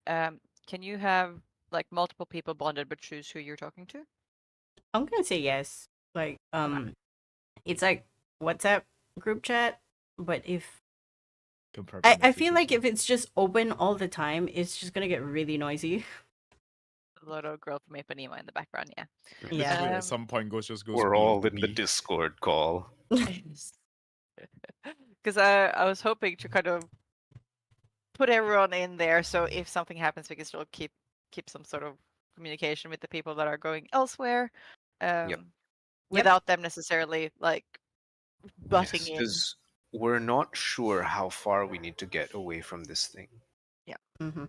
Speaker 4: Can you have like multiple people bonded, but choose who you're talking to?
Speaker 1: I'm gonna say yes. Like,
Speaker 4: Okay.
Speaker 1: it's like WhatsApp group chat, but if I feel like
Speaker 5: Compartmentalization.
Speaker 1: if it's just open all the time, it's just gonna get really noisy.
Speaker 4: Little girl from Ipanema in the background, yeah.
Speaker 1: Yeah.
Speaker 5: Literally, at
Speaker 4: Um,
Speaker 5: some point, Ghost just goes.
Speaker 6: We're
Speaker 5: "We have
Speaker 6: all
Speaker 5: to
Speaker 6: in the
Speaker 5: be."
Speaker 6: Discord call.
Speaker 4: Because I was hoping to kind of put everyone in there, so if something happens, we can still keep some sort of communication with the people that are going elsewhere, without them necessarily like butting in.
Speaker 6: Because we're not sure how far we need to get away from this thing.
Speaker 1: Hmm.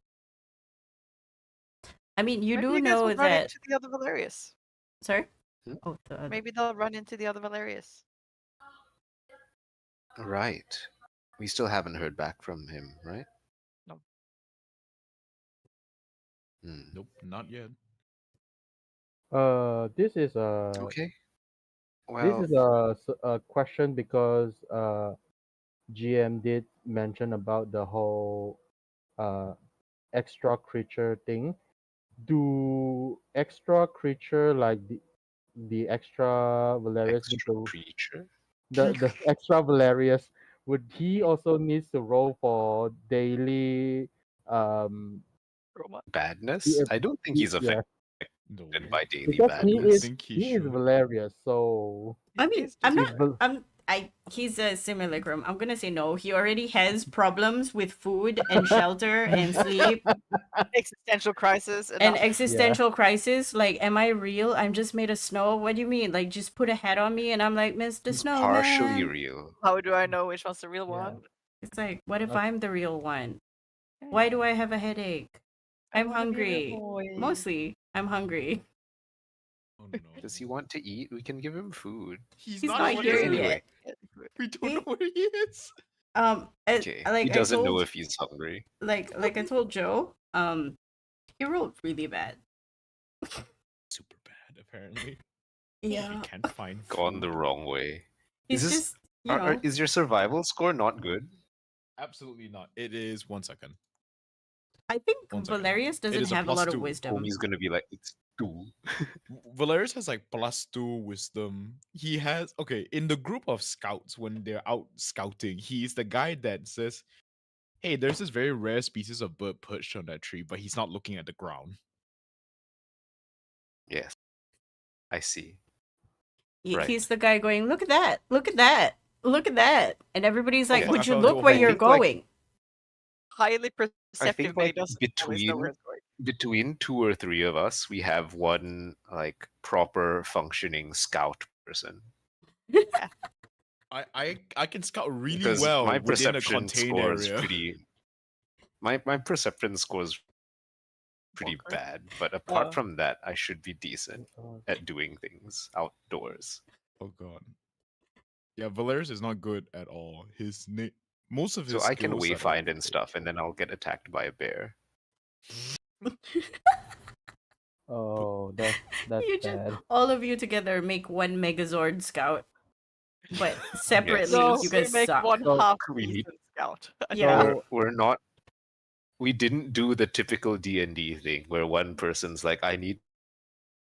Speaker 1: I mean, you
Speaker 4: Maybe
Speaker 1: do
Speaker 4: you guys
Speaker 1: know
Speaker 4: will run
Speaker 1: that.
Speaker 4: into the other Valerius.
Speaker 1: Sorry.
Speaker 6: Hmm?
Speaker 1: Oh, the other.
Speaker 4: Maybe they'll run into the other Valerius.
Speaker 6: Right. We still haven't heard back from him, right?
Speaker 4: No.
Speaker 5: Nope, not yet.
Speaker 3: This is
Speaker 6: Okay.
Speaker 3: this
Speaker 6: Well,
Speaker 3: is a question because GM did mention about the whole extra creature thing. Do extra creature like the extra Valerius with
Speaker 6: extra creature.
Speaker 3: the extra Valerius, would he also needs to roll for daily
Speaker 4: Roma.
Speaker 6: Badness?
Speaker 3: the,
Speaker 6: I don't think he's
Speaker 3: yeah,
Speaker 6: affected
Speaker 5: No,
Speaker 6: by daily
Speaker 3: because
Speaker 5: I don't
Speaker 6: badness.
Speaker 5: think he
Speaker 3: he is
Speaker 5: should.
Speaker 3: Valerius, so
Speaker 1: I mean,
Speaker 4: He's
Speaker 1: I'm
Speaker 4: just
Speaker 3: if
Speaker 1: not. He's a simulacrum. I'm gonna say no. He already has problems with food and shelter and sleep
Speaker 4: existential crisis.
Speaker 1: and
Speaker 4: Enough.
Speaker 1: existential crisis. Like, am I real? I'm just made of snow. What do you mean? Like, just put a hat on me and I'm like Mr.
Speaker 6: He's partially
Speaker 1: Snowman.
Speaker 6: real.
Speaker 4: How do I know which one's the real
Speaker 3: Yeah.
Speaker 4: one?
Speaker 1: It's like, what if
Speaker 3: Okay.
Speaker 1: I'm the real one? Why do I have a headache?
Speaker 4: I
Speaker 1: I'm
Speaker 4: wanna be a
Speaker 1: hungry.
Speaker 4: boy.
Speaker 1: Mostly, I'm hungry.
Speaker 5: Oh no.
Speaker 6: Does he want to eat? We can give him food.
Speaker 1: He's not
Speaker 5: here
Speaker 1: here
Speaker 6: Anyway.
Speaker 1: yet.
Speaker 5: We don't know where he is.
Speaker 6: Okay.
Speaker 1: Like
Speaker 6: He
Speaker 1: I
Speaker 6: doesn't know
Speaker 1: told,
Speaker 6: if he's hungry.
Speaker 1: like I told Joe, he rolled really bad.
Speaker 5: Super bad, apparently.
Speaker 1: Yeah,
Speaker 5: We can't find
Speaker 6: Gone the
Speaker 5: food.
Speaker 6: wrong way.
Speaker 1: he's
Speaker 6: Is this
Speaker 1: just, you know,
Speaker 6: is your survival score not good?
Speaker 5: Absolutely not. It is 1 second.
Speaker 1: I think
Speaker 5: 1 second.
Speaker 1: Valerius
Speaker 5: It
Speaker 1: doesn't
Speaker 5: is a
Speaker 1: have a lot of
Speaker 5: +2.
Speaker 1: wisdom.
Speaker 6: Homie's gonna be like, it's 2.
Speaker 5: Valerius has like +2 wisdom. He has in the group of scouts when they're out scouting, he's the guy that says, "Hey, there's this very rare species of bird perched on that tree," but he's not looking at the ground.
Speaker 6: Yes. I see. Right.
Speaker 1: He's the guy going, look at that, look at that, look at that, and everybody's like,
Speaker 6: Yeah.
Speaker 1: would
Speaker 5: I
Speaker 1: you
Speaker 5: fell
Speaker 1: look
Speaker 5: into a
Speaker 1: where
Speaker 5: hole.
Speaker 1: you're
Speaker 6: I think, like,
Speaker 1: going?
Speaker 4: Highly
Speaker 6: I
Speaker 4: perceptive,
Speaker 6: think
Speaker 4: but he
Speaker 6: like
Speaker 4: doesn't always know where it's going.
Speaker 6: between 2 or 3 of us, we have one like proper functioning scout person.
Speaker 5: I can scout really
Speaker 6: Because
Speaker 5: well
Speaker 6: my
Speaker 5: within a
Speaker 6: perception
Speaker 5: contained
Speaker 6: score is
Speaker 5: area.
Speaker 6: pretty. My perception score is pretty
Speaker 4: Okay.
Speaker 6: bad, but apart from that, I should be decent at doing things outdoors.
Speaker 5: Oh god. Yeah, Valerius is not good at all. Most of his
Speaker 6: So I can
Speaker 5: skills are
Speaker 6: wayfind and stuff, and then I'll get attacked by a bear.
Speaker 3: oh that's
Speaker 1: You just,
Speaker 3: bad.
Speaker 1: all of you together make one Megazord scout, but separately
Speaker 4: No,
Speaker 1: you
Speaker 4: we
Speaker 1: guys
Speaker 4: make
Speaker 1: suck.
Speaker 4: one
Speaker 3: So
Speaker 4: half
Speaker 6: we-
Speaker 4: decent scout.
Speaker 1: Yeah.
Speaker 6: We're not. We didn't do the typical D&D thing where one person's like, I need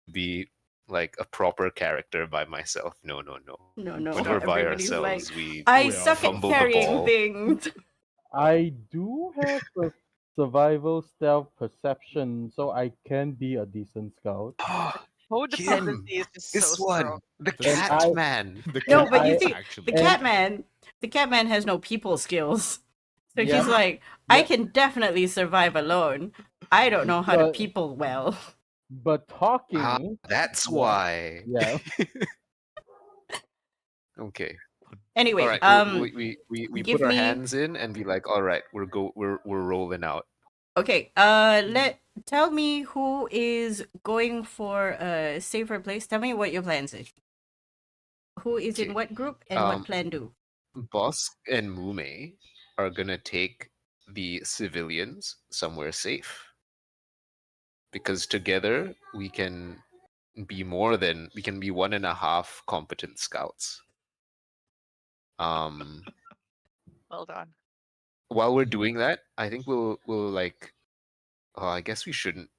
Speaker 6: to be like a proper character by myself. No.
Speaker 1: No,
Speaker 6: When
Speaker 1: no.
Speaker 6: we're by
Speaker 1: Everybody's
Speaker 6: ourselves,
Speaker 1: like,
Speaker 6: we
Speaker 1: I
Speaker 5: We
Speaker 1: suck at
Speaker 6: fumble the
Speaker 1: carrying
Speaker 6: ball.
Speaker 1: things.
Speaker 3: I do have a survival stealth perception, so I can be a decent scout.
Speaker 4: Codependency is just
Speaker 6: This
Speaker 4: so
Speaker 6: one,
Speaker 4: strong.
Speaker 6: the
Speaker 5: And
Speaker 6: cat
Speaker 3: I-
Speaker 6: man.
Speaker 5: The
Speaker 1: No,
Speaker 5: cat
Speaker 1: but you
Speaker 5: is
Speaker 1: see,
Speaker 5: actually
Speaker 1: the Catman has no people skills. So
Speaker 3: Yeah.
Speaker 1: he's like, I
Speaker 3: Yeah.
Speaker 1: can definitely survive alone. I don't know how to
Speaker 3: But-
Speaker 1: people well.
Speaker 3: But talking,
Speaker 6: Ah, that's
Speaker 3: Yeah.
Speaker 6: why.
Speaker 3: yeah.
Speaker 6: Okay.
Speaker 1: Anyway,
Speaker 6: All right. We
Speaker 1: give
Speaker 6: put our
Speaker 1: me-
Speaker 6: hands in and be like, all right, we're rolling out.
Speaker 1: okay, tell me who is going for a safer place. Tell me what your plans is. Who is in
Speaker 6: Okay.
Speaker 1: what group and what plan do?
Speaker 6: Boss and Mume are gonna take the civilians somewhere safe because together we can be 1.5 competent scouts.
Speaker 4: Well done.
Speaker 6: While we're doing that, I think we'll like. Oh, I guess we shouldn't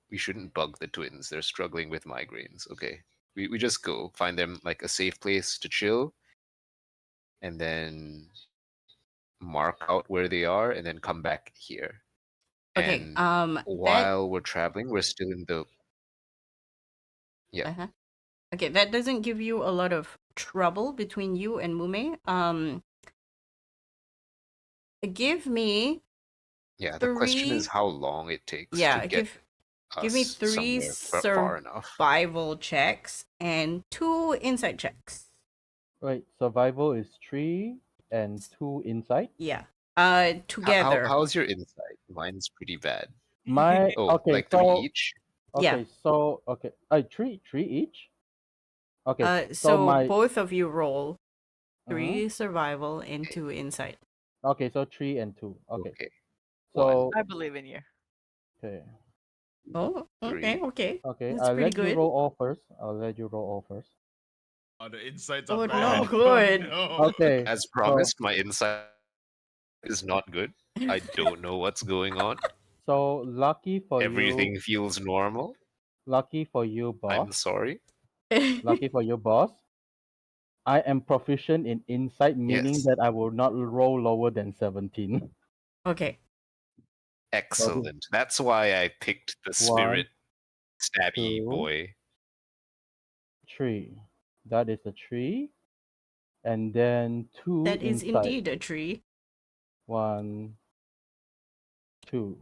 Speaker 6: bug the twins. They're struggling with migraines. Okay, we just go find them like a safe place to chill, and then mark out where they are, and then come back here.
Speaker 1: Okay.
Speaker 6: And
Speaker 1: That.
Speaker 6: while we're traveling, we're still in the
Speaker 1: Uh-huh. Okay, that doesn't give you a lot of trouble between you and Mume. Give me
Speaker 6: yeah. The question is
Speaker 1: three.
Speaker 6: how long it takes to
Speaker 1: Yeah,
Speaker 6: get
Speaker 1: give me
Speaker 6: us
Speaker 1: 3
Speaker 6: somewhere far enough.
Speaker 1: survival checks and 2 insight checks.
Speaker 3: Wait, survival is 3 and 2 insight.
Speaker 1: Yeah.
Speaker 6: How,
Speaker 1: Together.
Speaker 6: how's your insight? Mine's pretty bad.
Speaker 3: My
Speaker 6: Oh,
Speaker 3: okay,
Speaker 6: like 3
Speaker 3: so
Speaker 6: each?
Speaker 1: Yeah.
Speaker 3: okay, so okay, three each. Okay, so
Speaker 1: So
Speaker 3: my
Speaker 1: both of you roll
Speaker 3: Mhm.
Speaker 1: 3 survival and 2 insight.
Speaker 3: Okay, so 3 and 2. Okay,
Speaker 6: Okay.
Speaker 3: so
Speaker 4: I believe in you.
Speaker 3: okay,
Speaker 1: Oh, okay,
Speaker 6: 3.
Speaker 1: okay.
Speaker 3: okay.
Speaker 1: That's
Speaker 3: I'll
Speaker 1: pretty
Speaker 3: let you
Speaker 1: good.
Speaker 3: roll all first. I'll let you roll all first.
Speaker 5: Oh, the insights
Speaker 1: Oh,
Speaker 5: are
Speaker 1: not
Speaker 5: bad.
Speaker 1: good.
Speaker 5: Oh, no.
Speaker 3: Okay,
Speaker 6: As
Speaker 3: so
Speaker 6: promised, my insight is not good. I don't know what's going on.
Speaker 3: so lucky for
Speaker 6: Everything
Speaker 3: you,
Speaker 6: feels normal.
Speaker 3: boss.
Speaker 6: I'm sorry.
Speaker 3: Lucky for you, boss. I am proficient in insight, meaning
Speaker 6: Yes.
Speaker 3: that I will not roll lower than 17.
Speaker 1: Okay.
Speaker 6: Excellent. That's why I picked the
Speaker 3: 1,
Speaker 6: spirit stabby
Speaker 3: 2,
Speaker 6: boy.
Speaker 3: 3. That is a 3. And then 2
Speaker 1: That is
Speaker 3: insight.
Speaker 1: indeed a tree.
Speaker 3: 1, 2.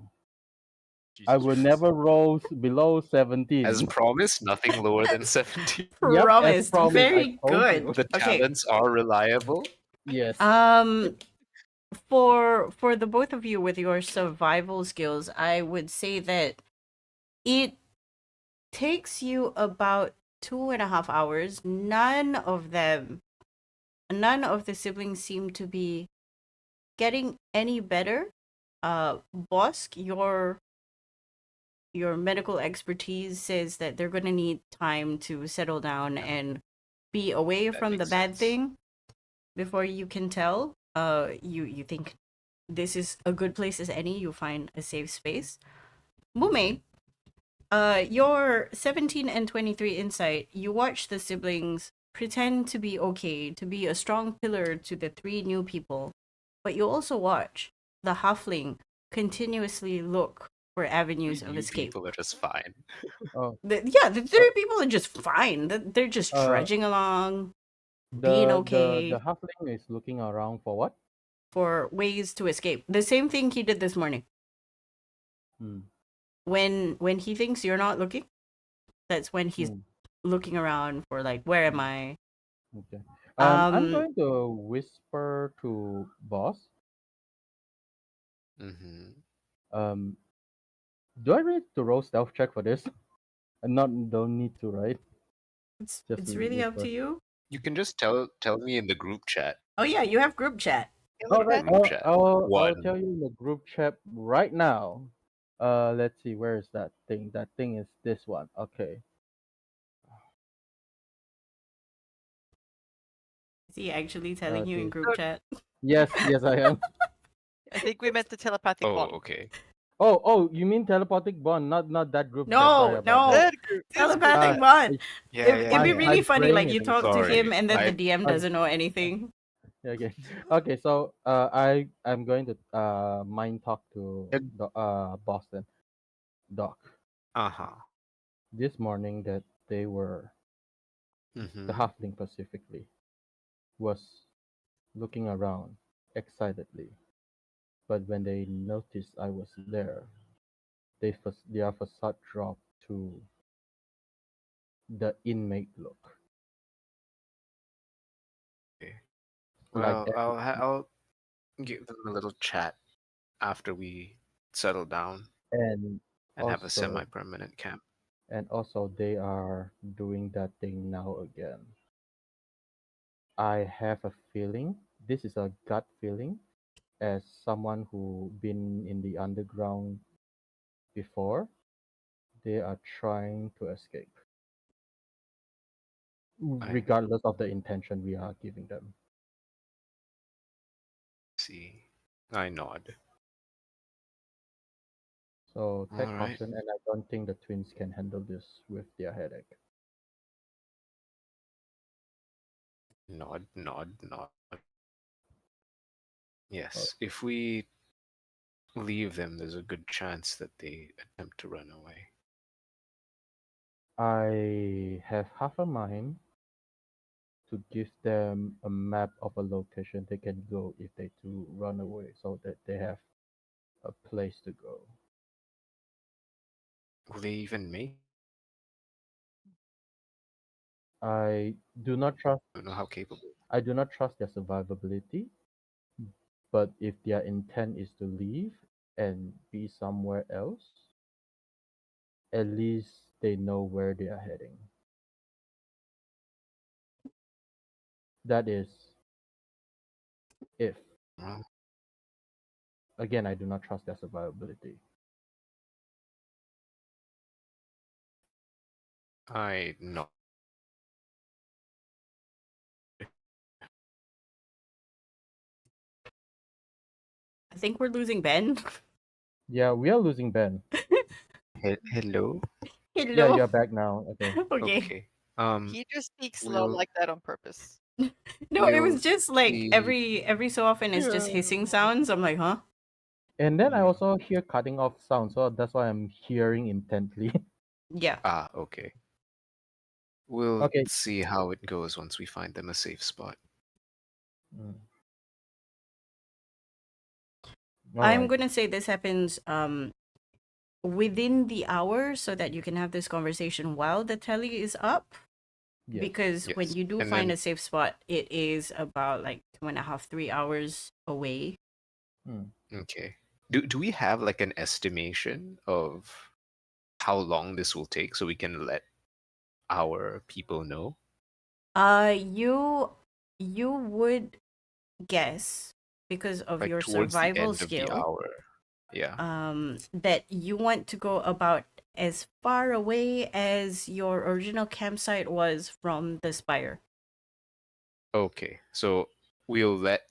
Speaker 5: Jesus
Speaker 3: I will
Speaker 5: Christ.
Speaker 3: never roll below 17.
Speaker 6: As promised, nothing lower than 17.
Speaker 3: Yep, as
Speaker 1: Promised.
Speaker 3: promised. I
Speaker 1: Very
Speaker 3: told
Speaker 1: good.
Speaker 3: you.
Speaker 6: The
Speaker 1: Okay.
Speaker 6: talents are reliable.
Speaker 3: Yes.
Speaker 1: For the both of you with your survival skills, I would say that it takes you about 2.5 hours. None of the siblings seem to be getting any better. Bosk, your medical expertise says that they're gonna need time to settle down and be away
Speaker 6: That
Speaker 1: from the
Speaker 6: makes
Speaker 1: bad
Speaker 6: sense.
Speaker 1: thing before you can tell. You think this is a good place as any, you find a safe space. Mume, your 17 and 23 insight, you watch the siblings pretend to be okay, to be a strong pillar to the 3 new people, but you also watch the halfling continuously look for avenues of
Speaker 6: New
Speaker 1: escape.
Speaker 6: people are just fine.
Speaker 3: Oh,
Speaker 1: The 3 people are just fine. They're just trudging along, being
Speaker 3: the
Speaker 1: okay,
Speaker 3: halfling is looking around for what?
Speaker 1: for ways to escape. The same thing he did this morning.
Speaker 3: Hmm.
Speaker 1: When he thinks you're not looking, that's when he's
Speaker 3: Hmm.
Speaker 1: looking around for like, where am I?
Speaker 3: Okay. I'm going to whisper to boss.
Speaker 6: Mm-hmm.
Speaker 3: Do I need to roll stealth check for this? Don't need to, right?
Speaker 1: It's
Speaker 3: Just
Speaker 1: really up to
Speaker 3: whisper.
Speaker 1: you.
Speaker 6: You can just tell me in the group chat.
Speaker 1: Oh yeah, you have group chat.
Speaker 3: All right,
Speaker 6: Group chat.
Speaker 3: I'll
Speaker 6: 1.
Speaker 3: tell you in the group chat right now. Let's see, where is that thing? That thing is this one. Okay.
Speaker 1: Is he actually telling you in group
Speaker 4: Good.
Speaker 1: chat?
Speaker 3: Yes, I am.
Speaker 4: I think we meant the telepathic
Speaker 6: Oh,
Speaker 4: bond.
Speaker 6: okay.
Speaker 3: Oh, you mean telepathic bond, not that group chat. Sorry
Speaker 1: No,
Speaker 3: about
Speaker 1: no.
Speaker 3: that.
Speaker 4: That group. This group.
Speaker 1: Telepathic
Speaker 3: Uh,
Speaker 1: bond.
Speaker 6: Yeah,
Speaker 1: It'd be
Speaker 6: yeah,
Speaker 1: really
Speaker 6: yeah.
Speaker 1: funny, like
Speaker 3: brain
Speaker 1: you
Speaker 3: is
Speaker 1: talk to
Speaker 6: Sorry.
Speaker 1: him and then the
Speaker 6: I
Speaker 1: DM
Speaker 3: okay.
Speaker 1: doesn't know anything.
Speaker 3: Okay. Okay. So I'm going to mind talk to Boston Doc.
Speaker 6: uh-huh.
Speaker 3: This morning that they were
Speaker 6: Mm-hmm.
Speaker 3: the halfling specifically was looking around excitedly, but when they noticed I was there, their facade dropped to the inmate look.
Speaker 6: Okay.
Speaker 3: Like
Speaker 6: Well, I'll give them a little chat after we settle down
Speaker 3: and
Speaker 6: and have a
Speaker 3: also
Speaker 6: semi-permanent camp.
Speaker 3: they are doing that thing now again. I have a feeling, this is a gut feeling, as someone who been in the underground before, they are trying to escape,
Speaker 6: I
Speaker 3: regardless of the intention we are giving them.
Speaker 6: see. I nod.
Speaker 3: So take
Speaker 6: All right.
Speaker 3: caution, and I don't think the twins can handle this with their headache.
Speaker 6: Nod, nod, nod.
Speaker 3: Uh,
Speaker 6: Yes, if we leave them, there's a good chance that they attempt to run away.
Speaker 3: I have half a mind to give them a map of a location they can go if they do run away, so that they have a place to go.
Speaker 6: Will they even make?
Speaker 3: I do not trust.
Speaker 6: I don't know how capable.
Speaker 3: I do not trust their survivability. But if their intent is to leave and be somewhere else, at least they know where they are heading. That is, if.
Speaker 6: Well,
Speaker 3: Again, I do not trust their survivability.
Speaker 6: I nod.
Speaker 1: I think we're losing Ben.
Speaker 3: Yeah, we are losing Ben.
Speaker 6: Hello.
Speaker 3: Yeah,
Speaker 1: Hello.
Speaker 3: you're back now. Okay.
Speaker 1: Okay.
Speaker 6: Okay.
Speaker 4: He just speaks slow
Speaker 6: We'll
Speaker 4: like that on purpose.
Speaker 1: No, it was
Speaker 6: we'll
Speaker 1: just like
Speaker 6: see.
Speaker 1: every so often it's just hissing sounds. I'm like, huh?
Speaker 3: And then I
Speaker 6: Hmm.
Speaker 3: also hear cutting off sound, so that's why I'm hearing intently.
Speaker 1: Yeah.
Speaker 6: Ah, okay. We'll
Speaker 3: Okay.
Speaker 6: see how it goes once we find them a safe spot.
Speaker 3: Mm.
Speaker 1: I'm
Speaker 3: Alright.
Speaker 1: gonna say this happens within the hour so that you can have this conversation while the telly is up.
Speaker 3: Yes.
Speaker 1: Because when
Speaker 6: Yes.
Speaker 1: you do
Speaker 6: And
Speaker 1: find
Speaker 6: then
Speaker 1: a safe spot, it is about like 2.5, 3 hours away.
Speaker 3: Mm.
Speaker 6: okay. Do we have like an estimation of how long this will take so we can let our people know?
Speaker 1: You would guess because of
Speaker 6: Like
Speaker 1: your
Speaker 6: towards the
Speaker 1: survival
Speaker 6: end of the
Speaker 1: skill,
Speaker 6: hour. Yeah.
Speaker 1: that you want to go about as far away as your original campsite was from the spire.
Speaker 6: Okay. So we'll let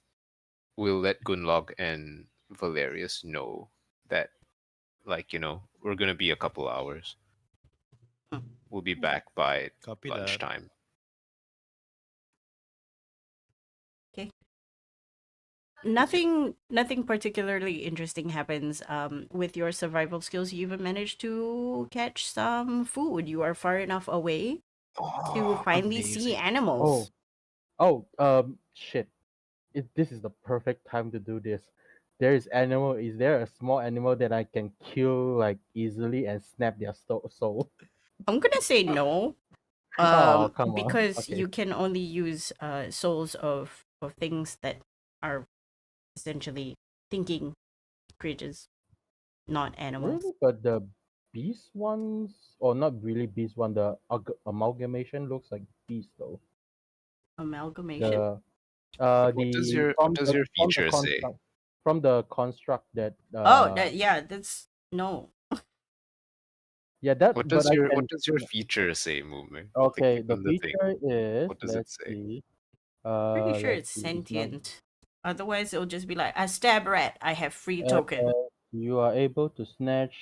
Speaker 6: Gunlog and Valerius know that, like, we're gonna be a couple hours.
Speaker 1: Hmm.
Speaker 6: We'll be back by
Speaker 5: Copy that.
Speaker 6: lunchtime.
Speaker 1: Nothing particularly interesting happens with your survival skills. You even managed to catch some food. You are far enough away to
Speaker 6: Oh,
Speaker 1: finally see
Speaker 6: amazing.
Speaker 1: animals.
Speaker 3: Shit. This is the perfect time to do this. There is animal. Is there a small animal that I can kill like easily and snap their soul?
Speaker 1: I'm gonna say no,
Speaker 3: Oh, come on.
Speaker 1: because
Speaker 3: Okay.
Speaker 1: you can only use souls of things that are essentially thinking creatures, not animals.
Speaker 3: Really? But the beast ones, or not really beast one, the amalgamation looks like beast though.
Speaker 1: Amalgamation.
Speaker 3: The
Speaker 6: What does
Speaker 3: the
Speaker 6: your
Speaker 3: from the
Speaker 6: feature say?
Speaker 3: construct, from the construct that
Speaker 1: Oh, that's no.
Speaker 3: yeah, that,
Speaker 6: What
Speaker 3: but
Speaker 6: does
Speaker 3: I
Speaker 6: your
Speaker 3: can.
Speaker 6: feature say, Movement?
Speaker 3: Okay,
Speaker 6: Click
Speaker 3: the
Speaker 6: on the thing.
Speaker 3: feature is,
Speaker 6: What does it
Speaker 3: let's
Speaker 6: say?
Speaker 3: see.
Speaker 1: Pretty sure
Speaker 3: Let's
Speaker 1: it's
Speaker 3: see. It's not.
Speaker 1: sentient. Otherwise, it'll just be like a stab rat. I have free token.
Speaker 3: You are able to snatch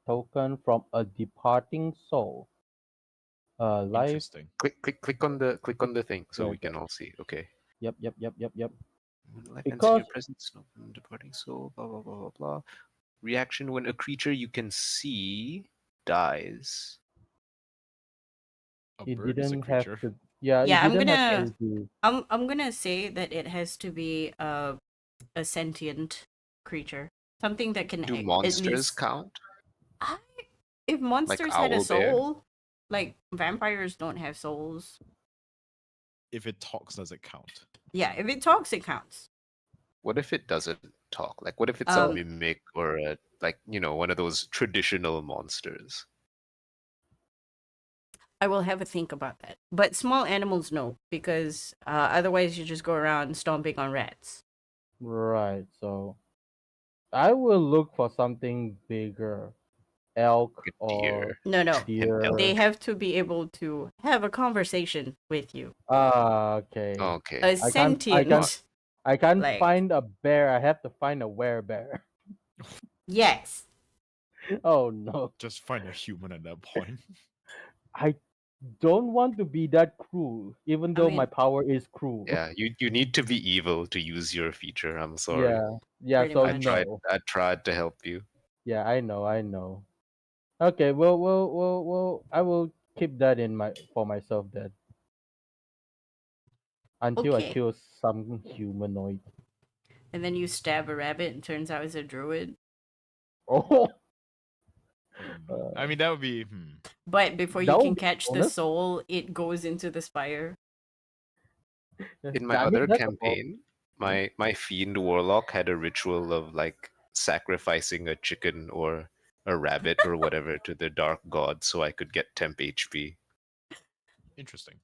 Speaker 3: token from a departing soul. Life.
Speaker 5: Interesting.
Speaker 6: Click on the thing so
Speaker 3: Yeah,
Speaker 6: we can all see. Okay.
Speaker 3: Yep.
Speaker 6: When life ends in
Speaker 3: Because
Speaker 6: your presence, no departing soul, blah blah blah blah blah. Reaction when a creature you can see dies.
Speaker 5: A
Speaker 3: it
Speaker 5: bird is a
Speaker 3: didn't have
Speaker 5: creature.
Speaker 3: to. Yeah, it
Speaker 1: Yeah,
Speaker 3: didn't have
Speaker 6: Yeah.
Speaker 3: to be.
Speaker 1: I'm gonna say that it has to be a sentient creature, something that can
Speaker 6: Do
Speaker 1: at
Speaker 6: monsters
Speaker 1: least.
Speaker 6: count?
Speaker 1: I, if
Speaker 6: Like
Speaker 1: monsters had a
Speaker 6: owl bear?
Speaker 1: soul, like vampires don't have souls.
Speaker 5: If it talks, does it count?
Speaker 1: Yeah, if it talks, it counts.
Speaker 6: What if it doesn't talk? Like, what if it's a
Speaker 1: Um,
Speaker 6: mimic or a, like, one of those traditional monsters?
Speaker 1: I will have a think about that. But small animals, no, because otherwise you just go around stomping on rats.
Speaker 3: Right. So I will look for something bigger. elk
Speaker 6: A
Speaker 3: or
Speaker 6: deer.
Speaker 1: No.
Speaker 6: An elk.
Speaker 1: They
Speaker 3: deer.
Speaker 1: have to be able to have a conversation with you.
Speaker 3: Ah, okay.
Speaker 6: Okay.
Speaker 1: A
Speaker 3: I can't. I can't.
Speaker 1: sentient,
Speaker 3: I can't
Speaker 1: like,
Speaker 3: find a bear. I have to find a werebear.
Speaker 1: yes.
Speaker 3: Oh no!
Speaker 5: Just find a human at that point.
Speaker 3: I don't want to be that cruel, even
Speaker 1: I
Speaker 3: though my
Speaker 1: mean,
Speaker 3: power is cruel.
Speaker 6: Yeah, you need to be evil to use your feature. I'm sorry.
Speaker 3: Yeah. Yeah.
Speaker 1: pretty
Speaker 3: So
Speaker 6: I
Speaker 1: much.
Speaker 6: tried
Speaker 3: no.
Speaker 6: I tried to help you.
Speaker 3: Yeah. I know. I know. Okay. Well. I will keep that in my for myself then until I
Speaker 1: Okay.
Speaker 3: kill some humanoid.
Speaker 1: And then you stab a rabbit and turns out it's a druid.
Speaker 3: Oh.
Speaker 5: I mean, that would be.
Speaker 1: But before you
Speaker 3: That
Speaker 1: can
Speaker 3: would be
Speaker 1: catch
Speaker 3: a
Speaker 1: the
Speaker 3: bonus.
Speaker 1: soul, it goes into the spire.
Speaker 6: In my
Speaker 3: Damn it!
Speaker 6: other
Speaker 3: That's a bonus.
Speaker 6: campaign, my fiend warlock had a ritual of like sacrificing a chicken or a rabbit or whatever to the dark god so I could get temp HP.
Speaker 5: Interesting.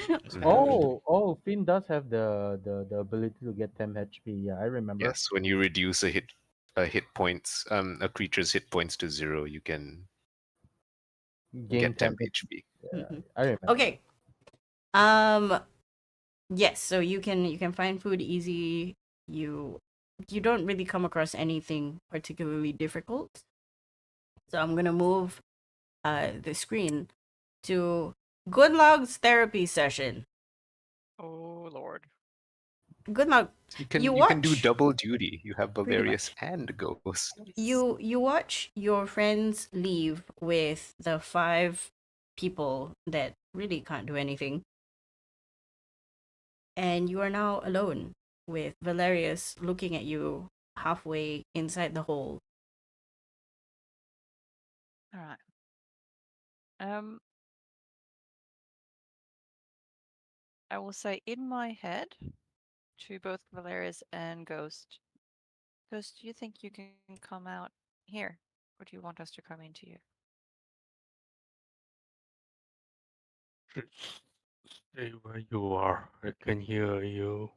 Speaker 5: That's very
Speaker 6: Mhm.
Speaker 5: interesting.
Speaker 3: Oh, Finn does have the ability to get 10 HP. Yeah, I remember.
Speaker 6: Yes, when you reduce a hit points a creature's hit points to 0, you can
Speaker 3: Gain
Speaker 6: get
Speaker 3: 10
Speaker 6: temp
Speaker 3: HP.
Speaker 6: HP.
Speaker 3: Yeah,
Speaker 1: Mhm.
Speaker 3: I remember.
Speaker 1: Okay. Um. Yes. So you can find food easy. You don't really come across anything particularly difficult. So I'm gonna move the screen to Goodlog's therapy session.
Speaker 4: Oh Lord.
Speaker 1: Goodlog, you
Speaker 6: You can do
Speaker 1: watch
Speaker 6: double duty. You have
Speaker 1: pretty
Speaker 6: Valerius
Speaker 1: much.
Speaker 6: and Ghost.
Speaker 1: You watch your friends leave with the 5 people that really can't do anything, and you are now alone with Valerius looking at you halfway inside the hole.
Speaker 4: All right. Um, I will say in my head to both Valerius and Ghost. Ghost, do you think you can come out here, or do you want us to come into you?
Speaker 2: Just stay where you are. I can hear you.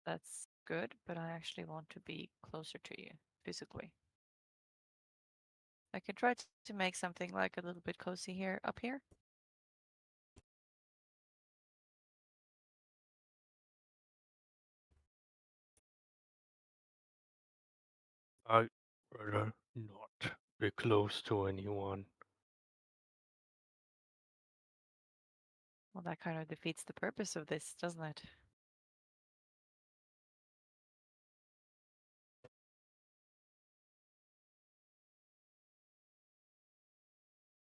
Speaker 4: That's good, but I actually want to be closer to you physically. I could try to make something like a little bit cozy here, up here.
Speaker 2: I'd rather not be close to anyone.
Speaker 4: Well, that kind of defeats the purpose of this, doesn't it?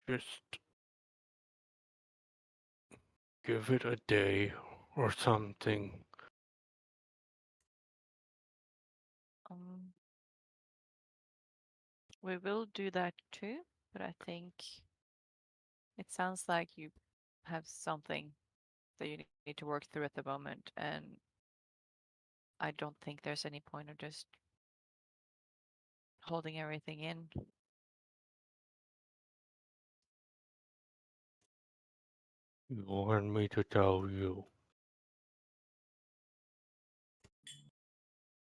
Speaker 2: Just give it a day or something.
Speaker 4: Um, we will do that too, but I think it sounds like you have something that you need to work through at the moment, and I don't think there's any point of just holding everything in.
Speaker 2: You want me to tell you?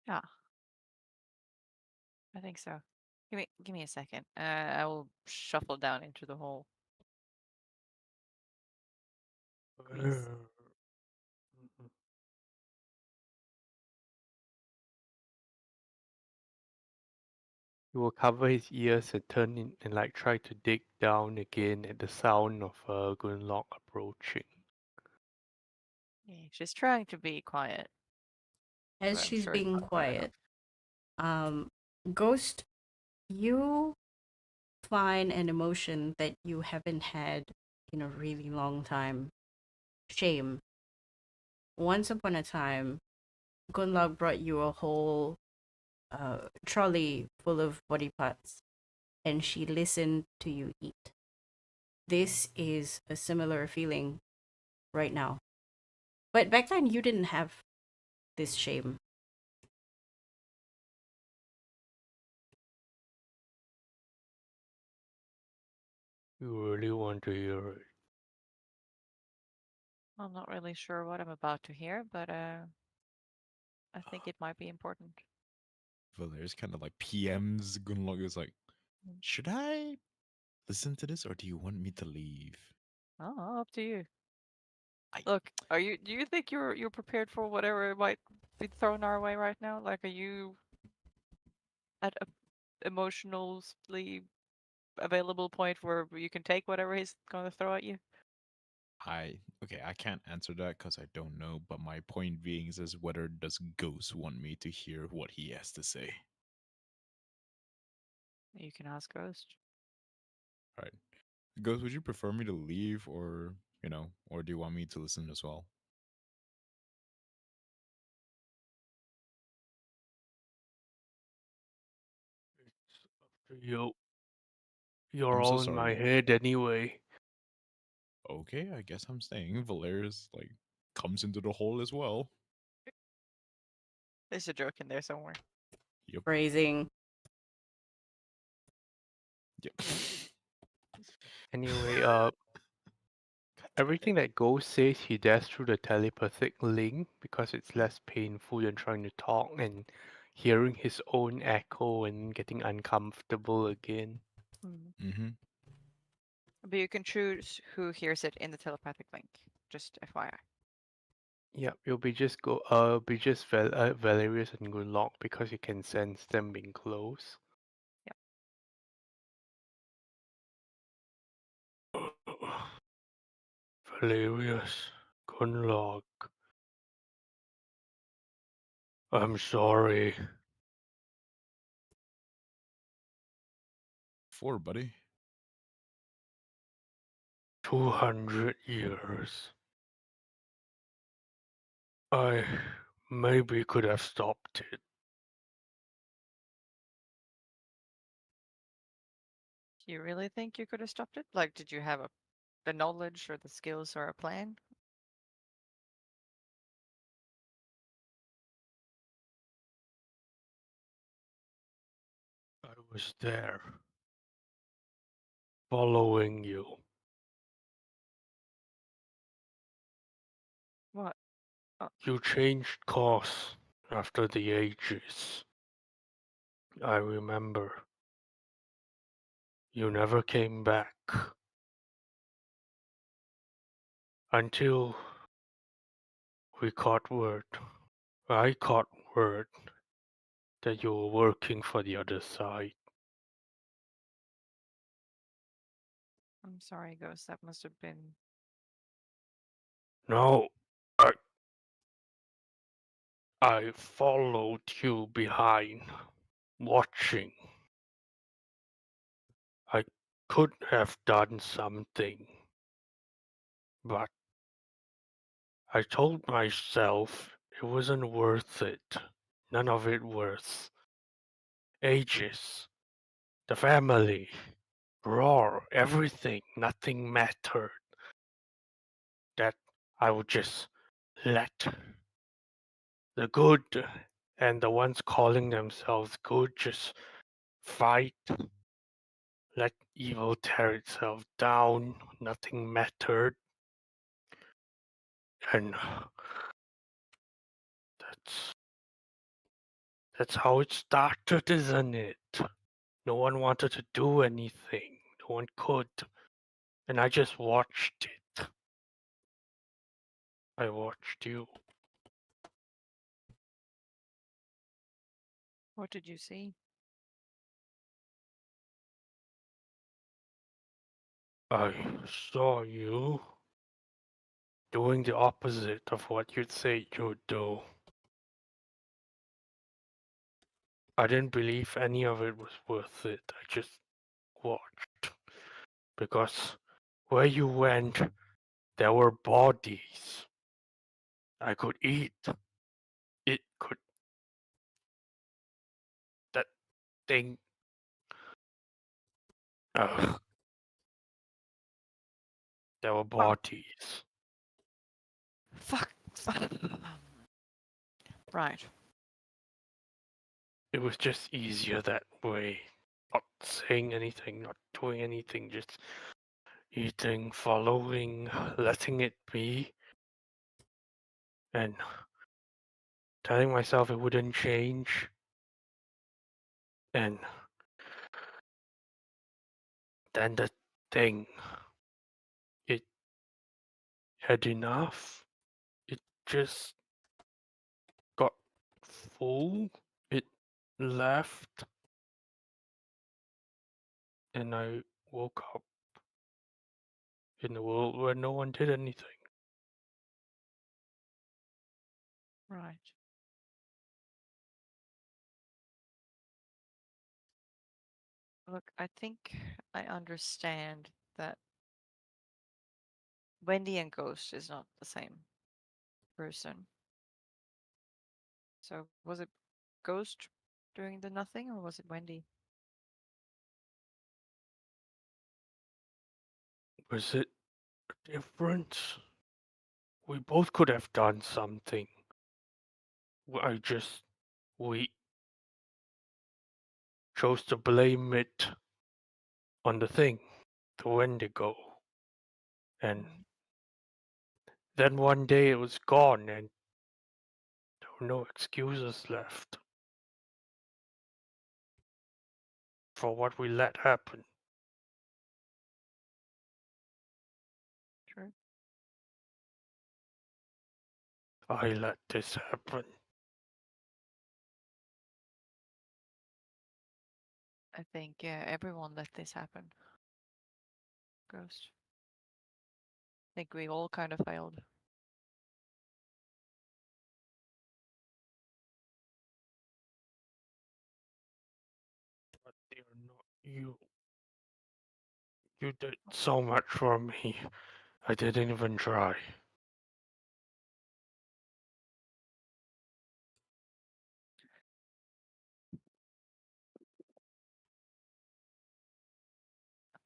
Speaker 4: Yeah, I think so. Give me a second. I will shuffle down into the hole. Please.
Speaker 2: He will cover his ears and turn in and like try to dig down again at the sound of Gunlock approaching.
Speaker 4: Yeah, she's trying to be quiet,
Speaker 1: As
Speaker 4: but I'm
Speaker 1: she's
Speaker 4: sure it's
Speaker 1: being
Speaker 4: not quiet enough.
Speaker 1: quiet, um, Ghost, you find an emotion that you haven't had in a really long time. Shame. Once upon a time, Gunlog brought you a whole trolley full of body parts, and she listened to you eat. This is a similar feeling right now. But back then, you didn't have this shame.
Speaker 2: You really want to hear it?
Speaker 4: I'm not really sure what I'm about to hear, but I think it might be important.
Speaker 5: Valerius kind of like PMs Gunlog is like, should I listen to this or do you want me to leave?
Speaker 4: Oh, up to you.
Speaker 5: I-
Speaker 4: Look, do you think you're prepared for whatever might be thrown our way right now? Like, are you at a emotionally available point where you can take whatever he's going to throw at you?
Speaker 5: Okay, I can't answer that because I don't know, but my point being is whether does Ghost want me to hear what he has to say?
Speaker 4: You can ask Ghost.
Speaker 5: Alright. Ghost, would you prefer me to leave or or do you want me to listen as well?
Speaker 2: You, you're
Speaker 5: I'm so
Speaker 2: all in my
Speaker 5: sorry.
Speaker 2: head anyway.
Speaker 5: Okay, I guess I'm staying. Valerius like comes into the hole as well.
Speaker 4: There's a joke in there somewhere.
Speaker 5: Yep.
Speaker 1: Phrasing.
Speaker 5: Yep.
Speaker 2: Anyway, everything that Ghost says he does through the telepathic link because it's less painful than trying to talk and hearing his own echo and getting uncomfortable again.
Speaker 5: Mm-hmm.
Speaker 4: But you can choose who hears it in the telepathic link. Just FYI.
Speaker 2: Yep, it'll be just Valerius and Gunlock because you can sense them being close. Valerius, Gunlock. I'm sorry.
Speaker 5: 4, buddy.
Speaker 2: 200 years. I maybe could have stopped it.
Speaker 4: Do you really think you could have stopped it? Like, did you have the knowledge or the skills or a plan?
Speaker 2: I was there, following you.
Speaker 4: What?
Speaker 2: You changed course after the ages. I remember. You never came back. Until we caught word. I caught word that you were working for the other side.
Speaker 4: I'm sorry, Ghost. That must have been.
Speaker 2: No, I followed you behind, watching. I could have done something, but I told myself it wasn't worth it. None of it worth. Ages, the family, roar, everything, nothing mattered. That I would just let the good and the ones calling themselves good just fight, let evil tear itself down, nothing mattered. And that's how it started, isn't it? No one wanted to do anything. No one could. And I just watched it. I watched you.
Speaker 4: What did you see?
Speaker 2: I saw you doing the opposite of what you'd say you'd do. I didn't believe any of it was worth it. I just watched. Because where you went, there were bodies. I could eat. It could. That thing. Ugh. There were bodies.
Speaker 4: Fuck. Right.
Speaker 2: It was just easier that way. Not saying anything, not doing anything, just eating, following, letting it be, and telling myself it wouldn't change. And then the thing, it had enough. It just got full. It left, and I woke up in a world where no one did anything.
Speaker 4: Right. Look, I think I understand that Wendy and Ghost is not the same person. So was it Ghost doing the nothing or was it Wendy?
Speaker 2: Was it a difference? We both could have done something. We chose to blame it on the thing, the Wendigo. And
Speaker 4: Mm.
Speaker 2: then one day it was gone and there were no excuses left for what we let happen.
Speaker 4: True.
Speaker 2: I let this happen.
Speaker 4: I think everyone let this happen. Ghost. I think we all kind of failed.
Speaker 2: But they're not you. You did so much for me. I didn't even try.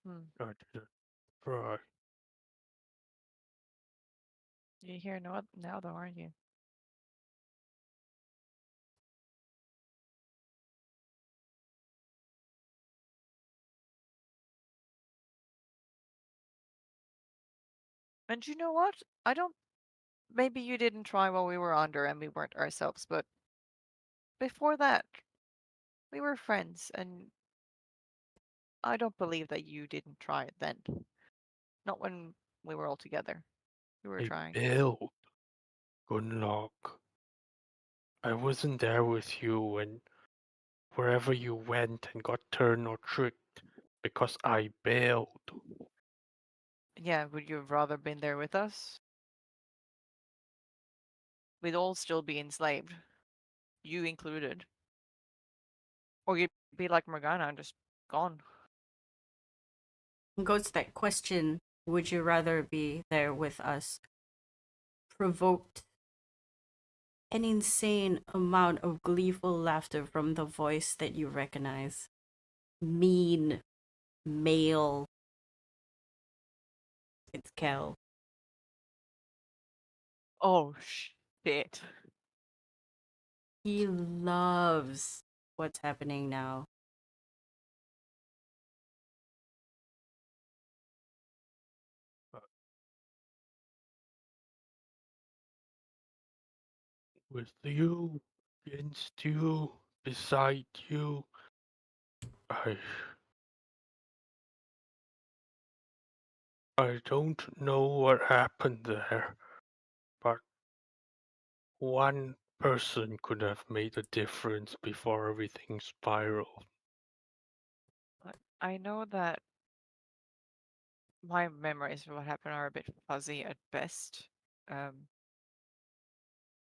Speaker 4: Hmm.
Speaker 2: I didn't try.
Speaker 4: You're here now though, aren't you? And you know what? I don't. Maybe you didn't try while we were under and we weren't ourselves, but before that, we were friends, and I don't believe that you didn't try it then. Not when we were all together. You were
Speaker 2: I
Speaker 4: trying.
Speaker 2: bailed. Good luck. I wasn't there with you when wherever you went and got turned or tricked because I bailed.
Speaker 4: Yeah, would you have rather been there with us? We'd all still be enslaved, you included. Or you'd be like Morgana and just gone.
Speaker 1: Goes to that question, would you rather be there with us? Provoked an insane amount of gleeful laughter from the voice that you recognize. Mean, male. It's Kel.
Speaker 4: Oh, shit.
Speaker 1: He loves what's happening now.
Speaker 2: With you, against you, beside you, I I don't know what happened there, but one person could have made a difference before everything spiraled.
Speaker 4: I know that my memories of what happened are a bit fuzzy at best. Um,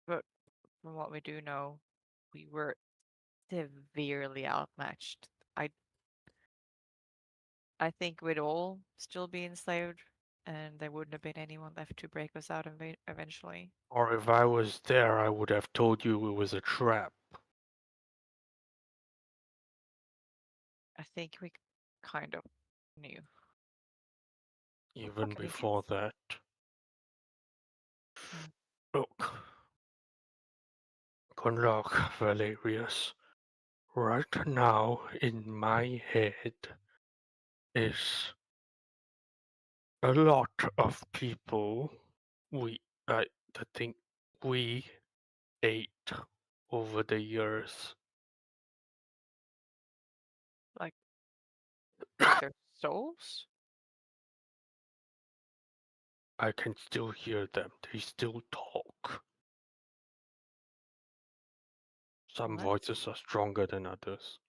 Speaker 4: but from what we do know, we were severely outmatched. I think we'd all still be enslaved, and there wouldn't have been anyone left to break us out eventually.
Speaker 2: Or if I was there, I would have told you it was a trap.
Speaker 4: I think we kind of knew.
Speaker 2: Even
Speaker 4: Can you
Speaker 2: before that.
Speaker 4: Mm.
Speaker 2: Look, good luck, Valerius. Right now, in my head, is a lot of people I think we ate over the years.
Speaker 4: souls?
Speaker 2: I can still hear them. They still talk. Some
Speaker 4: What?
Speaker 2: voices are stronger than others.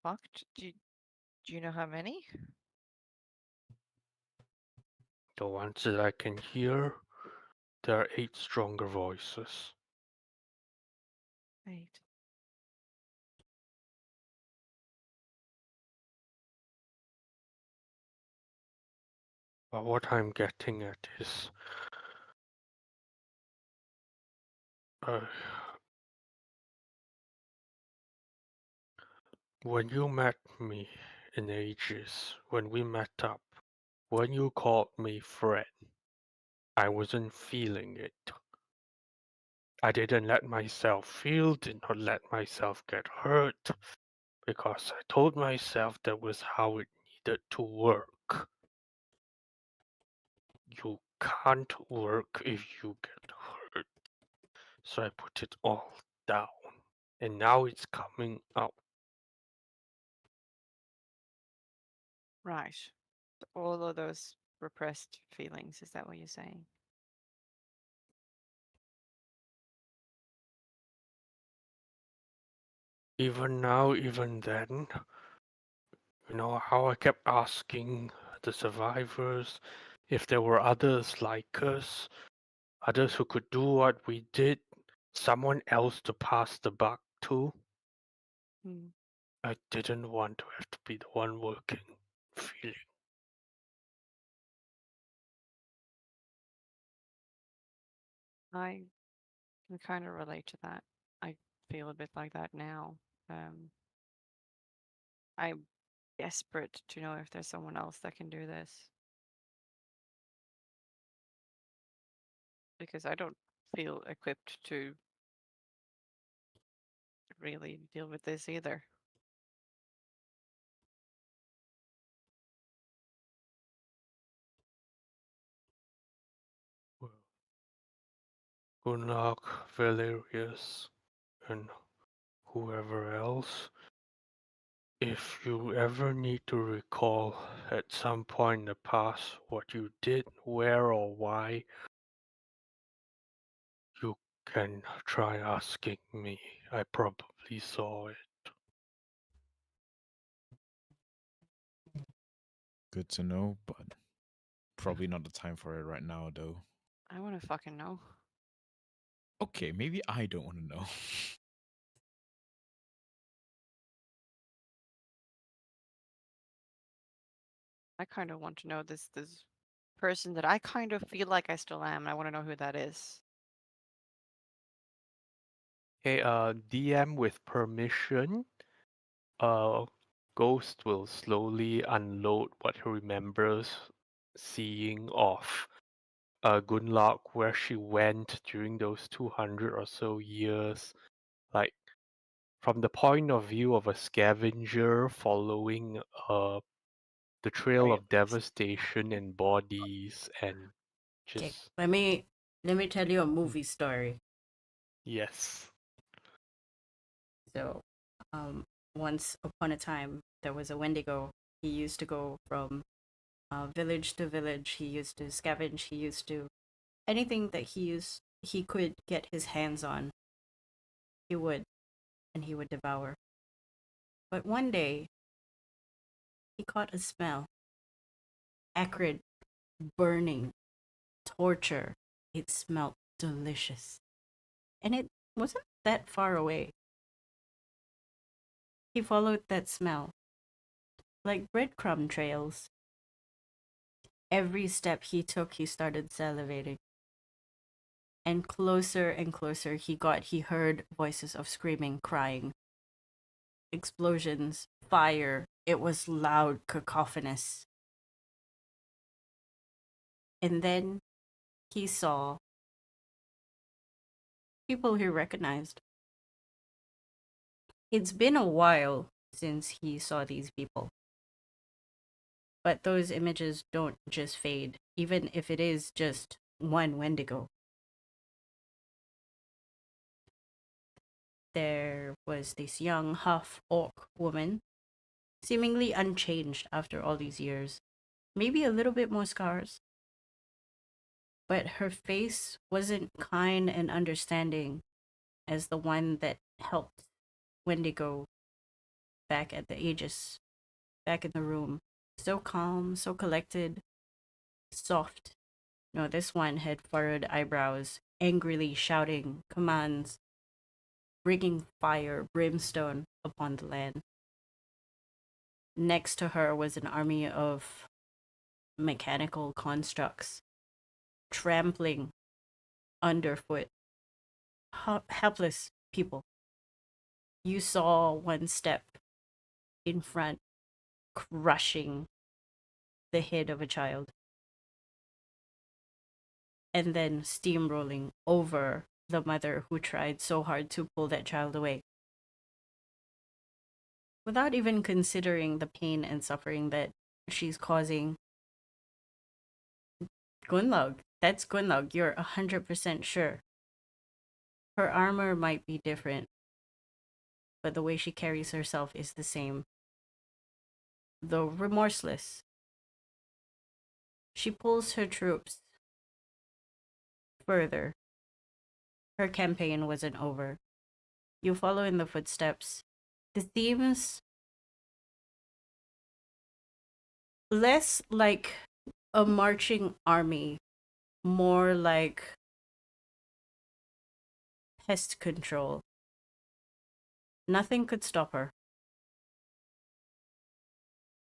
Speaker 4: Fuck? Do you know how many?
Speaker 2: The ones that I can hear, there are 8 stronger voices.
Speaker 4: 8.
Speaker 2: But what I'm getting at is, uh, when you met me in ages, when we met up, when you called me friend, I wasn't feeling it. I didn't let myself feel, did not let myself get hurt, because I told myself that was how it needed to work. You can't work if you get hurt. So I put it all down. And now it's coming out.
Speaker 4: Right. So all of those repressed feelings, is that what you're saying?
Speaker 2: Even now, even then, you know how I kept asking the survivors if there were others like us, others who could do what we did, someone else to pass the buck to.
Speaker 4: Hmm.
Speaker 2: I didn't want to have to be the one working, feeling.
Speaker 4: I can kind of relate to that. I feel a bit like that now. I'm desperate to know if there's someone else that can do this. Because I don't feel equipped to really deal with this either.
Speaker 2: Well, good luck, Valerius, and whoever else. If you ever need to recall at some point in the past what you did, where or why, you can try asking me. I probably saw it.
Speaker 5: Good to know, but probably not the time for it right now, though.
Speaker 4: I want to fucking know.
Speaker 5: Okay, maybe I don't want to know.
Speaker 4: I kind of want to know this person that I kind of feel like I still am, and I want to know who that is.
Speaker 2: Hey, DM with permission. Ghost will slowly unload what he remembers seeing of Gunlock, where she went during those 200 or so years, like from the point of view of a scavenger following the trail
Speaker 1: Sorry
Speaker 2: of
Speaker 1: about this.
Speaker 2: devastation and bodies and
Speaker 1: Okay,
Speaker 2: just
Speaker 1: let me tell you a movie story.
Speaker 2: yes.
Speaker 1: So, once upon a time, there was a Wendigo. He used to go from village to village. He used to scavenge. He used to anything that he could get his hands on. He would, and he would devour. But one day, he caught a smell, acrid, burning, torture. It smelled delicious, and it wasn't that far away. He followed that smell like breadcrumb trails. Every step he took, he started salivating. And closer he got. He heard voices of screaming, crying, explosions, fire. It was loud, cacophonous. And then he saw people he recognized. It's been a while since he saw these people. But those images don't just fade, even if it is just one Wendigo. There was this young half orc woman seemingly unchanged after all these years. Maybe a little bit more scars. But her face wasn't kind and understanding as the one that helped Wendigo back at the Aegis, back in the room. So calm, so collected, soft. No, this one had furrowed eyebrows, angrily shouting commands, bringing fire, brimstone upon the land. Next to her was an army of mechanical constructs, trampling underfoot helpless people. You saw one step in front, crushing the head of a child, and then steamrolling over the mother who tried so hard to pull that child away. Without even considering the pain and suffering that she's causing. Gunlog, that's Gunlog, you're 100% sure. Her armor might be different, but the way she carries herself is the same. Though remorseless. She pulls her troops further. Her campaign wasn't over. You follow in the footsteps. The themes less like a marching army, more like pest control. Nothing could stop her.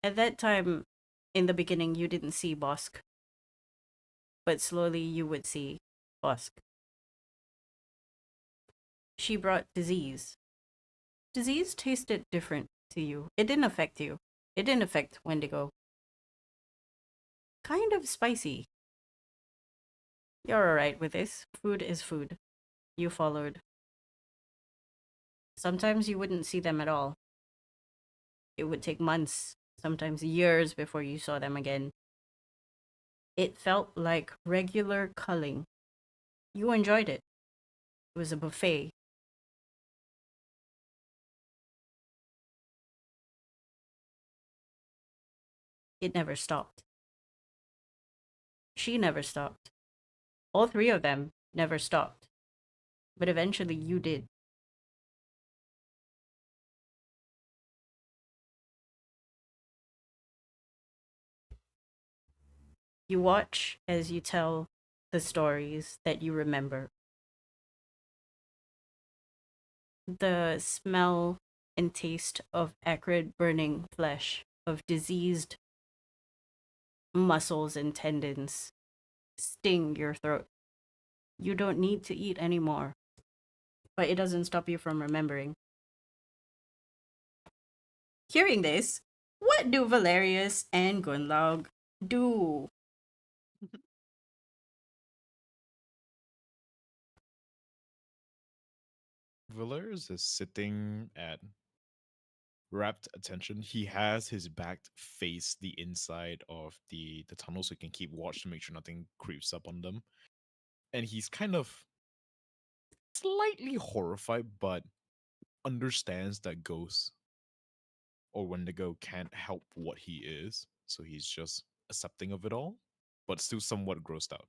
Speaker 1: At that time, in the beginning, you didn't see Bosk, but slowly you would see Bosk. She brought disease. Disease tasted different to you. It didn't affect you. It didn't affect Wendigo. Kind of spicy. You're alright with this. Food is food. You followed. Sometimes you wouldn't see them at all. It would take months, sometimes years before you saw them again. It felt like regular culling. You enjoyed it. It was a buffet. It never stopped. She never stopped. All three of them never stopped. But eventually you did. You watch as you tell the stories that you remember. The smell and taste of acrid burning flesh, of diseased muscles and tendons sting your throat. You don't need to eat anymore, but it doesn't stop you from remembering. Hearing this, what do Valerius and Gunlaug do?
Speaker 5: Valerius is sitting at rapt attention. He has his back face the inside of the tunnel so he can keep watch to make sure nothing creeps up on them. And he's kind of slightly horrified, but understands that ghosts or Wendigo can't help what he is. So he's just accepting of it all, but still somewhat grossed out.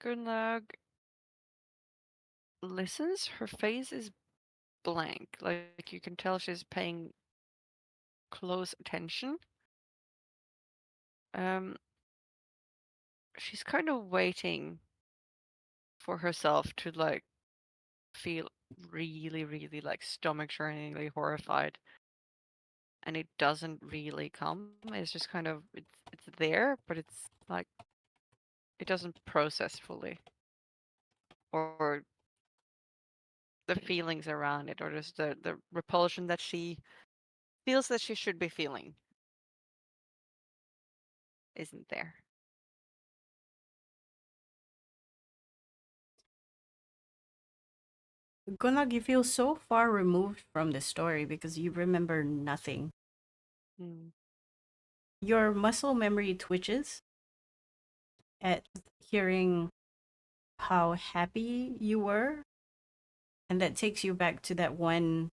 Speaker 4: Gurnlag listens. Her face is blank. Like you can tell she's paying close attention. Um, she's kind of waiting for herself to like feel really, really like stomach churningly horrified, and it doesn't really come. It's just kind of it's there, but it's like it doesn't process fully, or the feelings around it, or just the repulsion that she feels that she should be feeling isn't there.
Speaker 1: Gunlag, you feel so far removed from the story because you remember nothing.
Speaker 4: Mm.
Speaker 1: Your muscle memory twitches at hearing how happy you were And that takes you back to that one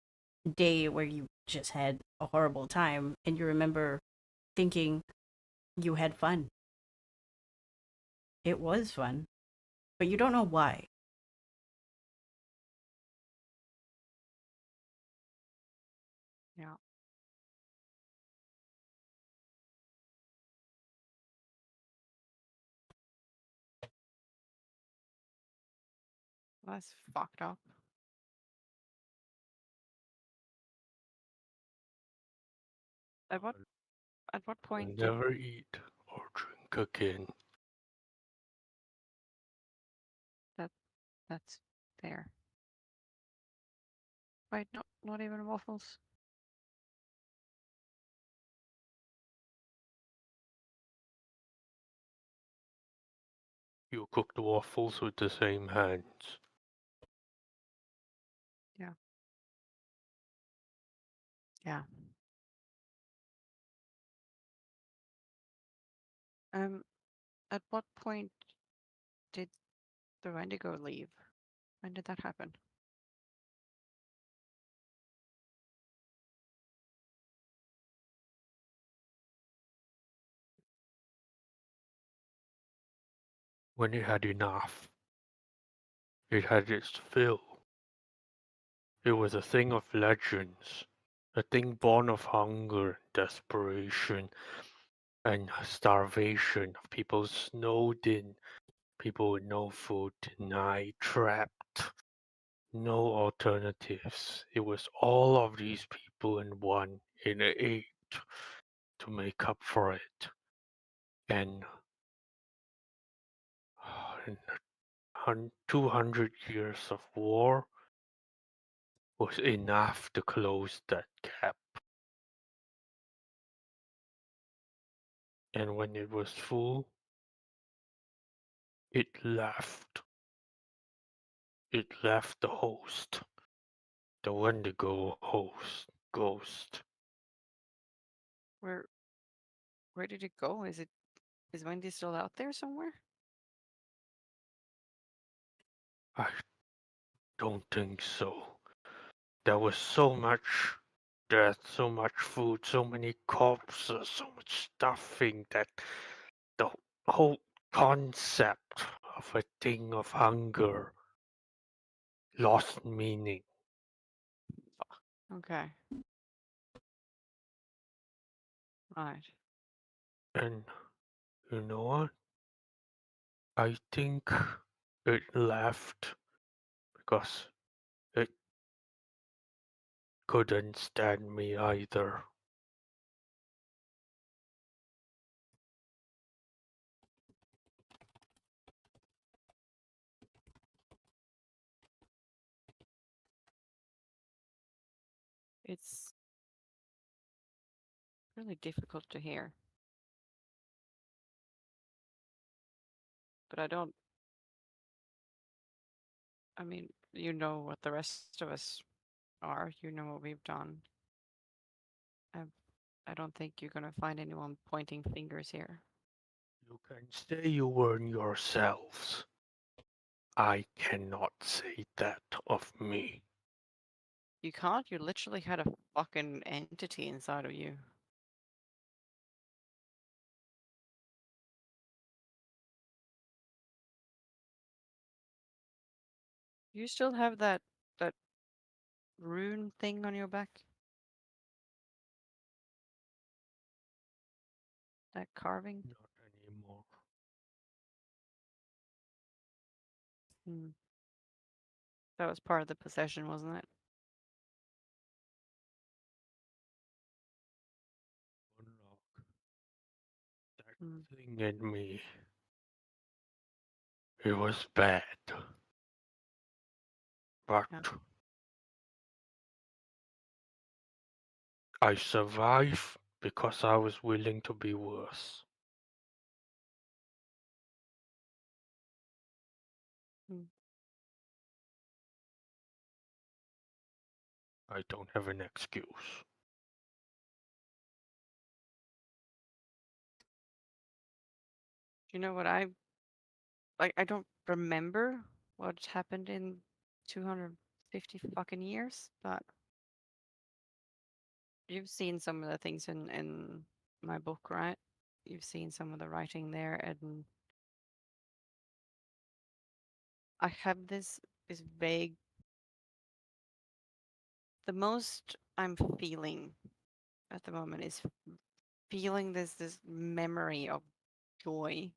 Speaker 1: day where you just had a horrible time and you remember thinking you had fun. It was fun, but you don't know why.
Speaker 4: Yeah. That's fucked up. At what
Speaker 2: I'll
Speaker 4: point did
Speaker 2: never eat or drink again.
Speaker 4: that's there? Wait, no, not even waffles.
Speaker 2: You cook the waffles with the same hands.
Speaker 4: Yeah. Yeah. At what point did the Wendigo leave? When did that happen?
Speaker 2: When it had enough, it had its fill. It was a thing of legends, a thing born of hunger, desperation, and starvation of people snowed in, people with no food, denied, trapped, no alternatives. It was all of these people in one, in eight, to make up for it. And in 200 years of war was enough to close that gap. And when it was full, it left. It left the host, the Wendigo host, ghost.
Speaker 4: Where where did it go? Is Wendy still out there somewhere?
Speaker 2: I don't think so. There was so much death, so much food, so many corpses, so much stuffing that the whole concept of a thing of hunger lost meaning.
Speaker 4: Okay. Right.
Speaker 2: And you know what? I think it left because it couldn't stand me either.
Speaker 4: It's really difficult to hear. But I mean, you know what the rest of us are. You know what we've done. I, I don't think you're gonna find anyone pointing fingers here.
Speaker 2: You can say you weren't yourselves. I cannot say that of me.
Speaker 4: You can't. You literally had a fucking entity inside of you. You still have that rune thing on your back? That carving?
Speaker 2: Not anymore.
Speaker 4: Hmm. That was part of the possession, wasn't it?
Speaker 2: Unlock that
Speaker 4: Hmm.
Speaker 2: thing in me. It was bad. But
Speaker 4: Yeah.
Speaker 2: I survived because I was willing to be worse.
Speaker 4: Hmm.
Speaker 2: I don't have an excuse.
Speaker 4: Do you know what I don't remember what happened in 200 50 fucking years, but you've seen some of the things in my book, right? You've seen some of the writing there, and I have this vague. The most I'm feeling at the moment is feeling this memory of joy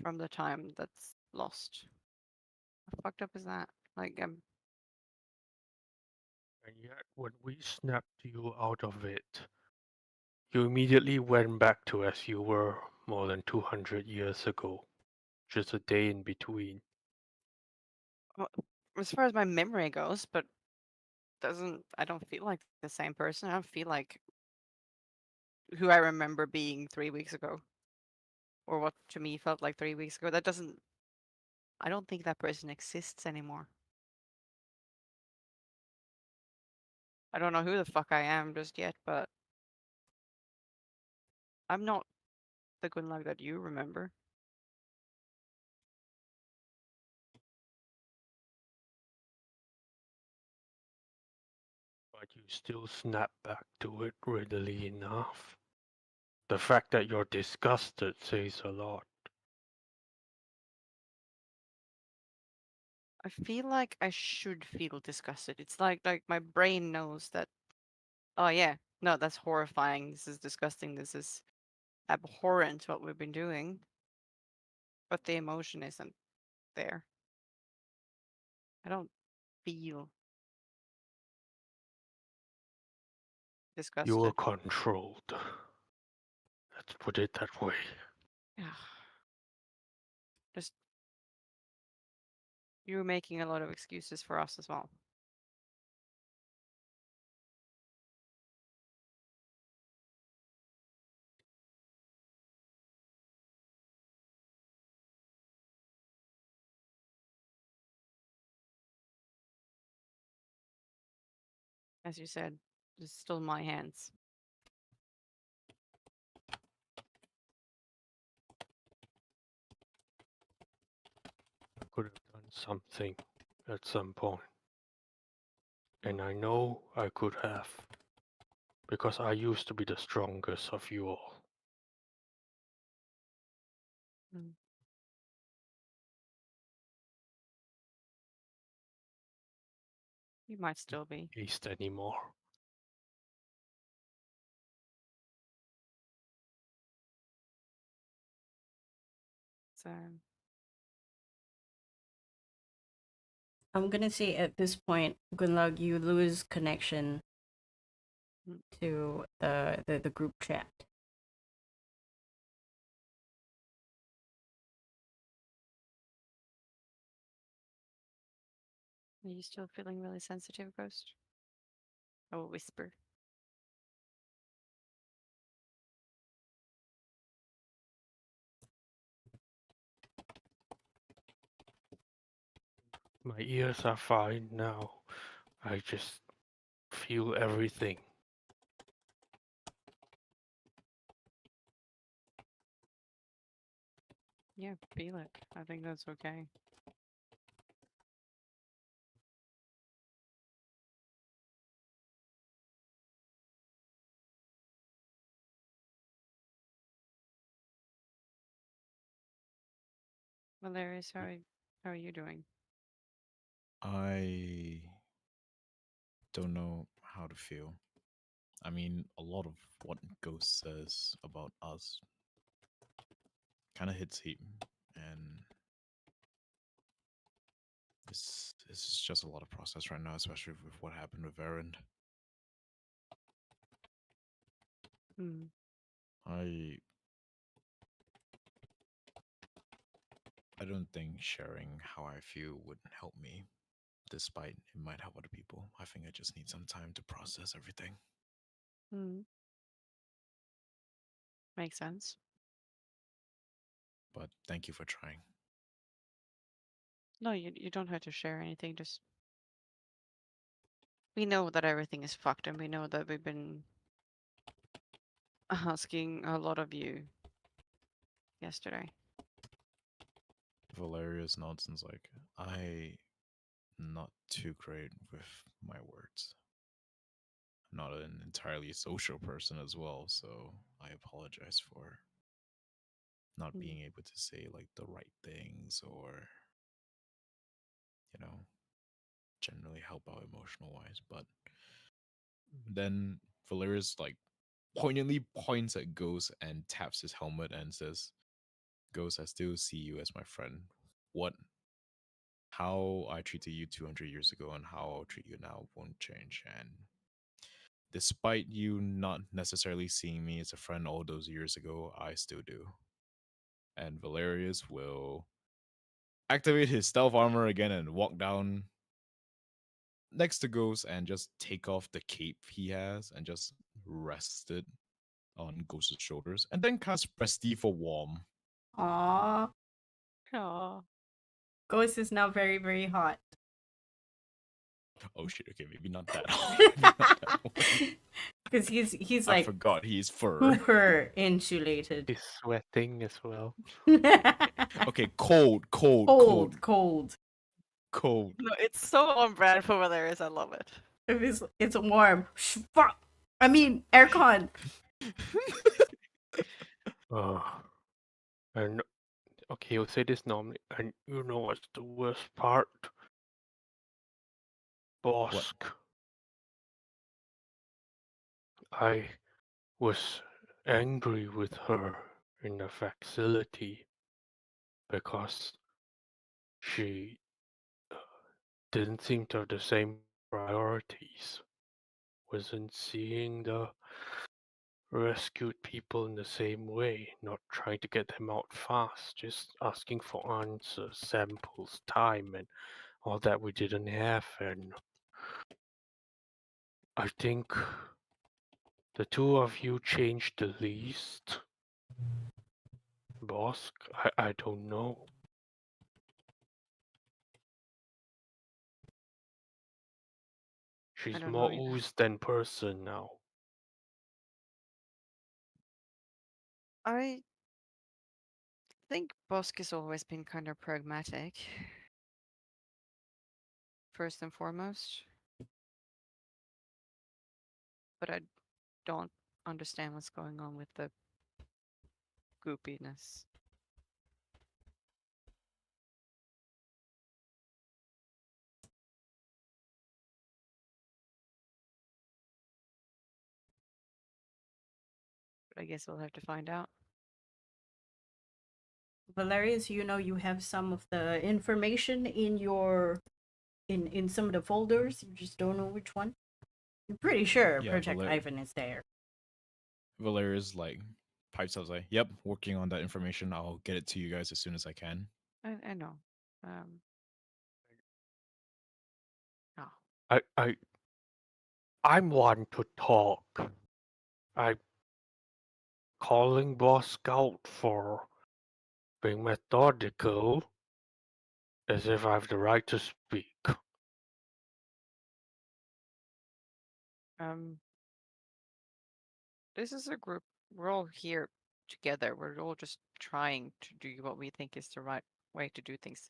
Speaker 4: from the time that's lost. How fucked up is that? Like,
Speaker 2: And yet, when we snapped you out of it, you immediately went back to as you were more than 200 years ago. Just a day in between.
Speaker 4: well, as far as my memory goes, but I don't feel like the same person. I don't feel like who I remember being 3 weeks ago, or what to me felt like 3 weeks ago. I don't think that person exists anymore. I don't know who the fuck I am just yet, but I'm not the Gunlag that you remember.
Speaker 2: But you still snap back to it readily enough. The fact that you're disgusted says a lot.
Speaker 4: I feel like I should feel disgusted. It's like my brain knows that, oh yeah, no, that's horrifying. This is disgusting. This is abhorrent what we've been doing. But the emotion isn't there. I don't feel
Speaker 2: You were
Speaker 4: disgusted.
Speaker 2: controlled. Let's put it that way.
Speaker 4: Just you were making a lot of excuses for us as well. As you said, it's still my hands.
Speaker 2: I could have done something at some point. And I know I could have. Because I used to be the strongest of you all.
Speaker 4: Mm. You might still be.
Speaker 2: Least anymore.
Speaker 4: So
Speaker 1: I'm gonna say at this point, Gunlag, you lose connection
Speaker 4: Mm.
Speaker 1: to the group chat.
Speaker 4: are you still feeling really sensitive, Ghost? I will whisper.
Speaker 2: My ears are fine now. I just feel everything.
Speaker 4: Yeah, feel it. I think that's okay. Valerius, how are you doing?
Speaker 5: I don't know how to feel. I mean, a lot of what Ghost says about us kind of hits him, and this is just a lot of process right now, especially with what happened with Aaron.
Speaker 4: Hmm.
Speaker 5: I I don't think sharing how I feel would help me, despite it might help other people. I think I just need some time to process everything.
Speaker 4: Hmm. Makes sense.
Speaker 5: But thank you for trying.
Speaker 4: No, you don't have to share anything. Just we know that everything is fucked, and we know that we've been asking a lot of you yesterday.
Speaker 5: Valerius nods and's like, I not too great with my words. I'm not an entirely social person as well, so I apologize for not being able to say like the right things or generally help out emotional wise. But then Valerius like poignantly points at Ghost and taps his helmet and says, Ghost, I still see you as my friend. How I treated you 200 years ago and how I'll treat you now won't change. And despite you not necessarily seeing me as a friend all those years ago, I still do. And Valerius will activate his stealth armor again and walk down next to Ghost and just take off the cape he has and just rest it on Ghost's shoulders, and then cast Prestige for Warm.
Speaker 1: Aww.
Speaker 4: Aw.
Speaker 1: Ghost is now very, very hot.
Speaker 5: Oh shit! Okay, maybe not that. Maybe not that one.
Speaker 1: Because he's
Speaker 5: I
Speaker 1: like
Speaker 5: forgot he's fur.
Speaker 1: super insulated.
Speaker 2: He's sweating as well.
Speaker 5: Okay, cold.
Speaker 1: Cold.
Speaker 4: No, it's so on brand for Valerius. I love it.
Speaker 1: If it's warm. Fuck. I mean, aircon.
Speaker 2: And okay, you'll say this normally, and you know what's the worst part? Bosk. I was angry with her in the facility because she didn't seem to have the same priorities. Wasn't seeing the rescued people in the same way, not trying to get them out fast, just asking for answers, samples, time, and all that we didn't have. And I think the two of you changed the least. Bosk, I don't know. She's
Speaker 4: don't
Speaker 2: more
Speaker 4: know either.
Speaker 2: ooze than person now.
Speaker 4: I think Bosk has always been kind of pragmatic, first and foremost. But I don't understand what's going on with the goopiness. But I guess we'll have to find out.
Speaker 1: Valerius, you have some of the information in your in some of the folders. You just don't know which one. I'm pretty sure
Speaker 5: Yeah,
Speaker 1: Project Ivan is there.
Speaker 5: Valerius like pipes up like, "Yep, working on that information. I'll get it to you guys as soon as I can."
Speaker 4: I know. Oh.
Speaker 2: I'm one to talk. I'm calling Bosk out for being methodical, as if I have the right to speak.
Speaker 4: This is a group. We're all here together. We're all just trying to do what we think is the right way to do things.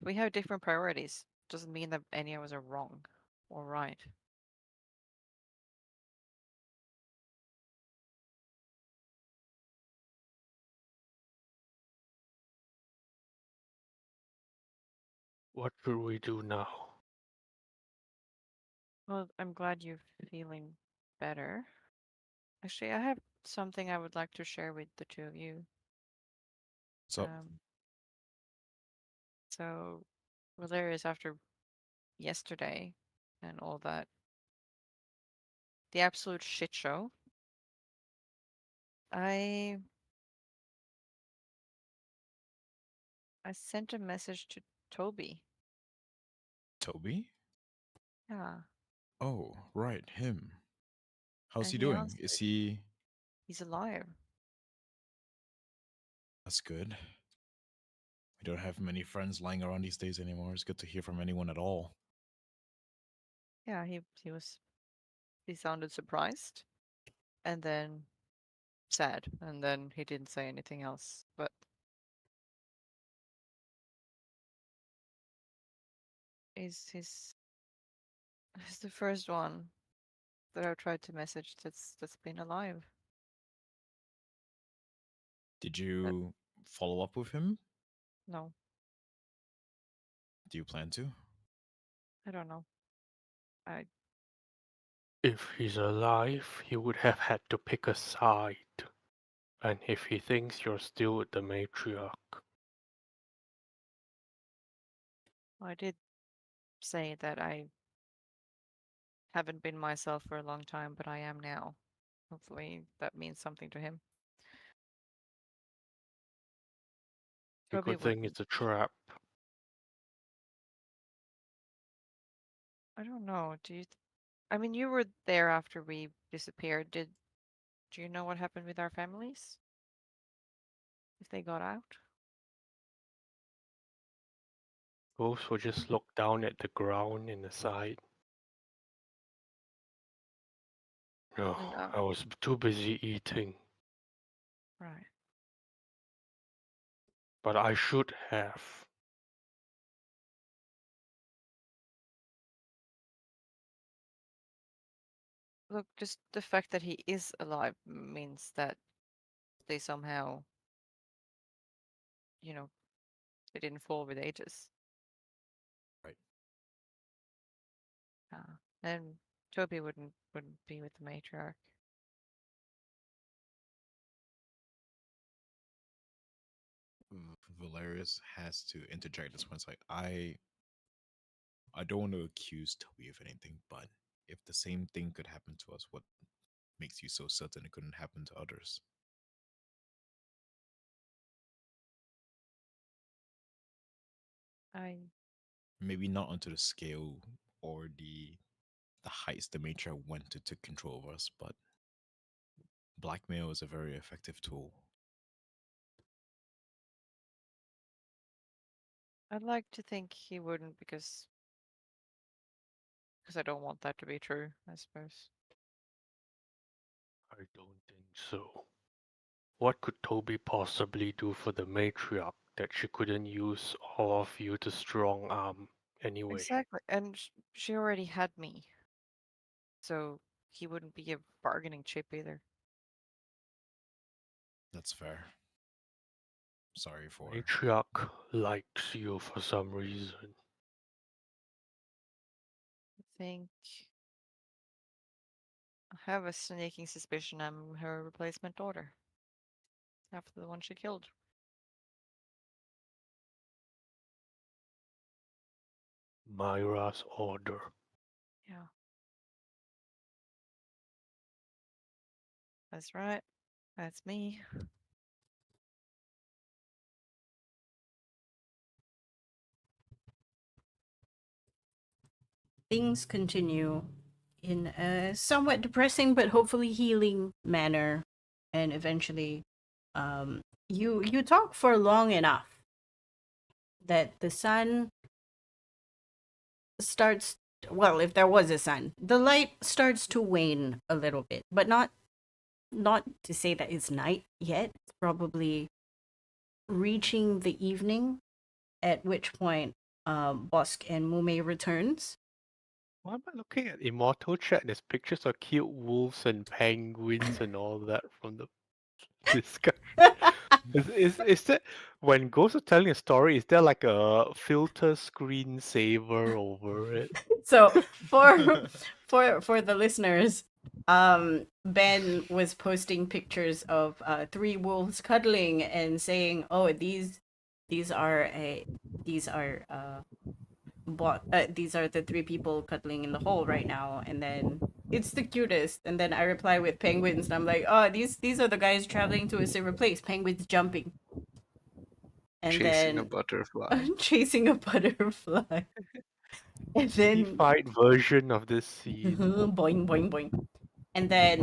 Speaker 4: We have different priorities. Doesn't mean that any of us are wrong or right.
Speaker 2: What should we do now?
Speaker 4: Well, I'm glad you're feeling better. Actually, I have something I would like to share with the two of you.
Speaker 5: So
Speaker 4: So, Valerius, after yesterday and all that, the absolute shit show, I sent a message to Toby.
Speaker 5: Toby?
Speaker 4: Yeah,
Speaker 5: Oh, right, him. How's
Speaker 4: and
Speaker 5: he
Speaker 4: he
Speaker 5: doing? Is
Speaker 4: answered.
Speaker 5: he?
Speaker 4: He's alive.
Speaker 5: That's good. We don't have many friends lying around these days anymore. It's good to hear from anyone at all.
Speaker 4: Yeah, he sounded surprised and then sad, and then he didn't say anything else. But He's the first one that I've tried to message that's been alive.
Speaker 5: Did
Speaker 4: But
Speaker 5: you follow up with him?
Speaker 4: no,
Speaker 5: Do you plan to?
Speaker 4: I don't know. I
Speaker 2: If he's alive, he would have had to pick a side. And if he thinks you're still with the matriarch,
Speaker 4: I did say that I haven't been myself for a long time, but I am now. Hopefully that means something to him.
Speaker 2: you
Speaker 4: Toby
Speaker 2: could think
Speaker 4: wouldn't.
Speaker 2: it's a trap.
Speaker 4: I don't know. I mean, you were there after we disappeared. Do you know what happened with our families? If they got out?
Speaker 2: Ghosts will just look down at the ground in the side. No,
Speaker 4: And
Speaker 2: I was too busy eating,
Speaker 4: right.
Speaker 2: but I should have.
Speaker 4: Look, just the fact that he is alive means that they somehow, you know, they didn't fall with ages.
Speaker 5: Right.
Speaker 4: And Toby wouldn't be with the matriarch.
Speaker 5: Valerius has to interject this one. It's like I don't want to accuse Toby of anything, but if the same thing could happen to us, what makes you so certain it couldn't happen to others?
Speaker 4: I
Speaker 5: Maybe not onto the scale or the heights the matriarch went to take control of us, but blackmail is a very effective tool.
Speaker 4: I'd like to think he wouldn't because I don't want that to be true, I suppose.
Speaker 2: I don't think so. What could Toby possibly do for the matriarch that she couldn't use all of you to strong arm anyway?
Speaker 4: Exactly. And she already had me. So he wouldn't be a bargaining chip either.
Speaker 5: That's fair. Sorry for
Speaker 2: Matriarch likes you for some reason.
Speaker 4: I think I have a sneaking suspicion I'm her replacement daughter. After the one she killed.
Speaker 2: Myra's order.
Speaker 4: Yeah. That's right. That's me.
Speaker 1: Things continue in a somewhat depressing but hopefully healing manner, and eventually, you talk for long enough that the sun starts. Well, if there was a sun, the light starts to wane a little bit, but not to say that it's night yet. It's probably reaching the evening, at which point Bosk and Mume returns.
Speaker 2: Why am I looking at Immortal chat? There's pictures of cute wolves and penguins and all that from the discussion. Is that when Ghost is telling a story? Is there like a filter screen saver over it?
Speaker 1: So for the listeners, Ben was posting pictures of three wolves cuddling and saying, "Oh, these are these are the three people cuddling in the hole right now." And then it's the cutest. And then I reply with penguins, and I'm like, "Oh, these are the guys traveling to a safer place. Penguins jumping." And
Speaker 6: Chasing a
Speaker 1: then
Speaker 6: butterfly.
Speaker 1: chasing a butterfly. And then
Speaker 2: Fight version of this scene.
Speaker 1: boing boing boing. And then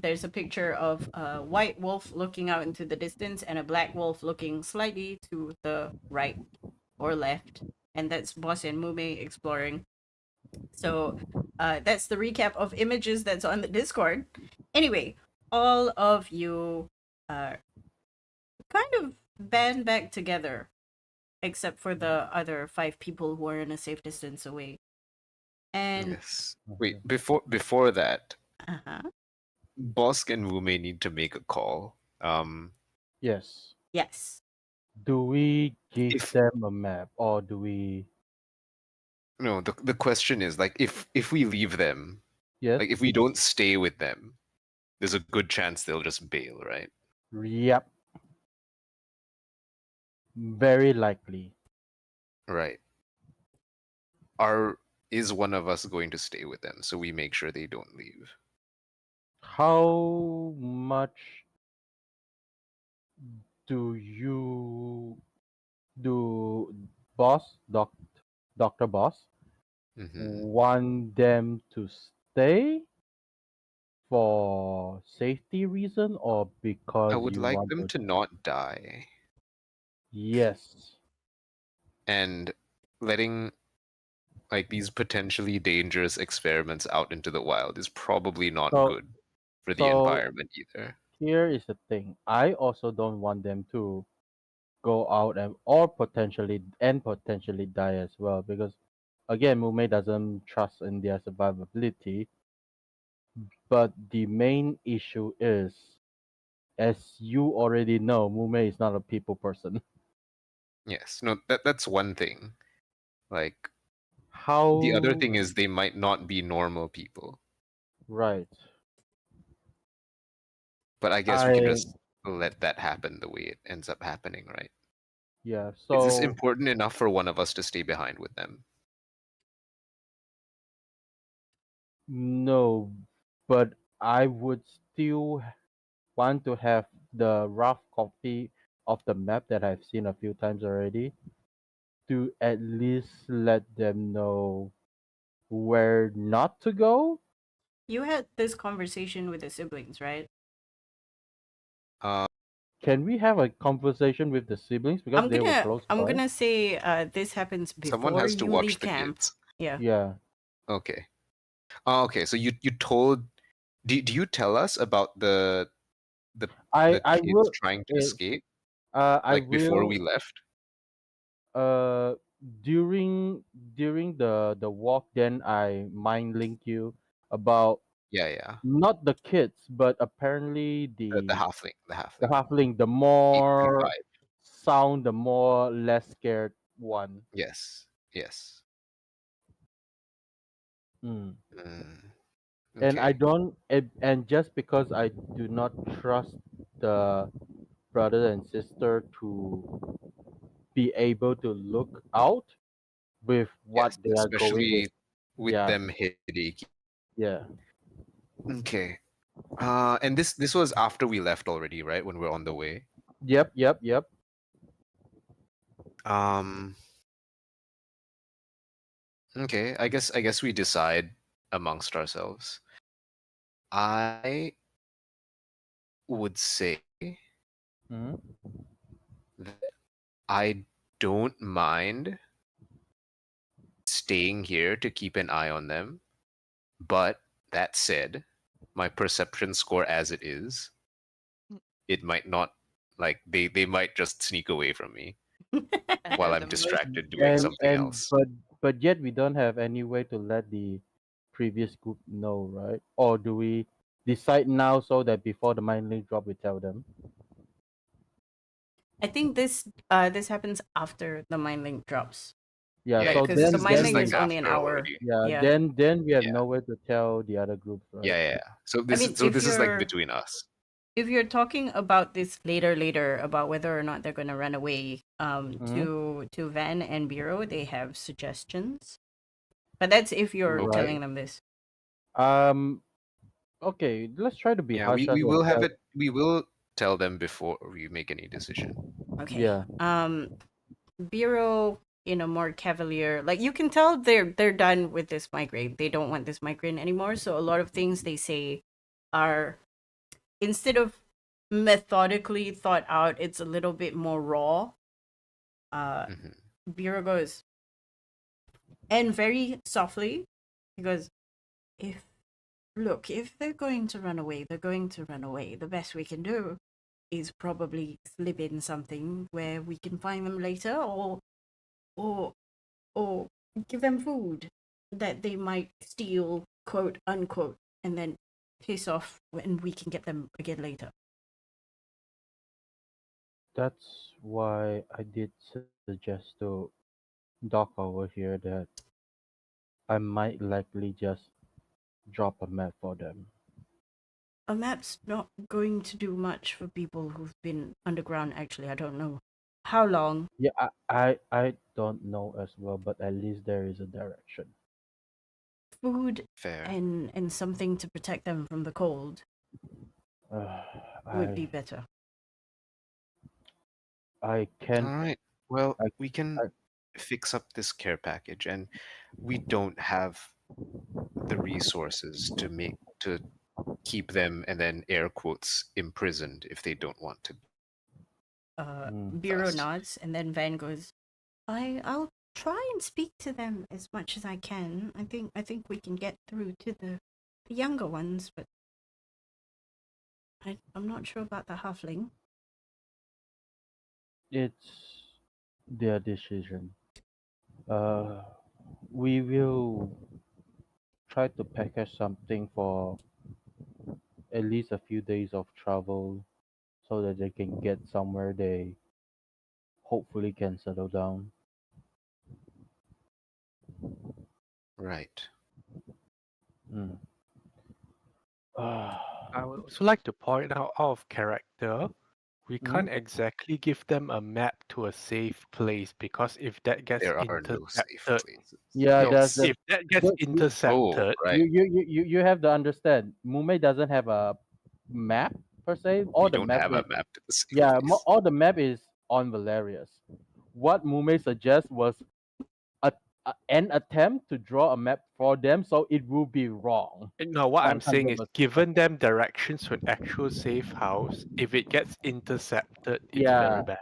Speaker 1: there's a picture of a white wolf looking out into the distance and a black wolf looking slightly to the right or left. And that's Boss and Mume exploring. So that's the recap of images that's on the Discord. Anyway, all of you kind of band back together except for the other 5 people who are in a safe distance away. And
Speaker 6: Yes.
Speaker 3: Okay.
Speaker 6: Wait, before that,
Speaker 1: uh-huh.
Speaker 6: Bosk and Wu may need to make a call.
Speaker 3: Yes.
Speaker 1: Yes.
Speaker 3: Do we give
Speaker 6: If
Speaker 3: them a map or do we?
Speaker 6: no, the question is like if we leave them,
Speaker 3: Yes.
Speaker 6: like if we don't stay with them, there's a good chance they'll just bail, right?
Speaker 3: Yep. Very likely.
Speaker 6: Right. Is one of us going to stay with them so we make sure they don't leave?
Speaker 3: How much do you do, Dr. Boss,
Speaker 6: Hmm.
Speaker 3: want them to stay for safety reason or
Speaker 6: I
Speaker 3: because
Speaker 6: would
Speaker 3: you
Speaker 6: like
Speaker 3: want
Speaker 6: them
Speaker 3: them?
Speaker 6: to not die,
Speaker 3: Yes.
Speaker 6: and letting like these potentially dangerous experiments out into the wild is probably not
Speaker 3: So
Speaker 6: good for the
Speaker 3: so
Speaker 6: environment either.
Speaker 3: here is the thing. I also don't want them to go out or potentially die as well because again Mume doesn't trust in their survivability. But the main issue is, as you already know, Mume is not a people person.
Speaker 6: Yes, no, that's one thing. Like the other
Speaker 3: How
Speaker 6: thing is they might not be normal people,
Speaker 3: right?
Speaker 6: but I guess we can
Speaker 3: I
Speaker 6: just let that happen the way it ends up happening, right?
Speaker 3: yeah.
Speaker 6: Is this
Speaker 3: So
Speaker 6: important enough for one of us to stay behind with them?
Speaker 3: no, but I would still want to have the rough copy of the map that I've seen a few times already to at least let them know where not to go.
Speaker 1: You had this conversation with the siblings, right?
Speaker 6: Uh,
Speaker 3: Can we have a conversation with the siblings because they were close
Speaker 1: I'm
Speaker 3: by?
Speaker 1: gonna say this happens
Speaker 6: someone
Speaker 1: before
Speaker 6: has to
Speaker 1: you
Speaker 6: watch
Speaker 1: leave
Speaker 6: the
Speaker 1: camp.
Speaker 6: kids.
Speaker 1: Yeah.
Speaker 3: Yeah.
Speaker 6: Okay. Oh, okay. So you told. Do you tell us about the
Speaker 3: I
Speaker 6: the
Speaker 3: I
Speaker 6: kids
Speaker 3: will
Speaker 6: trying to
Speaker 3: eh,
Speaker 6: escape
Speaker 3: I
Speaker 6: like before
Speaker 3: will
Speaker 6: we left?
Speaker 3: uh during the walk, then I mind link you about
Speaker 6: Yeah, yeah.
Speaker 3: not the kids but apparently
Speaker 6: The
Speaker 3: the
Speaker 6: halfling, the
Speaker 3: the
Speaker 6: halfling.
Speaker 3: halfling, the
Speaker 6: The
Speaker 3: more
Speaker 6: vibe.
Speaker 3: sound, the more less scared one.
Speaker 6: Yes. Yes.
Speaker 3: Mm.
Speaker 6: Mm,
Speaker 3: And I
Speaker 6: okay.
Speaker 3: don't and just because I do not trust the brother and sister to be able to look out with what
Speaker 6: Yes,
Speaker 3: they are going with.
Speaker 6: especially with
Speaker 3: Yeah,
Speaker 6: them headachy.
Speaker 3: yeah.
Speaker 6: Okay. And this was after we left already, right? When we're on the way.
Speaker 3: Yep.
Speaker 6: Um. Okay. I guess we decide amongst ourselves. I would say
Speaker 3: Hmm.
Speaker 6: that I don't mind staying here to keep an eye on them. But that said, my perception score as it is, it might not like they might just sneak away from me while
Speaker 4: The
Speaker 6: I'm
Speaker 4: most
Speaker 6: distracted doing
Speaker 3: And
Speaker 6: something
Speaker 3: and
Speaker 6: else.
Speaker 3: but yet we don't have any way to let the previous group know, right? Or do we decide now so that before the mind link drop we tell them?
Speaker 1: I think this happens after the mind link drops.
Speaker 3: Yeah,
Speaker 6: Yeah,
Speaker 1: Like,
Speaker 3: so
Speaker 6: yeah.
Speaker 1: because
Speaker 6: This
Speaker 1: the
Speaker 6: is
Speaker 1: mind
Speaker 6: this is
Speaker 1: link
Speaker 6: like
Speaker 1: is
Speaker 3: then
Speaker 1: only an
Speaker 6: after
Speaker 1: hour.
Speaker 6: already.
Speaker 3: yeah,
Speaker 1: Yeah.
Speaker 3: then we have
Speaker 6: Yeah.
Speaker 3: no way to tell the other groups, right?
Speaker 6: Yeah. So
Speaker 1: I
Speaker 6: this
Speaker 1: mean,
Speaker 6: is so this is like between us.
Speaker 1: if you're talking about this later about whether or not they're gonna run away,
Speaker 3: Hmm.
Speaker 1: to Van and Bureau, they have suggestions. But that's if you're
Speaker 3: Right.
Speaker 1: telling them this.
Speaker 3: Um. Okay, let's try to be
Speaker 6: Yeah,
Speaker 3: hush hush
Speaker 6: we
Speaker 3: and
Speaker 6: will have
Speaker 3: tell.
Speaker 6: it. We will tell them before we make any decision.
Speaker 1: Okay.
Speaker 3: Yeah.
Speaker 1: Bureau in a more cavalier, like, you can tell they're done with this migraine. They don't want this migraine anymore. So a lot of things they say are, instead of methodically thought out, it's a little bit more raw.
Speaker 6: Mhm.
Speaker 1: Bureau goes, and very softly, he goes, if look, if they're going to run away, they're going to run away. The best we can do is probably slip in something where we can find them later, or or give them food that they might steal, quote unquote, and then piss off when we can get them again later.
Speaker 3: That's why I did suggest to Doc over here that I might likely just drop a map for them.
Speaker 1: A map's not going to do much for people who've been underground. Actually, I don't know how long.
Speaker 3: Yeah, I don't know as well, but at least there is a direction.
Speaker 1: Food
Speaker 6: Fair.
Speaker 1: and something to protect them from the cold would be
Speaker 3: I
Speaker 1: better.
Speaker 3: I can't.
Speaker 6: All right. Well,
Speaker 3: I,
Speaker 6: we can
Speaker 3: I
Speaker 6: fix up this care package, and we don't have the resources to keep them and then air quotes imprisoned if they don't want to.
Speaker 1: Bureau
Speaker 6: Fast.
Speaker 1: nods, and then Van goes, I'll try and speak to them as much as I can. I think we can get through to the younger ones, but I'm not sure about the halfling.
Speaker 3: it's their decision. Uh, we will try to package something for at least a few days of travel so that they can get somewhere they hopefully can settle down.
Speaker 6: Right.
Speaker 3: Mm.
Speaker 2: I would also like to point out of character, we can't exactly give them a map to a safe place because if that gets
Speaker 6: There are no safe
Speaker 2: intercepted,
Speaker 6: places.
Speaker 3: Yeah,
Speaker 6: No.
Speaker 3: that's the.
Speaker 2: if that gets
Speaker 3: the-
Speaker 2: intercepted,
Speaker 6: Oh, right.
Speaker 3: you have to understand. Mume doesn't have a map per se. All
Speaker 6: We
Speaker 3: the
Speaker 6: don't
Speaker 3: map
Speaker 6: have
Speaker 3: is
Speaker 6: a map to the safe
Speaker 3: yeah.
Speaker 6: place.
Speaker 3: All the map is on Valerius. What Mume suggests was an attempt to draw a map for them, so it will be wrong.
Speaker 2: no, what I'm saying is
Speaker 3: 100%.
Speaker 2: given them directions to an actual safe house, if it gets intercepted, it's
Speaker 3: Yeah.
Speaker 2: very bad.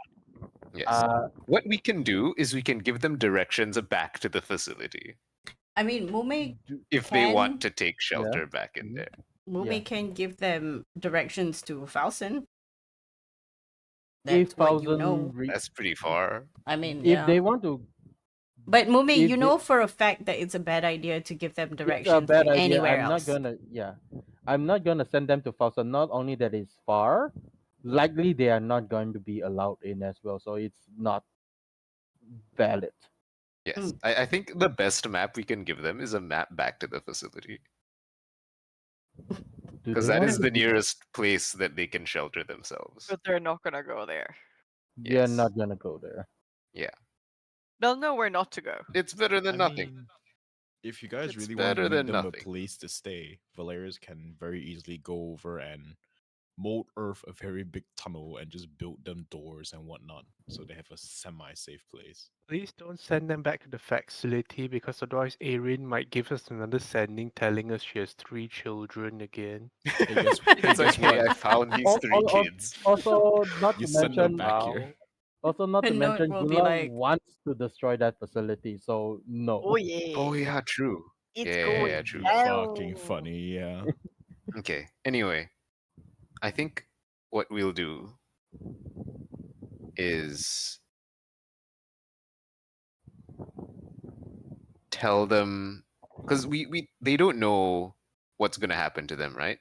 Speaker 6: Yes.
Speaker 3: Uh,
Speaker 6: What we can do is we can give them directions back to the facility
Speaker 1: I mean, Mume
Speaker 6: if they want
Speaker 1: can
Speaker 6: to take shelter back in
Speaker 3: Mhm.
Speaker 6: there.
Speaker 1: Mume
Speaker 3: Yeah.
Speaker 1: can give them directions to Falson.
Speaker 3: If
Speaker 1: That's what you know.
Speaker 6: That's pretty far.
Speaker 1: I mean,
Speaker 3: if
Speaker 1: yeah.
Speaker 3: they want to,
Speaker 1: But Mume,
Speaker 3: if
Speaker 1: you
Speaker 3: they-
Speaker 1: know for a fact that it's a bad idea to give them
Speaker 3: it's a
Speaker 1: directions
Speaker 3: bad
Speaker 1: to
Speaker 3: idea.
Speaker 1: anywhere
Speaker 3: I'm not
Speaker 1: else.
Speaker 3: gonna. Yeah, I'm not gonna send them to Fausta. Not only that it's far, likely they are not going to be allowed in as well. So it's not valid.
Speaker 6: Yes. I think the best map we can give them is a map back to the facility.
Speaker 3: Do
Speaker 6: Because
Speaker 3: they
Speaker 6: that
Speaker 3: want
Speaker 6: is
Speaker 3: to
Speaker 6: the
Speaker 3: do-
Speaker 6: nearest place that they can shelter themselves.
Speaker 4: But they're not gonna go there.
Speaker 3: They're
Speaker 6: Yes.
Speaker 3: not gonna go there.
Speaker 6: Yeah.
Speaker 4: They'll know where not to go.
Speaker 6: It's better than
Speaker 5: I
Speaker 6: nothing.
Speaker 5: mean, if you guys
Speaker 6: It's
Speaker 5: really want to
Speaker 6: better
Speaker 5: make
Speaker 6: than
Speaker 5: them a
Speaker 6: nothing.
Speaker 5: place to stay, Valerius can very easily go over and mold earth a very big tunnel and just build them doors and whatnot, so they have a semi-safe place.
Speaker 2: Please don't send them back to the facility because otherwise Erin might give us another sending telling us she has 3 children again.
Speaker 5: Hey, guess,
Speaker 6: It's
Speaker 5: guess
Speaker 6: okay,
Speaker 5: what?
Speaker 6: I found these 3 kids.
Speaker 3: Also, not
Speaker 5: You
Speaker 3: to
Speaker 5: send them
Speaker 3: mention,
Speaker 5: back here.
Speaker 3: also not to
Speaker 1: And note
Speaker 3: mention,
Speaker 1: will be
Speaker 3: Gula
Speaker 1: like,
Speaker 3: wants to destroy that facility. So no.
Speaker 4: Oh yeah.
Speaker 6: Oh yeah, true.
Speaker 4: It's
Speaker 6: Yeah,
Speaker 4: going
Speaker 6: yeah,
Speaker 5: It'd
Speaker 6: true.
Speaker 5: be fucking
Speaker 4: down.
Speaker 5: funny, yeah.
Speaker 6: Okay. Anyway, I think what we'll do is tell them because we they don't know what's gonna happen to them, right?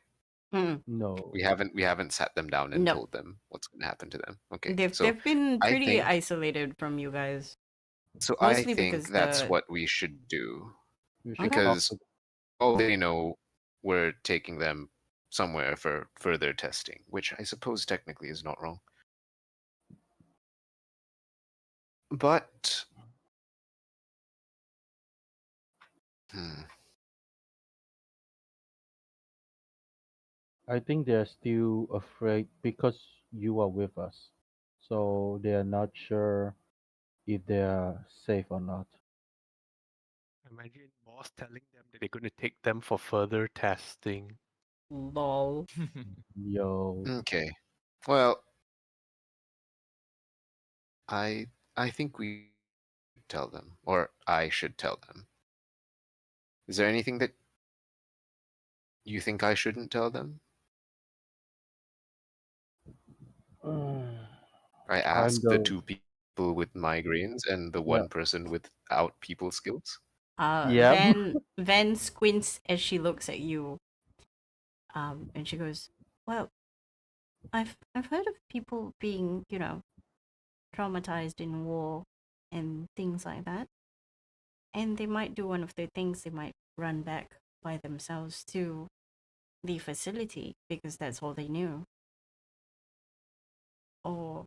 Speaker 3: No.
Speaker 6: We haven't sat them down and
Speaker 1: No.
Speaker 6: told them what's gonna happen to them. Okay.
Speaker 1: they've
Speaker 6: So
Speaker 1: been
Speaker 6: I
Speaker 1: pretty
Speaker 6: think
Speaker 1: isolated from you guys.
Speaker 6: I
Speaker 1: Mostly
Speaker 6: think
Speaker 1: because
Speaker 6: that's
Speaker 1: the
Speaker 6: what we should do
Speaker 3: You should
Speaker 1: Okay.
Speaker 3: talk
Speaker 6: because
Speaker 3: to
Speaker 6: all they know we're taking them somewhere for further testing, which I suppose technically is not wrong. But
Speaker 3: I think they're still afraid because you are with us. So they are not sure if they are safe or not.
Speaker 2: Imagine boss telling them that they're going to take them for further testing.
Speaker 1: lol.
Speaker 3: Yo.
Speaker 6: okay. Well, I think we tell them, or I should tell them. Is there anything that you think I shouldn't tell them? I
Speaker 3: I'm
Speaker 6: asked the
Speaker 3: the
Speaker 6: 2 people people with migraines and the
Speaker 3: Yeah.
Speaker 6: one person without people skills.
Speaker 3: Yep.
Speaker 1: Van squints as she looks at you. And she goes, "Well, I've heard of people being, traumatized in war and things like that. And they might do one of the things, they might run back by themselves to the facility because that's all they knew. Or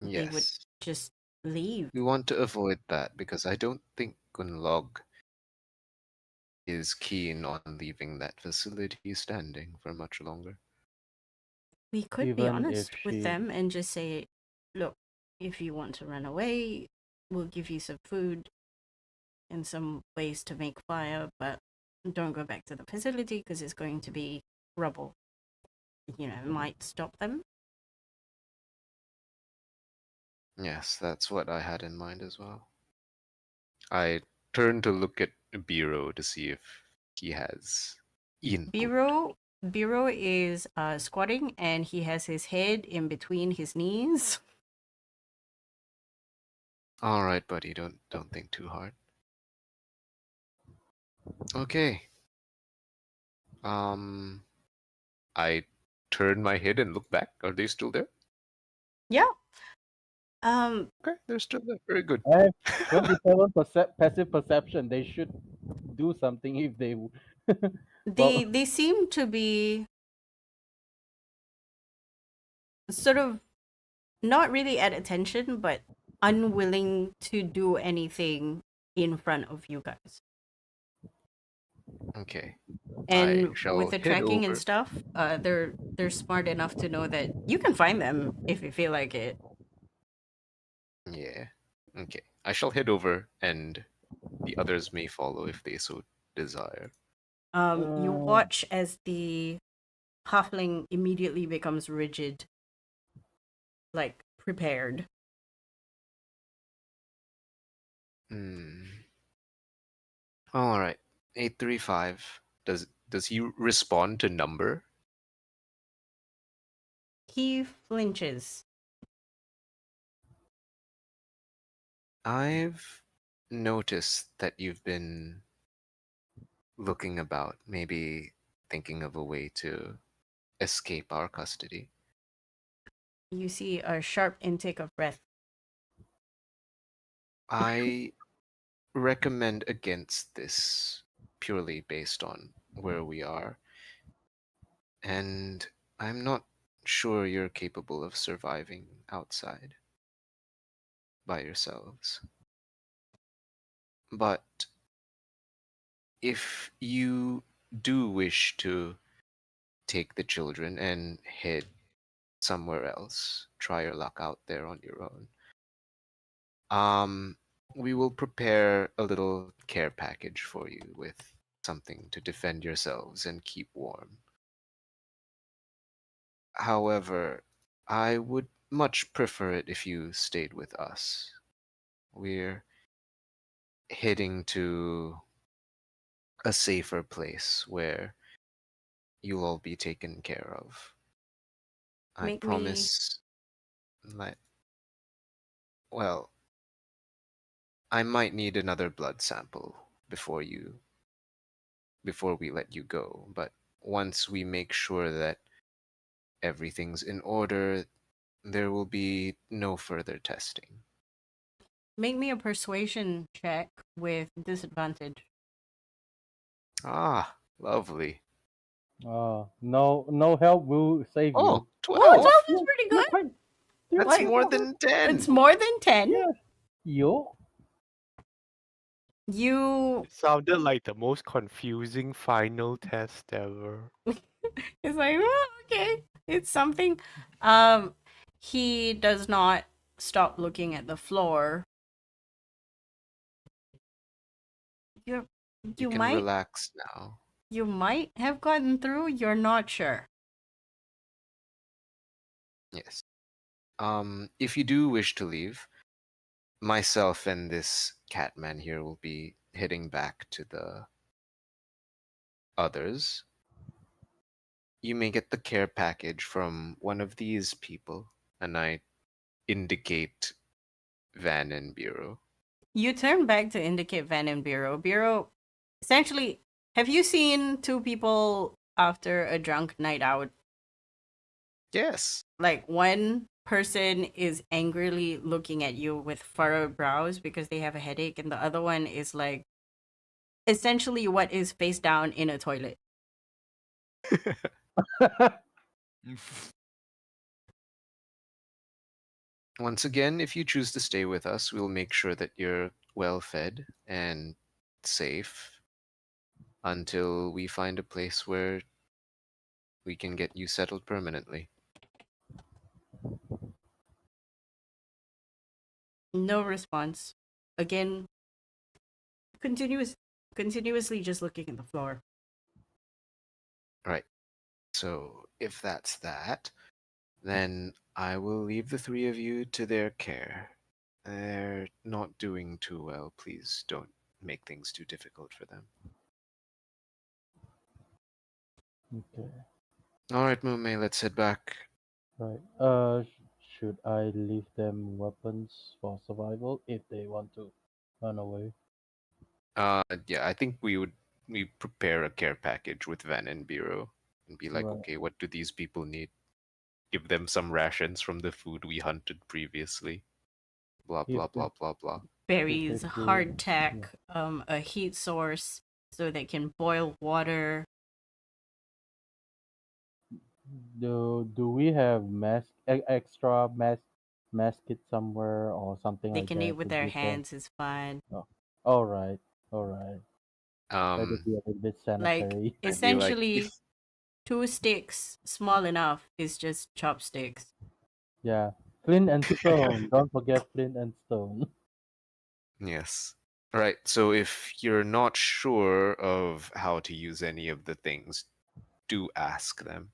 Speaker 1: they would
Speaker 6: Yes.
Speaker 1: just leave."
Speaker 6: We want to avoid that because I don't think Gunlog is keen on leaving that facility standing for much longer.
Speaker 1: We could be
Speaker 3: Even if
Speaker 1: honest with
Speaker 3: she,
Speaker 1: them and just say, "Look, if you want to run away, we'll give you some food and some ways to make fire, but don't go back to the facility because it's going to be rubble. It might stop them."
Speaker 6: Yes, that's what I had in mind as well. I turned to look at Biro to see if he has input.
Speaker 1: Biro is squatting and he has his head in between his knees.
Speaker 6: All right, buddy, don't think too hard. Okay. I turn my head and look back. Are they still there?
Speaker 1: Yeah.
Speaker 6: Okay, they're still there. Very good.
Speaker 3: I have 27 passive perception. They should do something if they. Well,
Speaker 1: They seem to be sort of not really at attention, but unwilling to do anything in front of you guys.
Speaker 6: Okay. I
Speaker 1: And
Speaker 6: shall
Speaker 1: with the
Speaker 6: head
Speaker 1: tracking and
Speaker 6: over.
Speaker 1: stuff, they're smart enough to know that you can find them if you feel like it.
Speaker 6: Yeah. Okay. I shall head over, and the others may follow if they so desire.
Speaker 1: You watch as the halfling immediately becomes rigid, like prepared.
Speaker 6: All right. 835. Does he respond to number?
Speaker 1: He flinches.
Speaker 6: I've noticed that you've been looking about, maybe thinking of a way to escape our custody.
Speaker 1: You see a sharp intake of breath.
Speaker 6: I recommend against this purely based on where we are, and I'm not sure you're capable of surviving outside by yourselves. But if you do wish to take the children and head somewhere else, try your luck out there on your own, we will prepare a little care package for you with something to defend yourselves and keep warm. However, I would much prefer it if you stayed with us. We're heading to a safer place where you'll all be taken care of. I
Speaker 1: Make me
Speaker 6: promise that, well, I might need another blood sample before we let you go, but once we make sure that everything's in order, there will be no further testing.
Speaker 1: make me a persuasion check with disadvantage.
Speaker 6: Ah, lovely.
Speaker 3: no help will save
Speaker 6: Oh,
Speaker 3: you.
Speaker 6: 12.
Speaker 1: 12 is pretty
Speaker 3: You're
Speaker 1: good.
Speaker 3: quite. You're
Speaker 6: That's
Speaker 1: Like,
Speaker 6: more
Speaker 3: quite good.
Speaker 6: than 10.
Speaker 1: it's more than 10.
Speaker 3: Yeah. Yo.
Speaker 1: You
Speaker 2: It sounded like the most confusing final test ever.
Speaker 1: It's like, oh, okay, it's something. He does not stop looking at the floor. You
Speaker 6: You
Speaker 1: you
Speaker 6: can
Speaker 1: might
Speaker 6: relax now.
Speaker 1: have gotten through. You're not sure.
Speaker 6: Yes. If you do wish to leave, myself and this catman here will be heading back to the others. You may get the care package from one of these people, and I indicate Van and Bureau.
Speaker 1: You turn back to indicate Van and Bureau. Bureau, essentially, have you seen two people after a drunk night out?
Speaker 6: Yes.
Speaker 1: Like one person is angrily looking at you with furrowed brows because they have a headache, and the other one is like essentially what is face down in a toilet.
Speaker 6: Once again, if you choose to stay with us, we'll make sure that you're well fed and safe until we find a place where we can get you settled permanently.
Speaker 1: No response. Again, continuously just looking at the floor.
Speaker 6: Right. So, if that's that, then I will leave the three of you to their care. They're not doing too well. Please don't make things too difficult for them.
Speaker 3: Okay.
Speaker 6: All right, Mume, let's head back.
Speaker 3: Right. Should I leave them weapons for survival if they want to run away?
Speaker 6: Yeah, I think we prepare a care package with Van and Bureau and be like,
Speaker 3: Right.
Speaker 6: okay, what do these people need? Give them some rations from the food we hunted previously. Blah
Speaker 3: If
Speaker 6: blah blah blah blah.
Speaker 1: Berries,
Speaker 3: do,
Speaker 1: hardtack, a heat source so they can boil water.
Speaker 3: do we have extra mask kit somewhere or something
Speaker 1: They
Speaker 3: like
Speaker 1: can eat
Speaker 3: that
Speaker 1: with
Speaker 3: to
Speaker 1: their
Speaker 3: give them?
Speaker 1: hands is fine.
Speaker 3: Oh, all right, all right. Let it be a little bit
Speaker 1: Like
Speaker 3: sanitary.
Speaker 6: I'd be like,
Speaker 1: essentially 2 sticks small enough is just chopsticks.
Speaker 3: Yeah, flint and stone. Don't forget flint and stone.
Speaker 6: yes. Right, so if you're not sure of how to use any of the things, do ask them.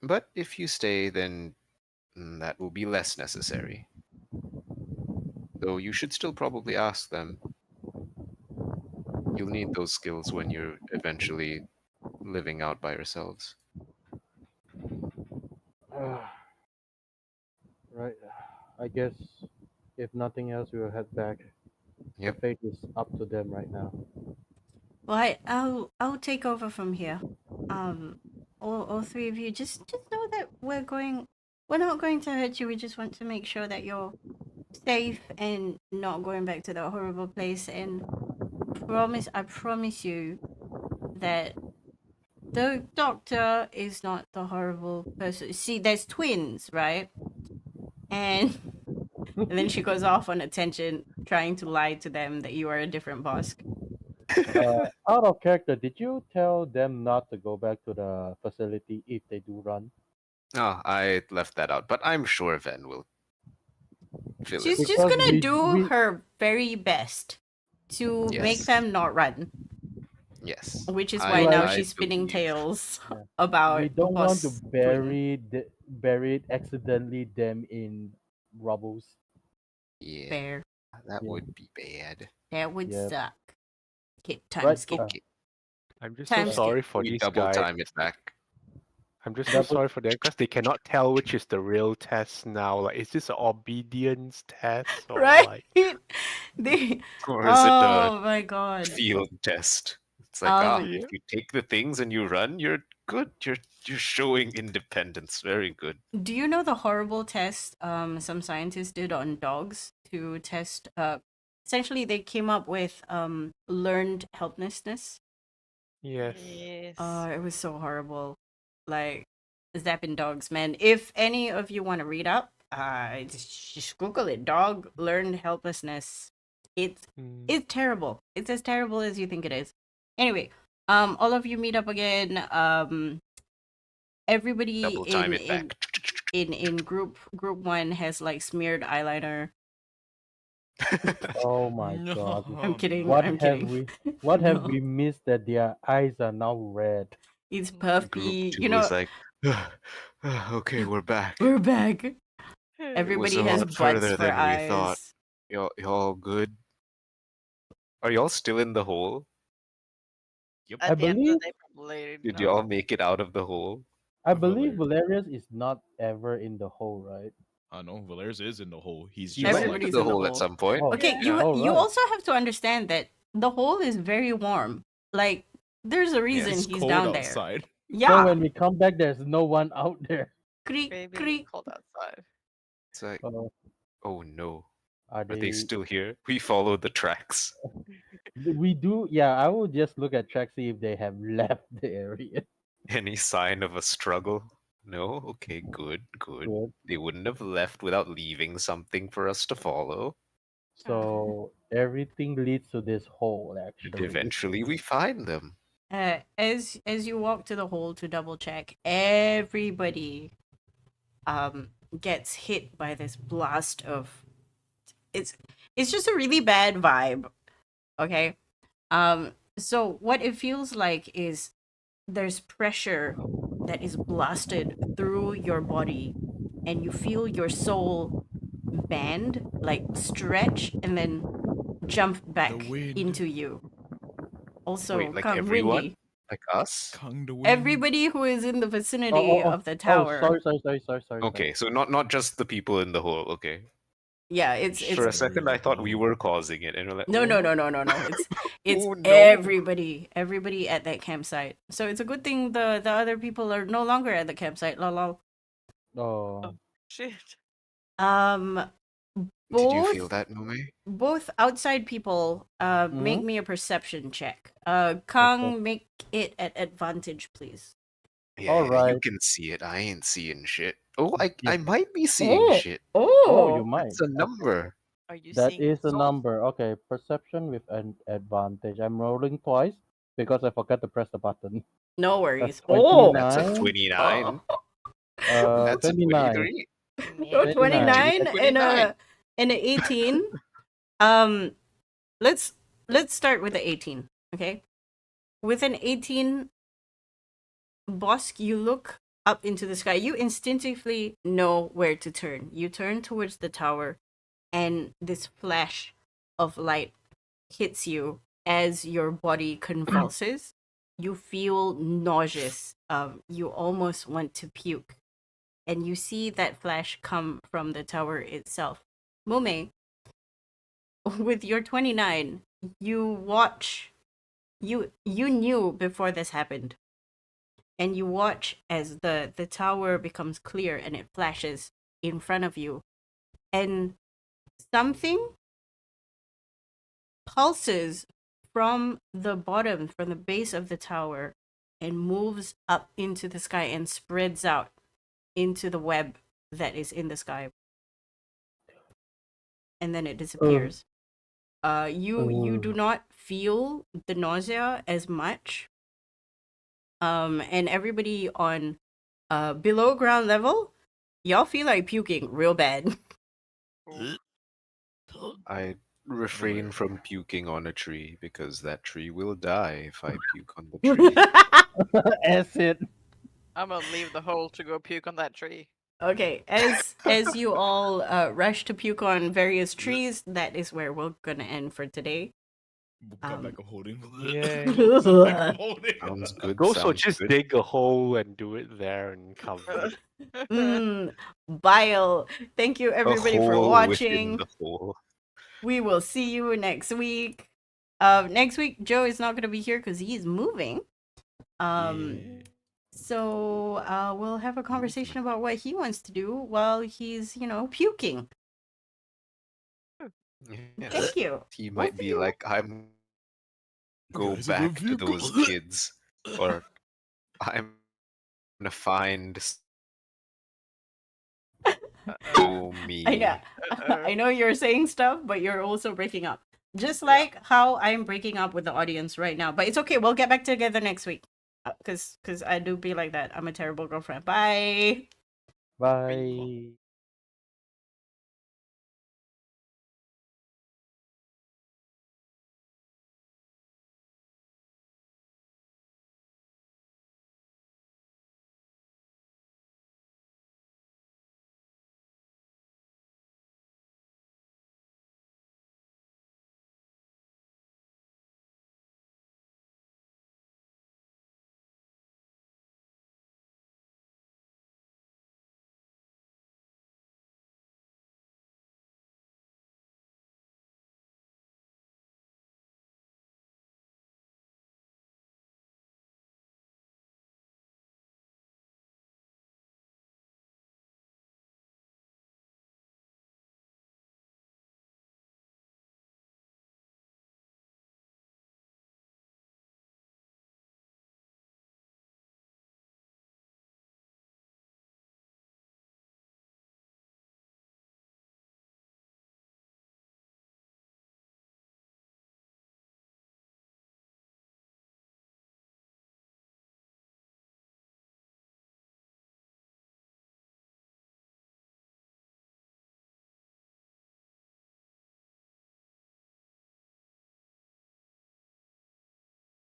Speaker 6: But if you stay, then that will be less necessary. Though you should still probably ask them. You'll need those skills when you're eventually living out by yourselves.
Speaker 3: Right. I guess if nothing else, we'll head back.
Speaker 6: Yep.
Speaker 3: The fate is up to them right now.
Speaker 1: Well, I'll take over from here. All three of you just know that we're not going to hurt you. We just want to make sure that you're safe and not going back to that horrible place. And I promise you that the doctor is not the horrible person. See, there's twins, right? And then she goes off on a tangent trying to lie to them that you are a different boss.
Speaker 3: Out of character, did you tell them not to go back to the facility if they do run?
Speaker 6: Oh, I left that out, but I'm sure Ven will fill
Speaker 1: She's
Speaker 6: in.
Speaker 1: just
Speaker 3: Because
Speaker 1: gonna
Speaker 3: we
Speaker 1: do her very best to make
Speaker 6: Yes.
Speaker 1: them not run,
Speaker 6: Yes.
Speaker 1: which is
Speaker 6: I-
Speaker 1: why now
Speaker 3: Like-
Speaker 1: she's
Speaker 6: I
Speaker 1: spinning
Speaker 6: believe.
Speaker 1: tales
Speaker 3: Yeah.
Speaker 1: about
Speaker 3: we don't want to
Speaker 1: boss twin.
Speaker 3: bury accidentally them in rubbles.
Speaker 6: Yeah,
Speaker 1: Fair.
Speaker 6: that
Speaker 3: Yeah.
Speaker 6: would be bad.
Speaker 1: That would
Speaker 3: Yes.
Speaker 1: suck. Okay, time
Speaker 3: Right,
Speaker 1: skip.
Speaker 6: Okay,
Speaker 2: I'm just
Speaker 1: Time
Speaker 2: so
Speaker 1: skip.
Speaker 2: sorry for
Speaker 6: we
Speaker 2: these
Speaker 6: double
Speaker 2: guys.
Speaker 6: time it back.
Speaker 2: I'm just so
Speaker 3: Double-
Speaker 2: sorry for them because they cannot tell which is the real test now. Like, is this an obedience test or
Speaker 1: Right?
Speaker 2: like?
Speaker 1: They.
Speaker 6: Or is it a
Speaker 1: Oh my god.
Speaker 6: field test? It's like,
Speaker 2: Yeah.
Speaker 6: if you take the things and you run, you're good. You're showing independence. Very good.
Speaker 1: Do you know the horrible test some scientists did on dogs to test essentially they came up with learned helplessness.
Speaker 2: Yes.
Speaker 4: Yes.
Speaker 1: It was so horrible. Like zapping dogs, man. If any of you want to read up, just Google it. Dog learned helplessness. It's
Speaker 2: Mm.
Speaker 1: terrible. It's as terrible as you think it is. Anyway, all of you meet up again. Everybody
Speaker 6: Double time it
Speaker 1: in
Speaker 6: back.
Speaker 1: in group 1 has like smeared eyeliner.
Speaker 3: Oh my
Speaker 5: No.
Speaker 3: god!
Speaker 1: I'm kidding.
Speaker 3: What
Speaker 1: I'm
Speaker 3: have
Speaker 1: kidding.
Speaker 3: have
Speaker 1: No.
Speaker 3: we missed that their eyes are now red?
Speaker 1: It's
Speaker 6: Group
Speaker 1: puffy.
Speaker 6: 2
Speaker 1: You know,
Speaker 6: is like, okay, we're back.
Speaker 1: we're back.
Speaker 6: It was
Speaker 1: Everybody
Speaker 6: a
Speaker 1: has
Speaker 6: lot
Speaker 1: butts
Speaker 6: further
Speaker 1: for
Speaker 6: than we
Speaker 1: eyes.
Speaker 6: thought. Y'all good? Are y'all still in the hole?
Speaker 5: Yep.
Speaker 3: I
Speaker 4: At the end of
Speaker 3: believe-
Speaker 4: the day, probably
Speaker 6: Did
Speaker 4: no.
Speaker 6: y'all make it out of the hole?
Speaker 3: I believe
Speaker 5: Valerius.
Speaker 3: Valerius is not ever in the hole, right?
Speaker 5: I know Valerius is in the hole. He's
Speaker 6: He
Speaker 5: just
Speaker 6: went
Speaker 5: like
Speaker 6: into
Speaker 1: Everybody's
Speaker 6: the
Speaker 1: in the
Speaker 6: hole at
Speaker 1: hole.
Speaker 6: some point.
Speaker 3: Oh,
Speaker 1: Okay,
Speaker 6: Yeah.
Speaker 1: you
Speaker 3: right.
Speaker 1: also have to understand that the hole is very warm. Like, there's a reason
Speaker 5: it's
Speaker 1: he's
Speaker 5: cold
Speaker 1: down there.
Speaker 5: outside.
Speaker 3: So
Speaker 1: Yeah.
Speaker 3: when we come back, there's no one out there.
Speaker 1: Creak,
Speaker 4: Maybe
Speaker 1: creak.
Speaker 4: it's cold outside.
Speaker 6: It's like,
Speaker 3: Uh,
Speaker 6: oh no,
Speaker 3: are
Speaker 6: are they
Speaker 3: they?
Speaker 6: still here? We follow the tracks.
Speaker 3: We do. Yeah, I will just look at track see if they have left the area.
Speaker 6: Any sign of a struggle? No? Okay, good, good.
Speaker 3: Good.
Speaker 6: They wouldn't have left without leaving something for us to follow.
Speaker 3: So everything leads to this hole.
Speaker 6: And
Speaker 3: Actually,
Speaker 6: eventually we find them.
Speaker 1: As you walk to the hole to double check, everybody gets hit by this blast of it's just a really bad vibe. Okay. So what it feels like is there's pressure that is blasted through your body, and you feel your soul bend, like stretch, and then jump back
Speaker 5: wind.
Speaker 1: into you. Also,
Speaker 6: Wait, like
Speaker 1: Kang
Speaker 6: everyone?
Speaker 1: Windy.
Speaker 6: Like us?
Speaker 5: Kang the wind.
Speaker 1: Everybody who is in the vicinity of the tower.
Speaker 3: sorry.
Speaker 6: Okay, so not just the people in the hole. Okay.
Speaker 1: Yeah, it's
Speaker 6: For a second, I thought we were causing it, and we're like,
Speaker 1: no.
Speaker 6: "Oh,
Speaker 1: It's
Speaker 6: Oh, no.
Speaker 1: everybody at that campsite. So it's a good thing the other people are no longer at the campsite. Lol.
Speaker 3: Oh,
Speaker 4: Shit.
Speaker 6: Did you feel
Speaker 1: Both
Speaker 6: that, Nome?
Speaker 1: both outside people make
Speaker 3: Mhm.
Speaker 1: me a perception check. Kang, make it at advantage, please.
Speaker 6: Yeah, you
Speaker 3: Alright.
Speaker 6: can see it. I ain't seeing shit. Oh, I
Speaker 3: Yeah.
Speaker 6: might be seeing
Speaker 1: Oh.
Speaker 6: shit.
Speaker 3: Oh, you might.
Speaker 6: That's a number.
Speaker 4: Are you
Speaker 3: That
Speaker 4: seeing
Speaker 3: is a
Speaker 4: yourself?
Speaker 3: number. Okay, perception with an advantage. I'm rolling twice because I forgot to press the button.
Speaker 1: No
Speaker 3: That's
Speaker 1: worries.
Speaker 3: 29.
Speaker 6: That's a 29. That's a
Speaker 3: 29.
Speaker 6: 23.
Speaker 1: No,
Speaker 3: 29.
Speaker 1: 29
Speaker 6: Actually,
Speaker 1: and
Speaker 6: 29.
Speaker 1: a 18. Let's start with the 18, okay? With an 18, Bosk, you look up into the sky. You instinctively know where to turn. You turn towards the tower, and this flash of light hits you as your body convulses. You feel nauseous. You almost want to puke. And you see that flash come from the tower itself. Mume, with your 29, you watch. You knew before this happened, and you watch as the tower becomes clear and it flashes in front of you, and something pulses from the bottom, from the base of the tower, and moves up into the sky and spreads out into the web that is in the sky, and then it disappears. You do not feel the nausea as much. And everybody on below ground level, y'all feel like puking real bad.
Speaker 6: I refrain from puking on a tree because that tree will die if I puke on the tree.
Speaker 3: Acid.
Speaker 4: I'm gonna leave the hole to go puke on that tree.
Speaker 1: Okay, as you all rush to puke on various trees, that is where we're gonna end for today.
Speaker 5: Come back, I'm holding.
Speaker 2: Yay.
Speaker 5: Come back, I'm holding.
Speaker 6: Sounds good.
Speaker 2: Also,
Speaker 6: sounds
Speaker 2: just
Speaker 6: good.
Speaker 2: dig a hole and do it there and cover it.
Speaker 1: Bile. Thank you
Speaker 6: A
Speaker 1: everybody for
Speaker 6: hole
Speaker 1: watching.
Speaker 6: within the hole.
Speaker 1: We will see you next week. Next week Joe is not gonna be here because he's moving. So we'll have a conversation about what he wants to do while he's, puking.
Speaker 6: Yes.
Speaker 1: Thank you.
Speaker 6: He
Speaker 1: Both
Speaker 6: might
Speaker 1: of
Speaker 6: be
Speaker 1: you.
Speaker 6: like, I'm go
Speaker 5: Guys,
Speaker 6: back
Speaker 5: review
Speaker 6: to those
Speaker 5: goals.
Speaker 6: kids, or I'm gonna find so me.
Speaker 1: I know. I know you're saying stuff, but you're also breaking up. Just like how I'm breaking up with the audience right now. But it's okay. We'll get back together next week. Because I do be like that. I'm a terrible girlfriend. Bye.
Speaker 3: Bye.